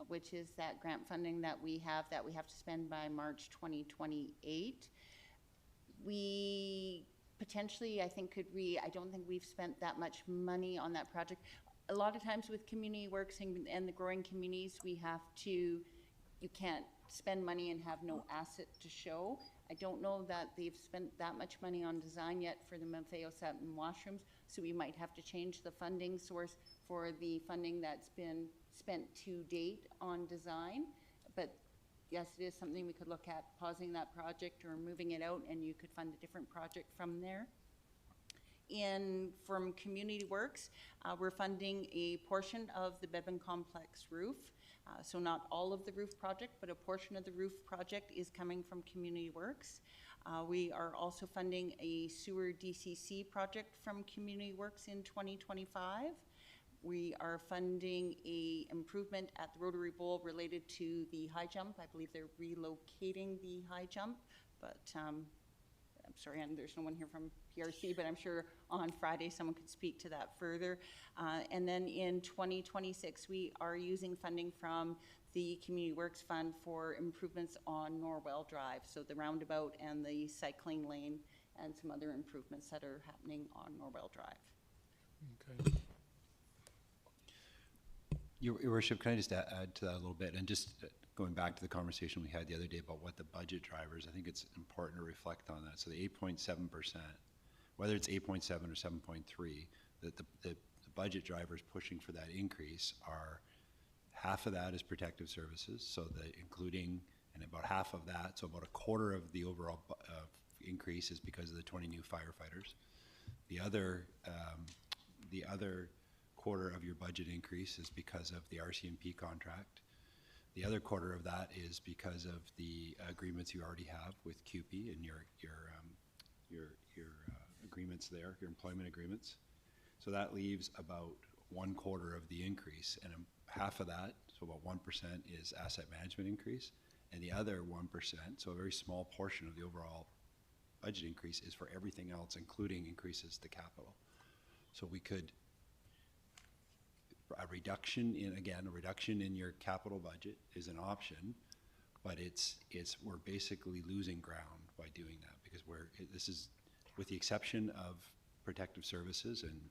which is that grant funding that we have to spend by March 2028. We potentially, I think, I don't think we've spent that much money on that project. A lot of times with Community Works and the growing communities, you can't spend money and have no asset to show. I don't know that they've spent that much money on design yet for the Maffeo Sutton washrooms, so we might have to change the funding source for the funding that's been spent to date on design. But yes, it is something we could look at, pausing that project or moving it out, and you could fund a different project from there. From Community Works, we're funding a portion of the Beban Complex roof. So not all of the roof project, but a portion of the roof project is coming from Community Works. We are also funding a sewer DCC project from Community Works in 2025. We are funding a improvement at the Rotary Bowl related to the high jump. I believe they're relocating the high jump, but I'm sorry, and there's no one here from PRC, but I'm sure on Friday someone could speak to that further. And then in 2026, we are using funding from the Community Works Fund for improvements on Norwell Drive, so the roundabout and the cycling lane and some other improvements that are happening on Norwell Drive. Okay. Your Worship, can I just add to that a little bit? And just going back to the conversation we had the other day about what the budget drivers, I think it's important to reflect on that. So the 8.7%, whether it's 8.7 or 7.3, the budget drivers pushing for that increase are half of that is protective services, so including, and about half of that, so about a quarter of the overall increase is because of the 20 new firefighters. The other quarter of your budget increase is because of the RCMP contract. The other quarter of that is because of the agreements you already have with CUPE and your agreements there, your employment agreements. So that leaves about 1/4 of the increase, and half of that, so about 1%, is asset management increase, and the other 1%, so a very small portion of the overall budget increase, is for everything else, including increases to capital. So we could, a reduction in your capital budget is an option, but we're basically losing ground by doing that, because this is, with the exception of protective services and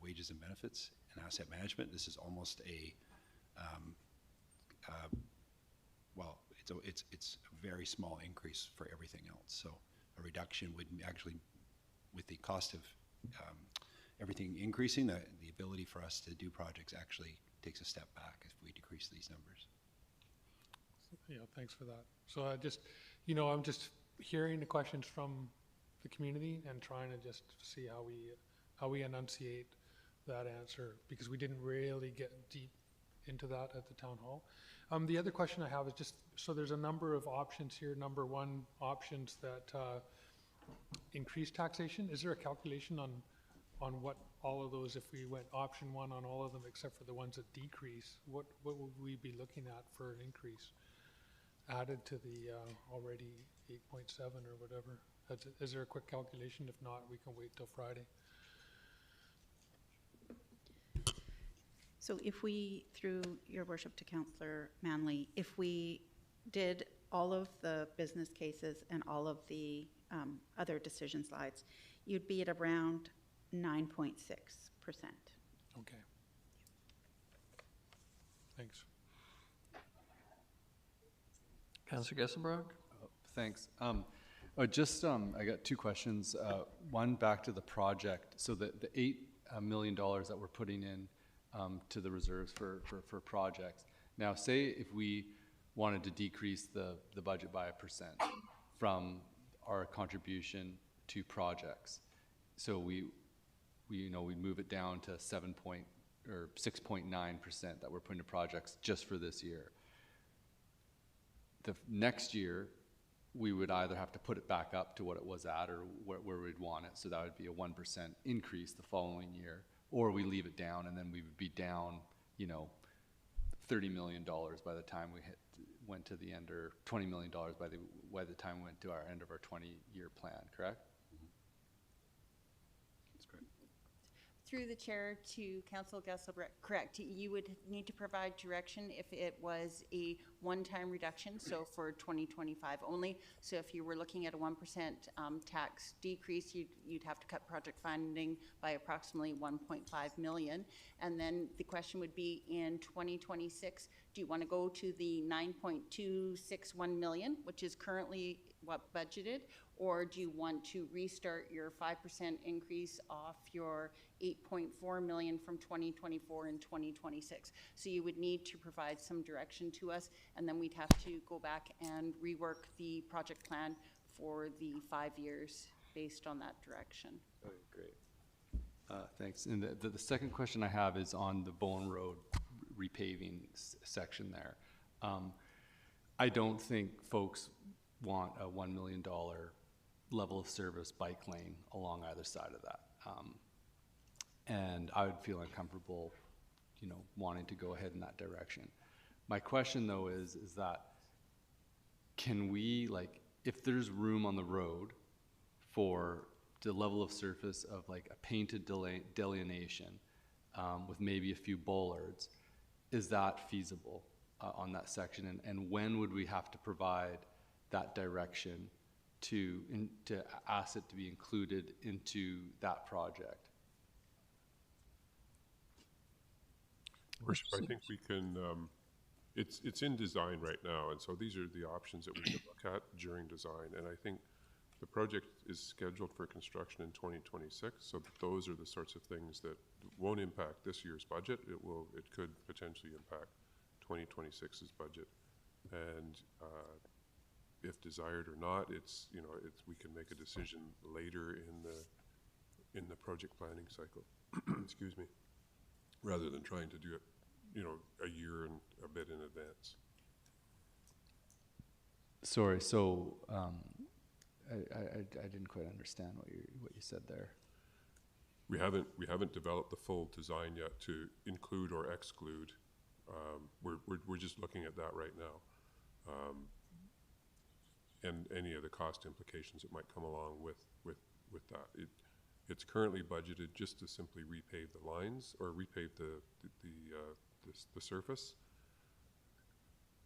wages and benefits and asset management, this is almost it's a very small increase for everything else. So a reduction would actually, with the cost of everything increasing, the ability for us to do projects actually takes a step back if we decrease these numbers. Yeah, thanks for that. So I just, I'm just hearing the questions from the community and trying to just see how we enunciate that answer, because we didn't really get deep into that at the town hall. The other question I have is just, so there's a number of options here. Number one, options that increase taxation. Is there a calculation on what all of those, if we went option one on all of them except for the ones that decrease, what would we be looking at for an increase added to the already 8.7 or whatever? Is there a quick calculation? If not, we can wait till Friday. So if we, through your worship to Councillor Manley, if we did all of the business cases and all of the other decision slides, you'd be at around 9.6%. Okay. Thanks. Councillor Gesselbrock? Thanks. I got two questions. One, back to the project. So the $8 million that we're putting in to the reserves for projects. Now, say if we wanted to decrease the budget by 1% from our contribution to projects, so we move it down to 6.9% that we're putting to projects just for this year. The next year, we would either have to put it back up to what it was at or where we'd want it. So that would be a 1% increase the following year, or we leave it down and then we would be down, $30 million by the time we went to the end, or $20 million by the time we went to our end of our 20-year plan, correct? That's correct. Through the chair to Council Gesselbrook, correct. You would need to provide direction if it was a one-time reduction, so for 2025 only. So if you were looking at a 1% tax decrease, you'd have to cut project funding by approximately 1.5 million. And then the question would be, in 2026, do you want to go to the 9.261 million, which is currently what budgeted, or do you want to restart your 5% increase off your 8.4 million from 2024 and 2026? So you would need to provide some direction to us, and then we'd have to go back and rework the project plan for the 5 years based on that direction. Okay, great. Thanks. And the second question I have is on the Bowen Road repaving section there. I don't think folks want a $1 million level of service bike lane along either side of that. And I would feel uncomfortable, wanting to go ahead in that direction. My question though is that, can we, if there's room on the road for the level of surface of a painted delineation with maybe a few bollards, is that feasible on that section? And when would we have to provide that direction to ask it to be included into that project? Worship, I think we can, it's in design right now, and so these are the options that we can look at during design. And I think the project is scheduled for construction in 2026, so those are the sorts of things that won't impact this year's budget. It could potentially impact 2026's budget. And if desired or not, we can make a decision later in the project planning cycle. Excuse me, rather than trying to do it, a year and a bit in advance. Sorry, so I didn't quite understand what you said there. We haven't developed the full design yet to include or exclude. We're just looking at that right now, and any of the cost implications that might come along with that. It's currently budgeted just to simply repave the lines or repave the surface,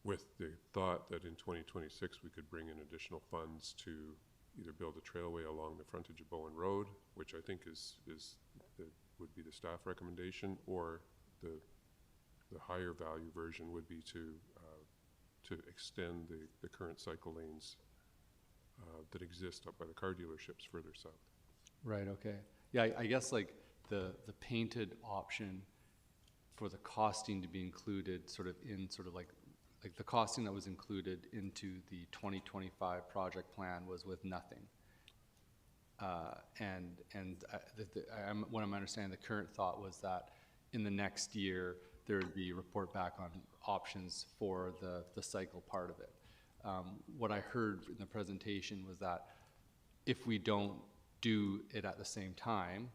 with the thought that in 2026 we could bring in additional funds to either build a trailway along the frontage of Bowen Road, which I think would be the staff recommendation, or the higher value version would be to extend the current cycle lanes that exist up by the car dealerships further south. Right, okay. Yeah, I guess the painted option for the costing to be included the costing that was included into the 2025 project plan was with nothing. What I'm understanding, the current thought was that in the next year, there would be a report back on options for the cycle part of it. What I heard in the presentation was that if we don't do it at the same time,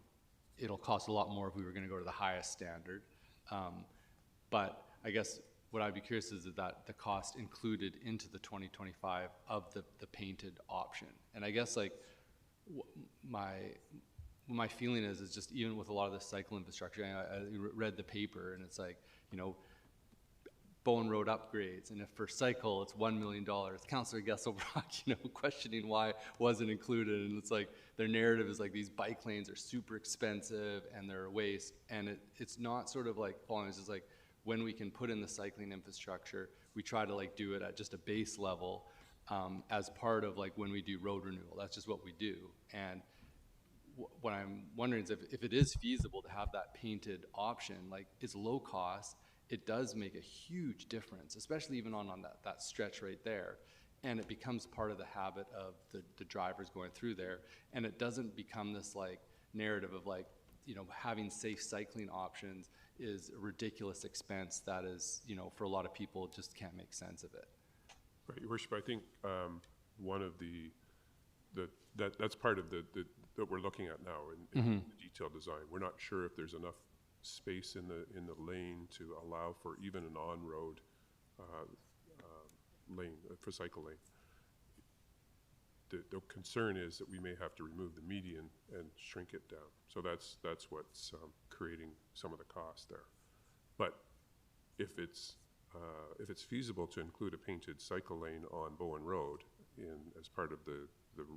it'll cost a lot more if we were going to go to the highest standard. But I guess what I'd be curious is that the cost included into the 2025 of the painted option. And I guess like my feeling is just even with a lot of the cycle infrastructure, I read the paper and it's like, you know, Bowen Road upgrades, and if for cycle it's $1 million, Councillor Gesselbrock, you know, questioning why it wasn't included, and it's like their narrative is like these bike lanes are super expensive and they're a waste, and it's not sort of like following. It's just like when we can put in the cycling infrastructure, we try to like do it at just a base level as part of like when we do road renewal. That's just what we do, and what I'm wondering is if it is feasible to have that painted option, like it's low cost. It does make a huge difference, especially even on that stretch right there. And it becomes part of the habit of the drivers going through there. And it doesn't become this like narrative of like, you know, having safe cycling options is a ridiculous expense that is, you know, for a lot of people just can't make sense of it. Right, Your Worship, I think one of that's part of that we're looking at now in the detailed design. We're not sure if there's enough space in the lane to allow for even an on-road lane, for cycle lane. The concern is that we may have to remove the median and shrink it down. So that's what's creating some of the cost there. But if it's feasible to include a painted cycle lane on Bowen Road as part of the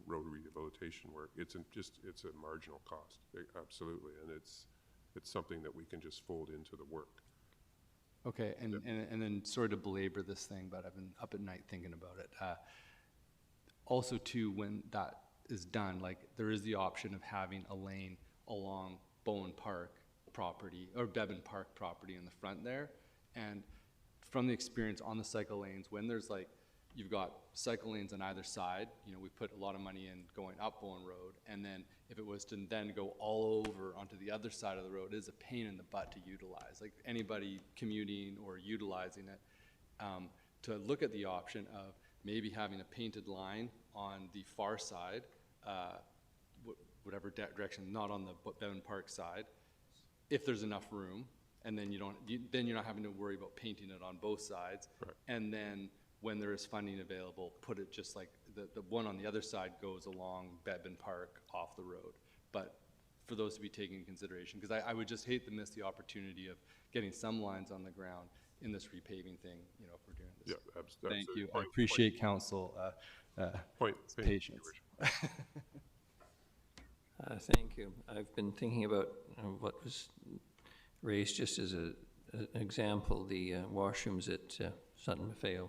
road rehabilitation work, it's a marginal cost, absolutely, and it's something that we can just fold into the work. Okay, and then sorry to belabor this thing, but I've been up at night thinking about it. Also, too, when that is done, like there is the option of having a lane along Bowen Park property or Bevan Park property in the front there. And from the experience on the cycle lanes, when there's like, you've got cycle lanes on either side, you know, we put a lot of money in going up Bowen Road, and then if it was to then go all over onto the other side of the road, it is a pain in the butt to utilize. Like anybody commuting or utilizing it, to look at the option of maybe having a painted line on the far side, whatever direction, not on the Bevan Park side, if there's enough room, and then then you're not having to worry about painting it on both sides, right. And then when there is funding available, put it just like the one on the other side goes along Bevan Park off the road. But for those to be taken into consideration, because I would just hate to miss the opportunity of getting some lines on the ground in this repaving thing, you know, if we're doing this. Yeah, absolutely. Thank you. I appreciate council patience. Thank you. I've been thinking about what was raised just as an example, the washrooms at Sutton Maffeo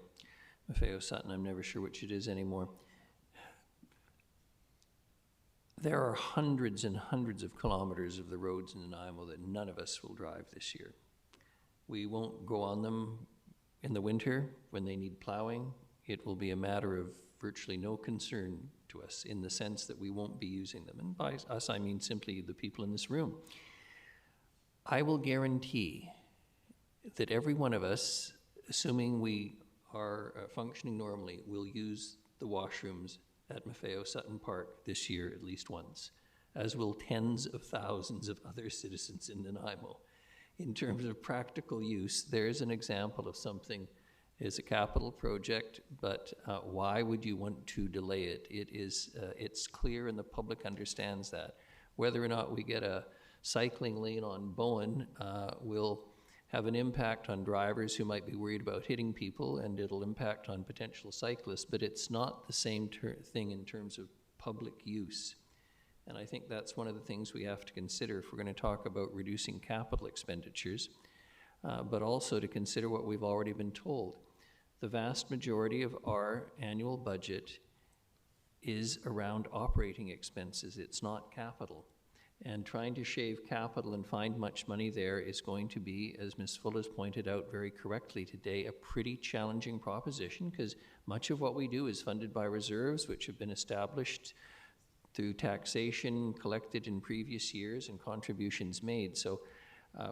Sutton, I'm never sure which it is anymore. There are hundreds and hundreds of kilometers of the roads in Nanaimo that none of us will drive this year. We won't go on them in the winter when they need plowing. It will be a matter of virtually no concern to us in the sense that we won't be using them. And by us, I mean simply the people in this room. I will guarantee that every one of us, assuming we are functioning normally, will use the washrooms at Maffeo Sutton Park this year at least once, as will tens of thousands of other citizens in Nanaimo. In terms of practical use, there's an example of something is a capital project, but why would you want to delay it? It's clear and the public understands that. Whether or not we get a cycling lane on Bowen will have an impact on drivers who might be worried about hitting people, and it'll impact on potential cyclists, but it's not the same thing in terms of public use. And I think that's one of the things we have to consider if we're going to talk about reducing capital expenditures, but also to consider what we've already been told. The vast majority of our annual budget is around operating expenses. It's not capital. And trying to shave capital and find much money there is going to be, as Ms. Full has pointed out very correctly today, a pretty challenging proposition because much of what we do is funded by reserves which have been established through taxation collected in previous years and contributions made. So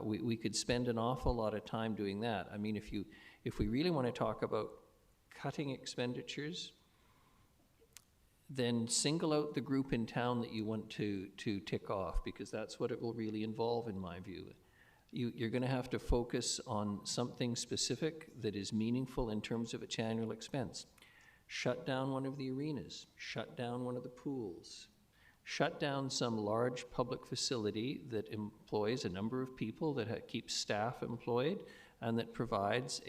we could spend an awful lot of time doing that. I mean, if we really want to talk about cutting expenditures, then single out the group in town that you want to tick off, because that's what it will really involve, in my view. You're going to have to focus on something specific that is meaningful in terms of its annual expense. Shut down one of the arenas, shut down one of the pools, shut down some large public facility that employs a number of people, that keeps staff employed, and that provides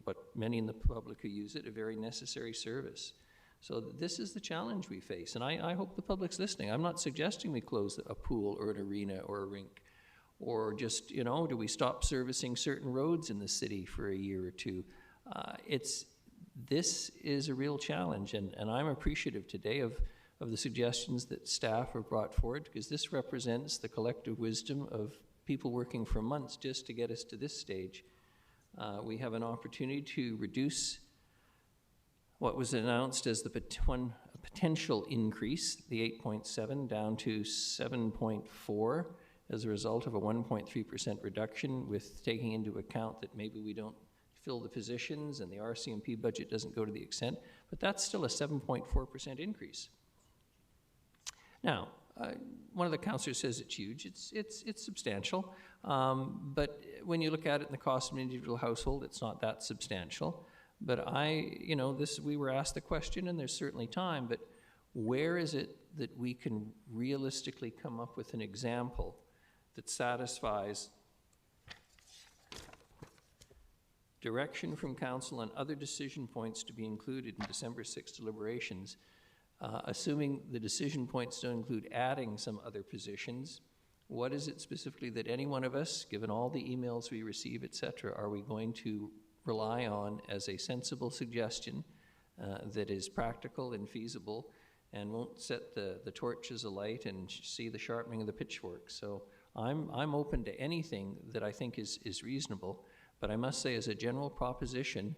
what many in the public who use it, a very necessary service. So this is the challenge we face, and I hope the public's listening. I'm not suggesting we close a pool or an arena or a rink, or just, do we stop servicing certain roads in the city for a year or two? This is a real challenge, and I'm appreciative today of the suggestions that staff have brought forward, because this represents the collective wisdom of people working for months just to get us to this stage. We have an opportunity to reduce what was announced as the potential increase, the 8.7, down to 7.4 as a result of a 1.3% reduction, with taking into account that maybe we don't fill the positions and the RCMP budget doesn't go to the extent, but that's still a 7.4% increase. Now, one of the councillors says it's huge. It's substantial, but when you look at it in the cost of an individual household, it's not that substantial. But we were asked the question, and there's certainly time, but where is it that we can realistically come up with an example that satisfies direction from council and other decision points to be included in December 6 deliberations, assuming the decision points don't include adding some other positions? What is it specifically that any one of us, given all the emails we receive, et cetera, are we going to rely on as a sensible suggestion that is practical and feasible and won't set the torches alight and see the sharpening of the pitchfork? So I'm open to anything that I think is reasonable, but I must say, as a general proposition,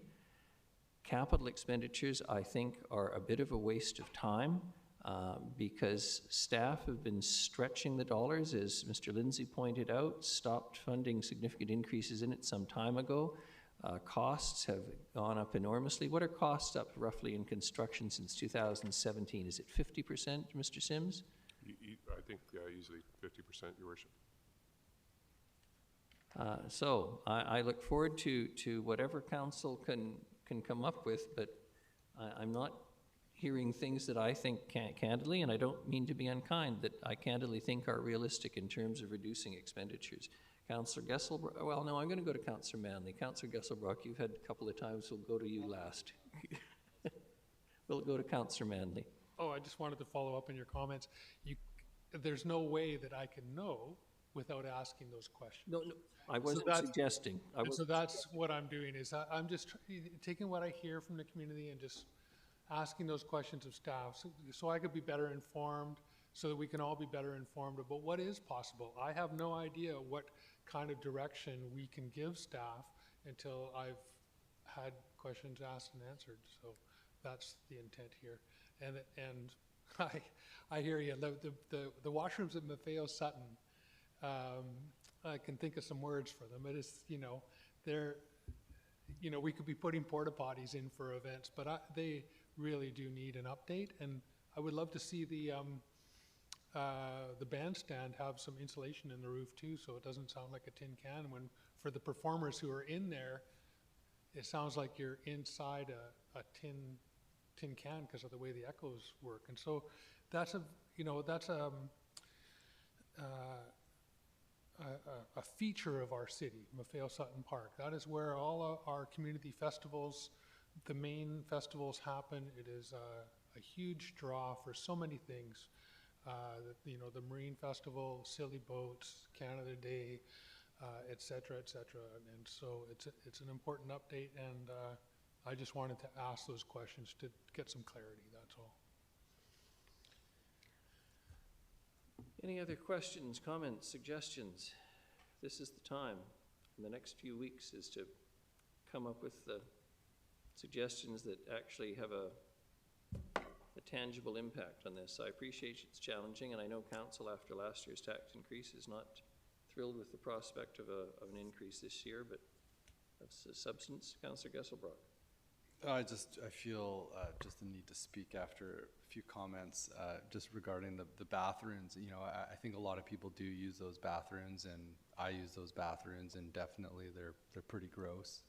capital expenditures, I think, are a bit of a waste of time because staff have been stretching the dollars, as Mr. Lindsay pointed out, stopped funding significant increases in it some time ago. Costs have gone up enormously. What are costs up roughly in construction since 2017? Is it 50%, Mr. Sims? I think, yeah, easily 50%, Your Worship. So I look forward to whatever council can come up with, but I'm not hearing things that I think candidly, and I don't mean to be unkind, that I candidly think are realistic in terms of reducing expenditures. Councillor Gesselbrock, well, no, I'm going to go to Councillor Manley. Councillor Gesselbrock, you've had a couple of times, we'll go to you last. We'll go to Councillor Manley. Oh, I just wanted to follow up on your comments. There's no way that I can know without asking those questions. No, I wasn't suggesting. So that's what I'm doing, is I'm just taking what I hear from the community and just asking those questions of staff so I could be better informed, so that we can all be better informed about what is possible. I have no idea what kind of direction we can give staff until I've had questions asked and answered. So that's the intent here. And I hear you. The washrooms at Maffeo Sutton, I can think of some words for them. It is, they're, we could be putting porta potties in for events, but they really do need an update. And I would love to see the bandstand have some insulation in the roof too, so it doesn't sound like a tin can. When for the performers who are in there, it sounds like you're inside a tin can because of the way the echoes work. And so that's a feature of our city, Maffeo Sutton Park. That is where all our community festivals, the main festivals happen. It is a huge draw for so many things. The Marine Festival, Silly Boats, Canada Day, et cetera, et cetera. And so it's an important update, and I just wanted to ask those questions to get some clarity, that's all. Any other questions, comments, suggestions? This is the time in the next few weeks is to come up with the suggestions that actually have a tangible impact on this. I appreciate it's challenging, and I know council after last year's tax increase is not thrilled with the prospect of an increase this year, but that's a substance. Councillor Gesselbrock. I feel just the need to speak after a few comments just regarding the bathrooms. You know, I think a lot of people do use those bathrooms, and I use those bathrooms, and definitely they're pretty gross.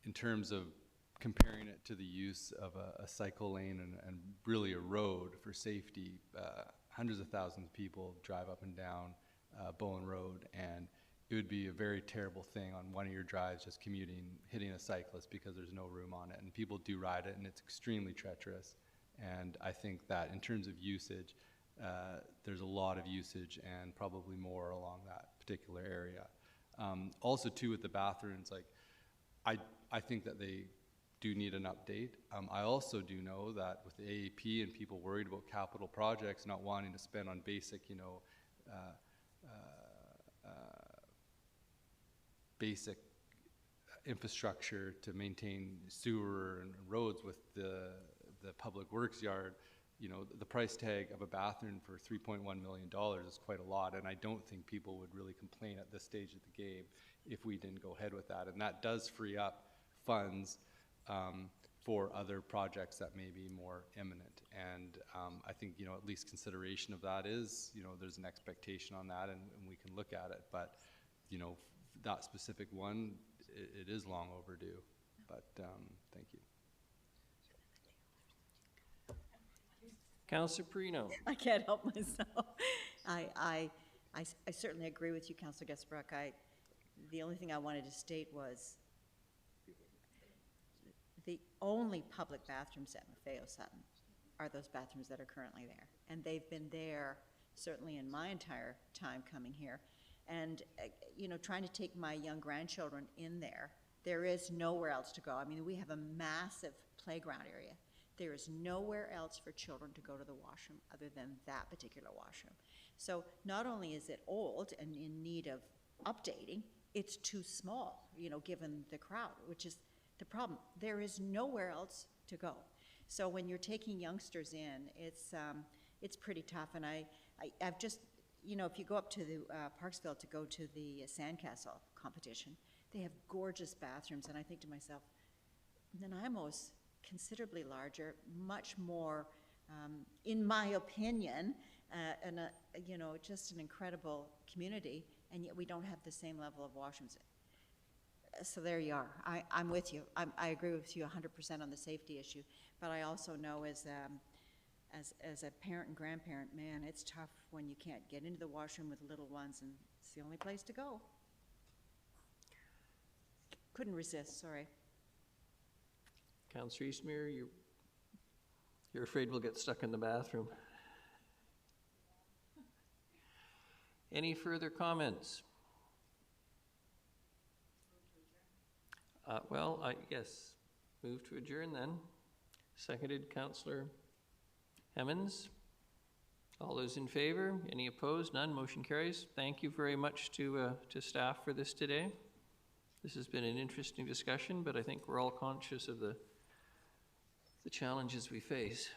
In terms of comparing it to the use of a cycle lane and really a road for safety, hundreds of thousands of people drive up and down Bowen Road, and it would be a very terrible thing on one of your drives just commuting, hitting a cyclist because there's no room on it. And people do ride it, and it's extremely treacherous. And I think that in terms of usage, there's a lot of usage and probably more along that particular area. Also, too, with the bathrooms, like I think that they do need an update. I also do know that with the AAP and people worried about capital projects not wanting to spend on basic, basic infrastructure to maintain sewer and roads with the public works yard, the price tag of a bathroom for $3.1 million is quite a lot, and I don't think people would really complain at this stage of the game if we didn't go ahead with that. And that does free up funds for other projects that may be more imminent. And I think, at least consideration of that is, there's an expectation on that, and we can look at it. But, that specific one, it is long overdue. But thank you. Councillor Perino. I can't help myself. I certainly agree with you, Councillor Gesbrook. The only thing I wanted to state was the only public bathrooms at Maffeo Sutton are those bathrooms that are currently there. And they've been there certainly in my entire time coming here. And, trying to take my young grandchildren in there is nowhere else to go. I mean, we have a massive playground area. There is nowhere else for children to go to the washroom other than that particular washroom. So not only is it old and in need of updating, it's too small, given the crowd, which is the problem. There is nowhere else to go. So when you're taking youngsters in, it's pretty tough. And I've just, if you go up to the Parksville to go to the sandcastle competition, they have gorgeous bathrooms. And I think to myself, Nanaimo's considerably larger, much more, in my opinion, and just an incredible community, and yet we don't have the same level of washrooms. So there you are. I'm with you. I agree with you 100% on the safety issue, but I also know as a parent and grandparent, man, it's tough when you can't get into the washroom with little ones, and it's the only place to go. Couldn't resist, sorry. Councillor Eastmere, you're afraid we'll get stuck in the bathroom. Any further comments? Yes, move to adjourn then. Seconded, Councillor Hemmons. All those in favor? Any opposed? None. Motion carries. Thank you very much to staff for this today. This has been an interesting discussion, but I think we're all conscious of the challenges we face.